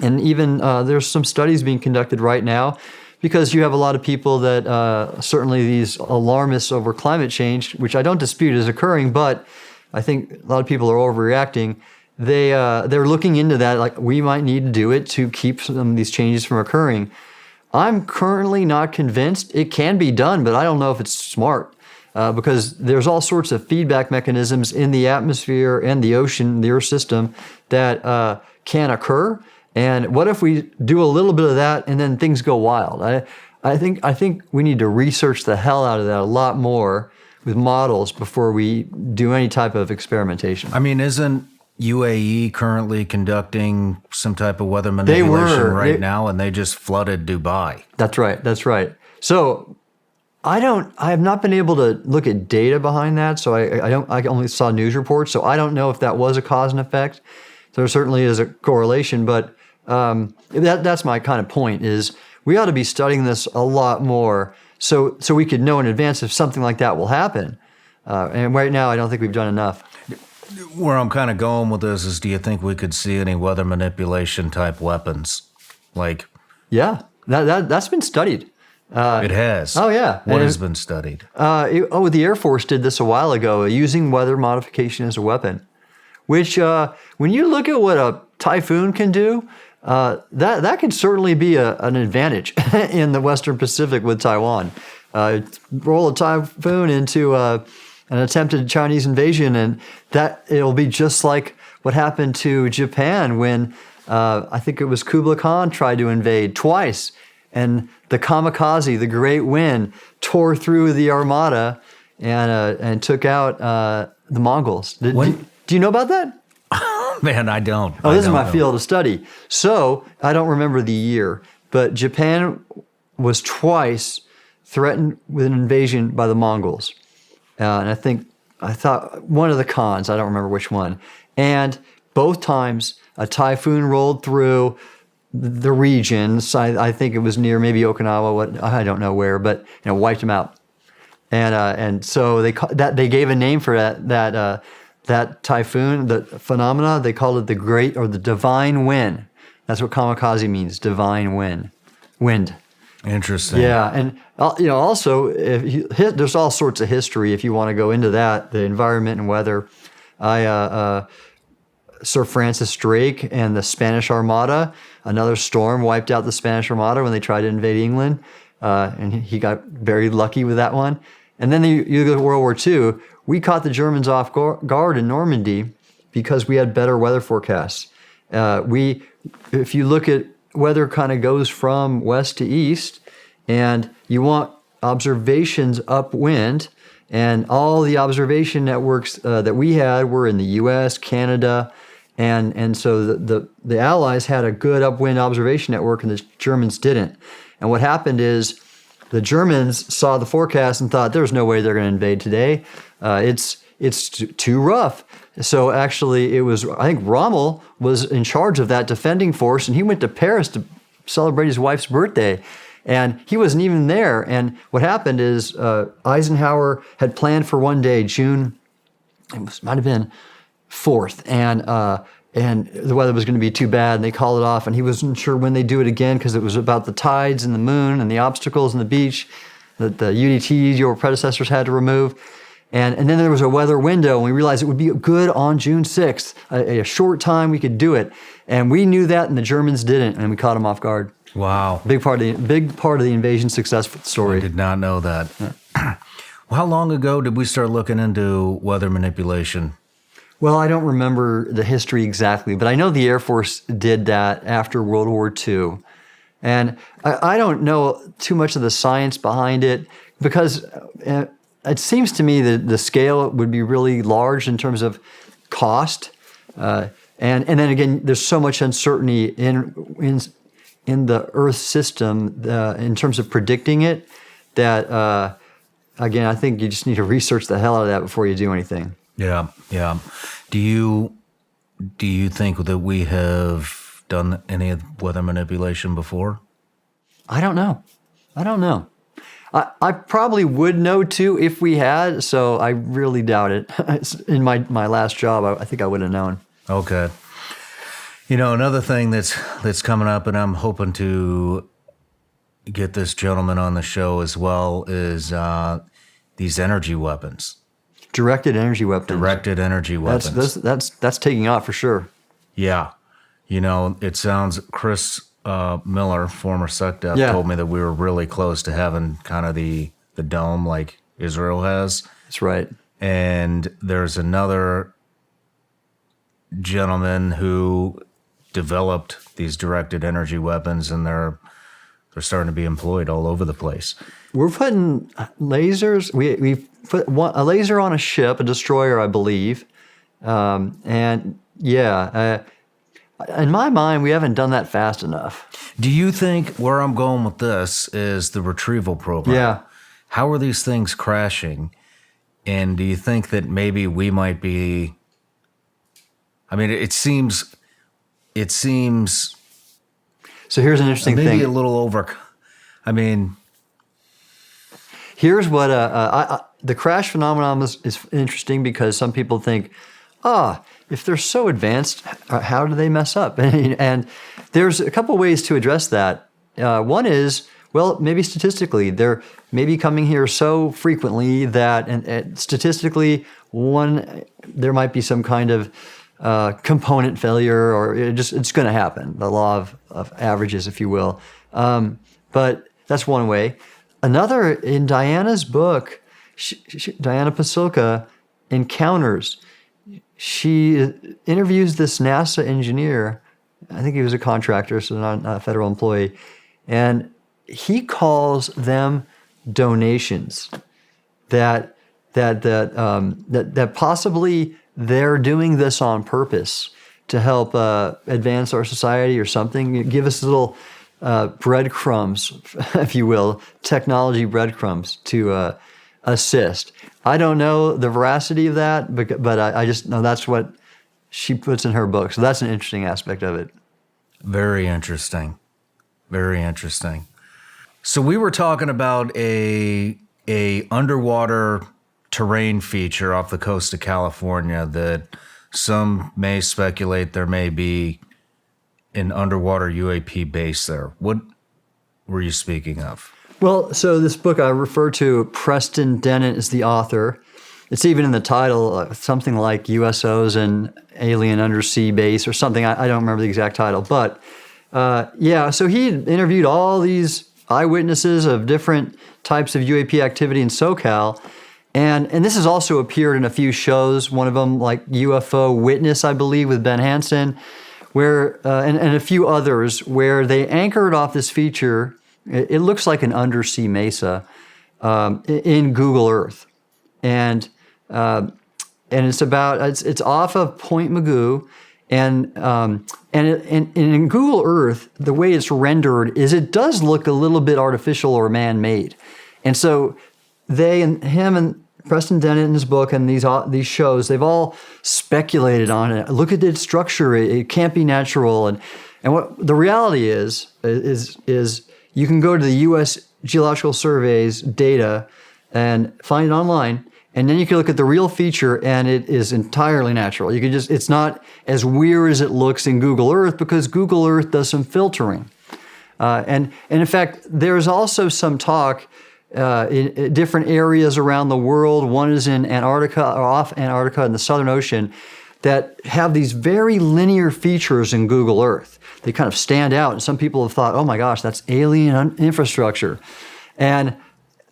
And even there's some studies being conducted right now, because you have a lot of people that certainly these alarmists over climate change, which I don't dispute is occurring, but I think a lot of people are overreacting. They're looking into that, like we might need to do it to keep some of these changes from occurring. I'm currently not convinced. It can be done, but I don't know if it's smart. Because there's all sorts of feedback mechanisms in the atmosphere and the ocean, the Earth system, that can occur. And what if we do a little bit of that and then things go wild? I think we need to research the hell out of that a lot more with models before we do any type of experimentation. I mean, isn't UAE currently conducting some type of weather manipulation right now, and they just flooded Dubai? That's right. So I have not been able to look at data behind that, so I only saw news reports, so I don't know if that was a cause and effect. There certainly is a correlation, but that's my kind of point, is we ought to be studying this a lot more so we could know in advance if something like that will happen. And right now, I don't think we've done enough. Where I'm kind of going with this is, do you think we could see any weather manipulation type weapons? Like, yeah, that's been studied. It has. Oh, yeah. What has been studied? The Air Force did this a while ago, using weather modification as a weapon, which when you look at what a typhoon can do, that can certainly be an advantage in the Western Pacific with Taiwan. Roll a typhoon into an attempted Chinese invasion, and that it'll be just like what happened to Japan when I think it was Kublai Khan tried to invade twice. And the kamikaze, the great wind, tore through the armada and took out the Mongols. Do you know about that? Man, I don't. Oh, this is my field of study. So I don't remember the year, but Japan was twice threatened with an invasion by the Mongols. And I thought one of the Khans, I don't remember which one. And both times a typhoon rolled through the regions. I think it was near maybe Okinawa, I don't know where, but wiped them out. And so they gave a name for that typhoon, the phenomena. They called it the great or the divine wind. That's what kamikaze means, divine wind. Interesting. Yeah, and also there's all sorts of history if you want to go into that, the environment and weather. Sir Francis Drake and the Spanish Armada, another storm wiped out the Spanish Armada when they tried to invade England, and he got very lucky with that one. And then you go to World War II, we caught the Germans off guard in Normandy because we had better weather forecasts. If you look at weather kind of goes from west to east, and you want observations upwind, and all the observation networks that we had were in the U.S., Canada, and so the Allies had a good upwind observation network, and the Germans didn't. And what happened is the Germans saw the forecast and thought, there's no way they're going to invade today. It's too rough. So actually, I think Rommel was in charge of that defending force, and he went to Paris to celebrate his wife's birthday. And he wasn't even there. And what happened is Eisenhower had planned for one day, June, might have been 4th, and the weather was going to be too bad, and they called it off, and he wasn't sure when they'd do it again because it was about the tides and the moon and the obstacles on the beach that the UDTs, your predecessors, had to remove. And then there was a weather window, and we realized it would be good on June 6th, a short time we could do it. And we knew that, and the Germans didn't, and we caught them off guard. Wow. Big part of the invasion success story. I did not know that. Well, how long ago did we start looking into weather manipulation? Well, I don't remember the history exactly, but I know the Air Force did that after World War II. And I don't know too much of the science behind it because it seems to me that the scale would be really large in terms of cost. And then again, there's so much uncertainty in the Earth system in terms of predicting it that, again, I think you just need to research the hell out of that before you do anything. Yeah. Do you think that we have done any weather manipulation before? I don't know. I probably would know too if we had, so I really doubt it. In my last job, I think I would have known. Okay. Another thing that's coming up, and I'm hoping to get this gentleman on the show as well, is these energy weapons. Directed energy weapons. That's taking off for sure. Yeah. It sounds, Chris Miller, former SecDef, told me that we were really close to having kind of the dome like Israel has. That's right. And there's another gentleman who developed these directed energy weapons, and they're starting to be employed all over the place. We're putting lasers. We put a laser on a ship, a destroyer, I believe. In my mind, we haven't done that fast enough. Do you think where I'm going with this is the retrieval program? Yeah. How are these things crashing? And do you think that maybe we might be? I mean, it seems. So here's an interesting thing. Maybe a little over. I mean, here's what the crash phenomenon is interesting because some people think, if they're so advanced, how do they mess up? And there's a couple ways to address that. One is, well, maybe statistically, they're maybe coming here so frequently that, and statistically, there might be some kind of component failure, or it's going to happen. The law of averages, if you will. But that's one way. Another, in Diana's book, Diana Pasulka Encounters, she interviews this NASA engineer. I think he was a contractor, so not a federal employee, and he calls them donations. That possibly they're doing this on purpose to help advance our society or something. Give us little breadcrumbs, if you will, technology breadcrumbs to assist. I don't know the veracity of that, but I just know that's what she puts in her book. So that's an interesting aspect of it. Very interesting. Very interesting. So we were talking about a underwater terrain feature off the coast of California that some may speculate there may be an underwater UAP base there. What were you speaking of? Well, so this book I refer to, Preston Dennett is the author. It's even in the title, something like USOs and Alien Undersea Base or something. I don't remember the exact title. But so he interviewed all these eyewitnesses of different types of UAP activity in SoCal. And this has also appeared in a few shows, one of them like UFO Witness, I believe, with Ben Hansen, where and a few others where they anchored off this feature. It looks like an undersea mesa in Google Earth, and it's off of Point Mugu, and in Google Earth, the way it's rendered is it does look a little bit artificial or man-made, and so him and Preston Dennett in his book and these shows, they've all speculated on it. Look at its structure; it can't be natural, and what the reality is you can go to the U.S. Geological Survey's data and find it online. And then you can look at the real feature, and it is entirely natural. You can it's not as weird as it looks in Google Earth, because Google Earth does some filtering. And in fact, there's also some talk in different areas around the world. One is in Antarctica, or off Antarctica in the Southern Ocean, that have these very linear features in Google Earth. They kind of stand out, and some people have thought, oh my gosh, that's alien infrastructure. And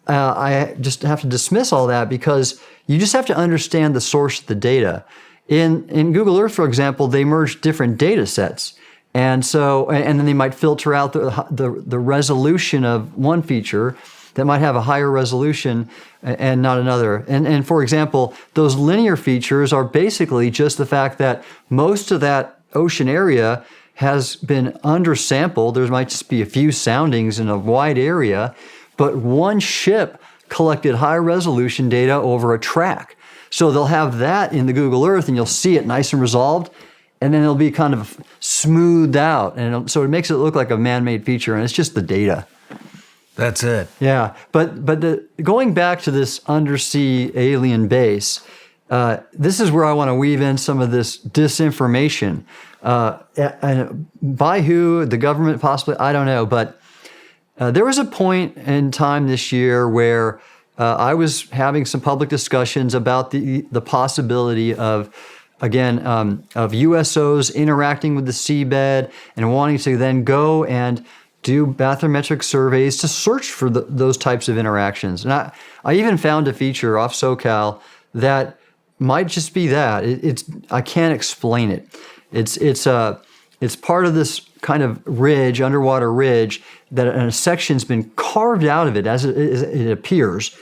I just have to dismiss all that, because you just have to understand the source of the data. In Google Earth, for example, they merge different data sets. And then they might filter out the resolution of one feature that might have a higher resolution and not another. And for example, those linear features are basically just the fact that most of that ocean area has been undersampled. There might just be a few soundings in a wide area, but one ship collected high resolution data over a track. So they'll have that in the Google Earth, and you'll see it nice and resolved, and then it'll be kind of smoothed out. And so it makes it look like a man-made feature, and it's just the data. That's it. Yeah, but going back to this undersea alien base, this is where I want to weave in some of this disinformation. And by who, the government possibly, I don't know, but there was a point in time this year where I was having some public discussions about the possibility of USOs interacting with the seabed and wanting to then go and do bathymetric surveys to search for those types of interactions. And I even found a feature off SoCal that might just be that. I can't explain it. It's part of this kind of ridge, underwater ridge, that a section's been carved out of it as it appears,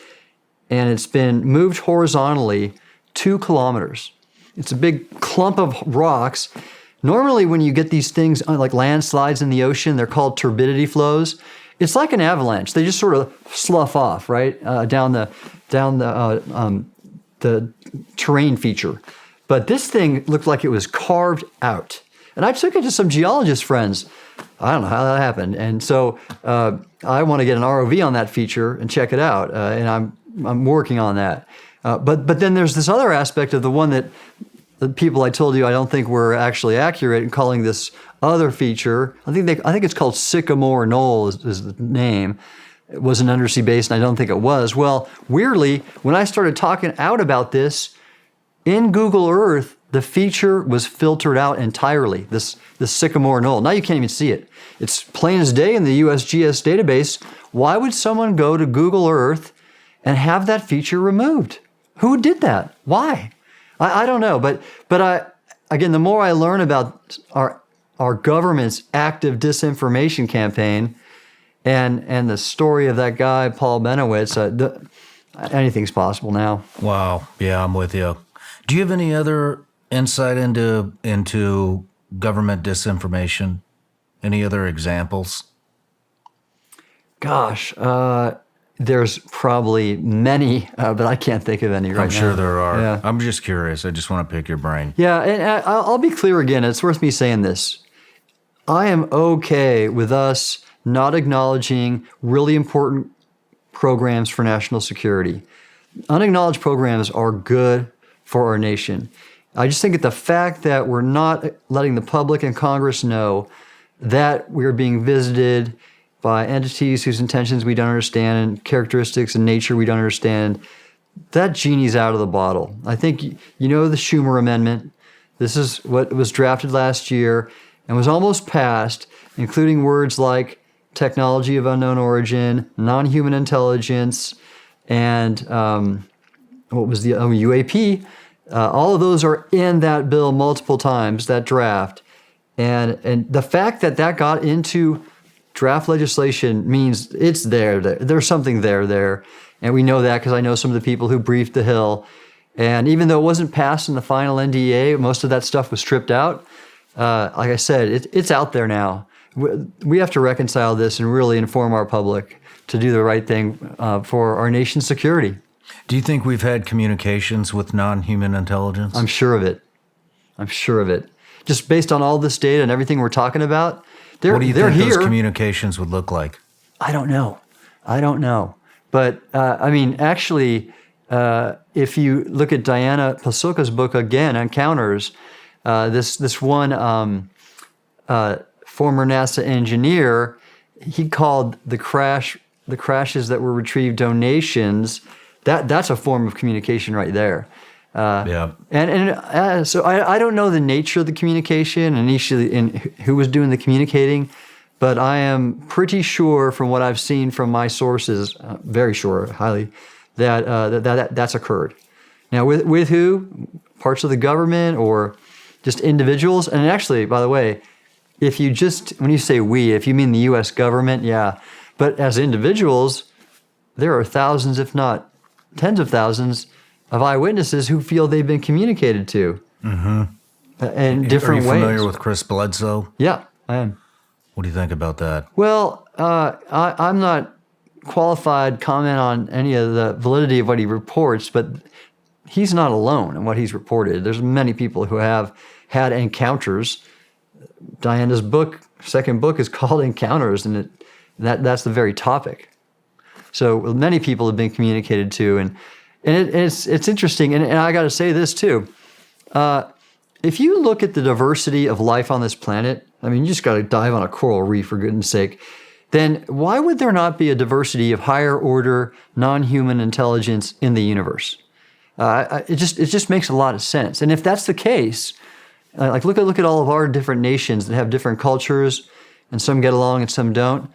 and it's been moved horizontally 2 kilometers. It's a big clump of rocks. Normally, when you get these things like landslides in the ocean, they're called turbidity flows. It's like an avalanche. They just sort of slough off, right, down the terrain feature. But this thing looked like it was carved out. And I took it to some geologist friends. I don't know how that happened. And so I want to get an ROV on that feature and check it out. And I'm working on that. But then there's this other aspect of the one that the people I told you I don't think were actually accurate in calling this other feature. I think it's called Sycamore Knoll is the name. It was an undersea base, and I don't think it was. Well, weirdly, when I started talking out about this, in Google Earth, the feature was filtered out entirely, this Sycamore Knoll. Now you can't even see it. It's plain as day in the USGS database. Why would someone go to Google Earth and have that feature removed? Who did that? Why? I don't know. But again, the more I learn about our government's active disinformation campaign and the story of that guy, Paul Benowitz, anything's possible now. Wow. Yeah, I'm with you. Do you have any other insight into government disinformation? Any other examples? Gosh, there's probably many, but I can't think of any right now. I'm sure there are. Yeah. I'm just curious. I just want to pick your brain. Yeah, and I'll be clear again. It's worth me saying this. I am okay with us not acknowledging really important programs for national security. Unacknowledged programs are good for our nation. I just think that the fact that we're not letting the public and Congress know that we're being visited by entities whose intentions we don't understand and characteristics and nature we don't understand, that genie's out of the bottle. I think the Schumer Amendment. This is what was drafted last year and was almost passed, including words like technology of unknown origin, non-human intelligence, and what was the UAP? All of those are in that bill multiple times, that draft. And the fact that got into draft legislation means it's there. There's something there. And we know that because I know some of the people who briefed the Hill. And even though it wasn't passed in the final NDA, most of that stuff was stripped out. Like I said, it's out there now. We have to reconcile this and really inform our public to do the right thing for our nation's security. Do you think we've had communications with non-human intelligence? I'm sure of it. Just based on all this data and everything we're talking about, what do you think here. those communications would look like? I don't know. But I mean, actually, if you look at Diana Pasulka's book again, Encounters, this one former NASA engineer, he called the crashes that were retrieved donations. That's a form of communication right there. So I don't know the nature of the communication and who was doing the communicating, but I am pretty sure from what I've seen from my sources, very sure, highly, that's occurred. Now, with who? Parts of the government or just individuals? And actually, by the way, when you say we, if you mean the U.S. government, yeah. But as individuals, there are thousands, if not tens of thousands, of eyewitnesses who feel they've been communicated to in different ways. Are you familiar with Chris Bledsoe? Yeah, I am. What do you think about that? Well, I'm not qualified to comment on any of the validity of what he reports, but he's not alone in what he's reported. There's many people who have had encounters. Diana's second book is called Encounters, and that's the very topic. So many people have been communicated to, and it's interesting. And I got to say this too. If you look at the diversity of life on this planet, I mean, you just got to dive on a coral reef for goodness sake. Then why would there not be a diversity of higher order, non-human intelligence in the universe? It just makes a lot of sense. And if that's the case, like look at all of our different nations that have different cultures, and some get along and some don't.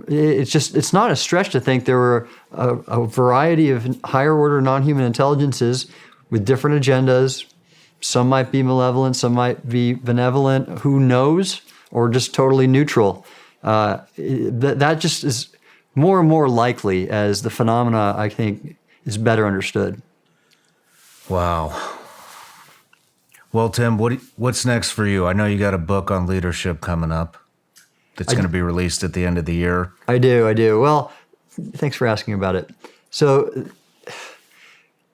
It's not a stretch to think there were a variety of higher order non-human intelligences with different agendas. Some might be malevolent, some might be benevolent, who knows, or just totally neutral. That just is more and more likely as the phenomena, I think, is better understood. Wow. Well, Tim, what's next for you? I know you got a book on leadership coming up that's going to be released at the end of the year. I do. Well, thanks for asking about it. So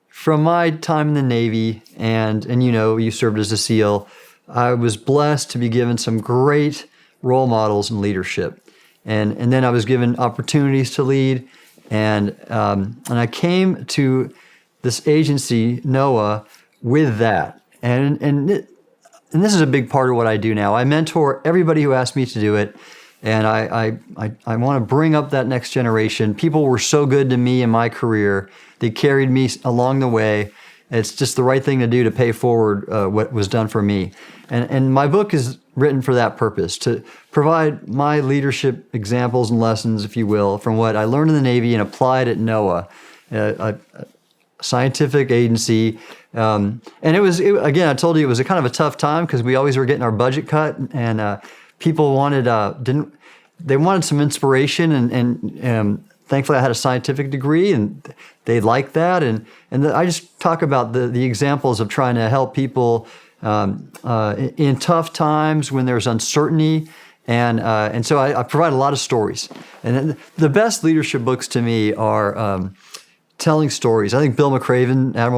from my time in the Navy, and you served as a SEAL, I was blessed to be given some great role models in leadership. And then I was given opportunities to lead, and I came to this agency, NOAA, with that. And this is a big part of what I do now. I mentor everybody who asks me to do it, and I want to bring up that next generation. People were so good to me in my career. They carried me along the way. It's just the right thing to do to pay forward what was done for me. And my book is written for that purpose, to provide my leadership examples and lessons, if you will, from what I learned in the Navy and applied at NOAA, a scientific agency. And again, I told you it was a kind of a tough time because we always were getting our budget cut, and people wanted some inspiration, and thankfully I had a scientific degree, and they liked that. And I just talk about the examples of trying to help people in tough times when there's uncertainty. And so I provide a lot of stories. And the best leadership books to me are telling stories. I think Admiral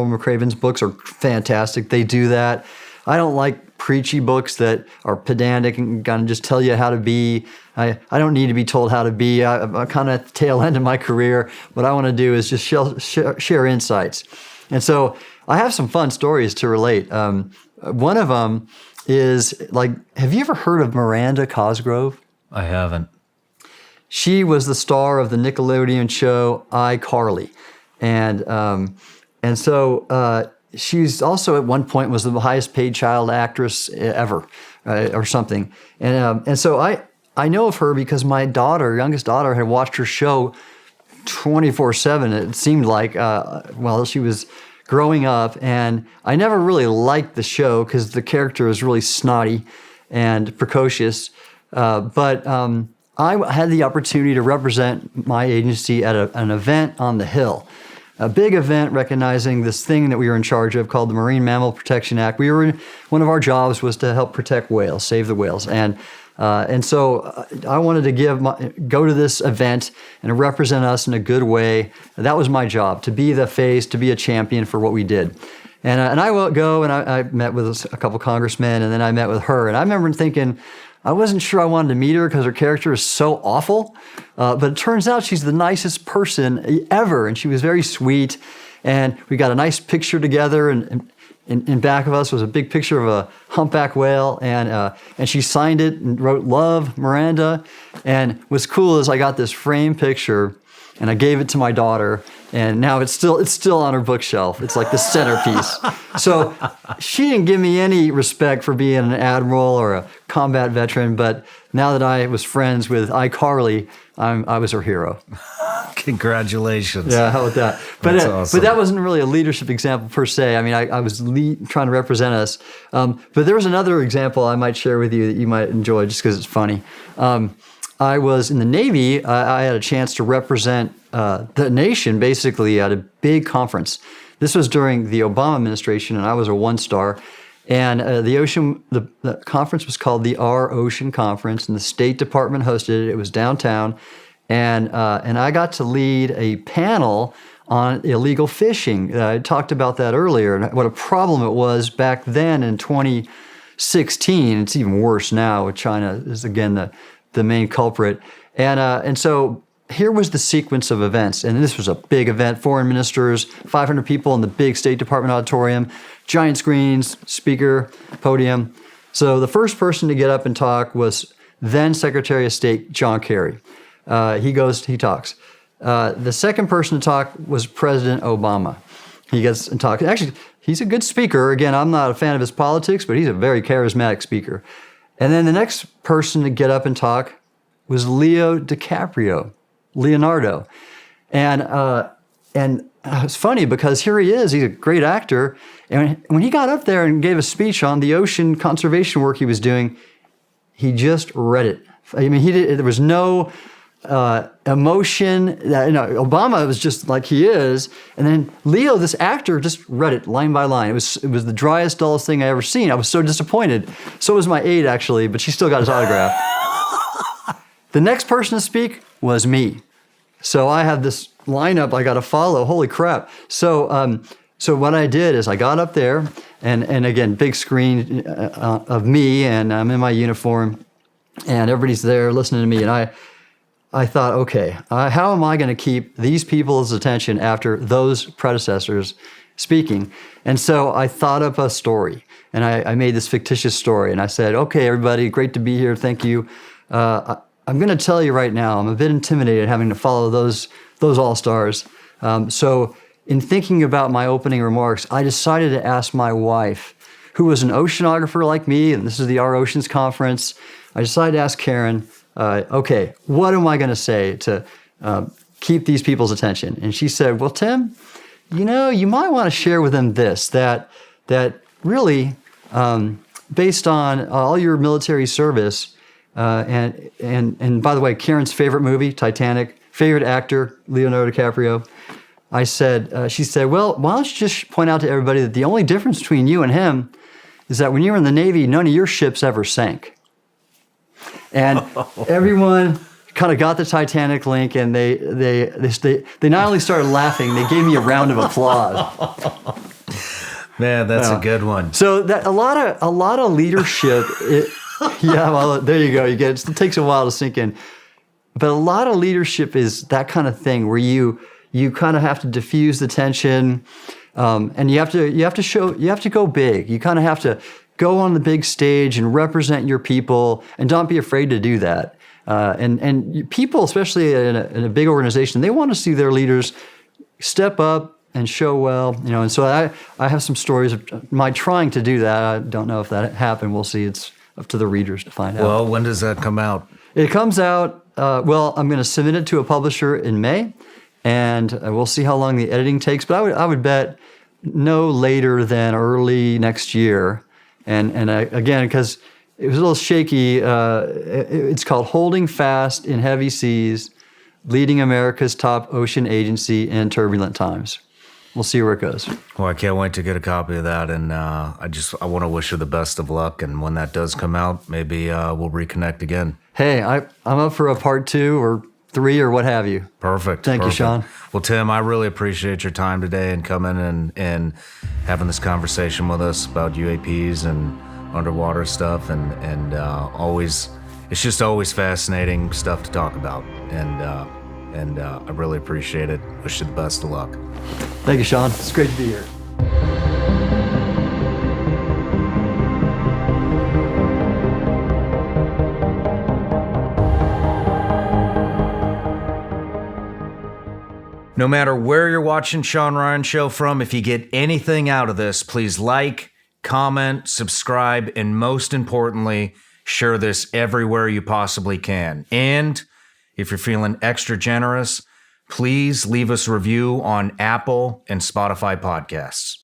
McRaven's books are fantastic. They do that. I don't like preachy books that are pedantic and kind of just tell you how to be. I don't need to be told how to be. I'm kind of at the tail end of my career. What I want to do is just share insights. And so I have some fun stories to relate. One of them is, have you ever heard of Miranda Cosgrove? I haven't. She was the star of the Nickelodeon show iCarly. And so she's also at one point was the highest paid child actress ever, or something. And so I know of her because my youngest daughter, had watched her show 24/7. It seemed like while she was growing up, and I never really liked the show because the character was really snotty and precocious. But I had the opportunity to represent my agency at an event on the Hill. A big event recognizing this thing that we were in charge of called the Marine Mammal Protection Act. One of our jobs was to help protect whales, save the whales. And so I wanted to go to this event and represent us in a good way. That was my job, to be the face, to be a champion for what we did. And I will go, and I met with a couple congressmen, and then I met with her. And I remember thinking, I wasn't sure I wanted to meet her because her character is so awful. But it turns out she's the nicest person ever, and she was very sweet. And we got a nice picture together, and in back of us was a big picture of a humpback whale, and she signed it and wrote "Love, Miranda." And what's cool is I got this framed picture, and I gave it to my daughter, and now it's still on her bookshelf. It's like the centerpiece. So she didn't give me any respect for being an admiral or a combat veteran, but now that I was friends with iCarly, I was her hero. Congratulations. Yeah, how about that? That's awesome. But that wasn't really a leadership example per se. I mean, I was trying to represent us. But there was another example I might share with you that you might enjoy just because it's funny. I was in the Navy. I had a chance to represent the nation basically at a big conference. This was during the Obama administration, and I was a one-star. And the conference was called the Our Ocean Conference, and the State Department hosted it. It was downtown. And I got to lead a panel on illegal fishing. I talked about that earlier, and what a problem it was back then in 2016. It's even worse now, with China is again the main culprit. And so here was the sequence of events, and this was a big event. Foreign ministers, 500 people in the big State Department auditorium, giant screens, speaker, podium. So the first person to get up and talk was then Secretary of State John Kerry. He talks. The second person to talk was President Obama. He gets and talks. Actually, he's a good speaker. Again, I'm not a fan of his politics, but he's a very charismatic speaker. And then the next person to get up and talk was Leonardo. And it's funny because here he is. He's a great actor. And when he got up there and gave a speech on the ocean conservation work he was doing, he just read it. I mean, there was no emotion. Obama was just like he is, and then Leo, this actor, just read it line by line. It was the driest, dullest thing I ever seen. I was so disappointed. So was my aide, actually, but she still got his autograph. The next person to speak was me. So I have this lineup I got to follow. Holy crap! So what I did is I got up there, and again, big screen of me, and I'm in my uniform, and everybody's there listening to me, and I thought, okay, how am I going to keep these people's attention after those predecessors speaking? And so I thought up a story, and I made this fictitious story, and I said, okay, everybody, great to be here, thank you. I'm going to tell you right now, I'm a bit intimidated having to follow those all-stars. So in thinking about my opening remarks, I decided to ask my wife, who was an oceanographer like me, and this is the Our Oceans Conference. I decided to ask Karen, okay, what am I going to say to keep these people's attention? And she said, well, Tim, you might want to share with them this, that really, based on all your military service, and by the way, Karen's favorite movie, Titanic, favorite actor, Leonardo DiCaprio. She said, well, why don't you just point out to everybody that the only difference between you and him is that when you were in the Navy, none of your ships ever sank. And everyone kind of got the Titanic link, and they not only started laughing, they gave me a round of applause. Man, that's a good one. So that a lot of leadership. Yeah, well, there you go. You get it. It takes a while to sink in, but a lot of leadership is that kind of thing where you kind of have to diffuse the tension, and you have to go big. You kind of have to go on the big stage and represent your people, and don't be afraid to do that. And people, especially in a big organization, they want to see their leaders step up and show well. And so I have some stories of my trying to do that. I don't know if that happened. We'll see. It's up to the readers to find out. Well, when does that come out? It comes out, I'm going to submit it to a publisher in May, and we'll see how long the editing takes. But I would bet no later than early next year. And again, because it was a little shaky, it's called Holding Fast in Heavy Seas, Leading America's Top Ocean Agency in Turbulent Times. We'll see where it goes. Well, I can't wait to get a copy of that, and I want to wish you the best of luck. And when that does come out, maybe we'll reconnect again. Hey, I'm up for a part 2 or 3 or what have you. Perfect. Thank you, Shawn. Well, Tim, I really appreciate your time today and coming and having this conversation with us about UAPs and underwater stuff, and always, it's just always fascinating stuff to talk about, and I really appreciate it. Wish you the best of luck. Thank you, Shawn. It's great to be here. No matter where you're watching Shawn Ryan Show from, if you get anything out of this, please like, comment, subscribe, and most importantly, share this everywhere you possibly can. And if you're feeling extra generous, please leave us a review on Apple and Spotify podcasts.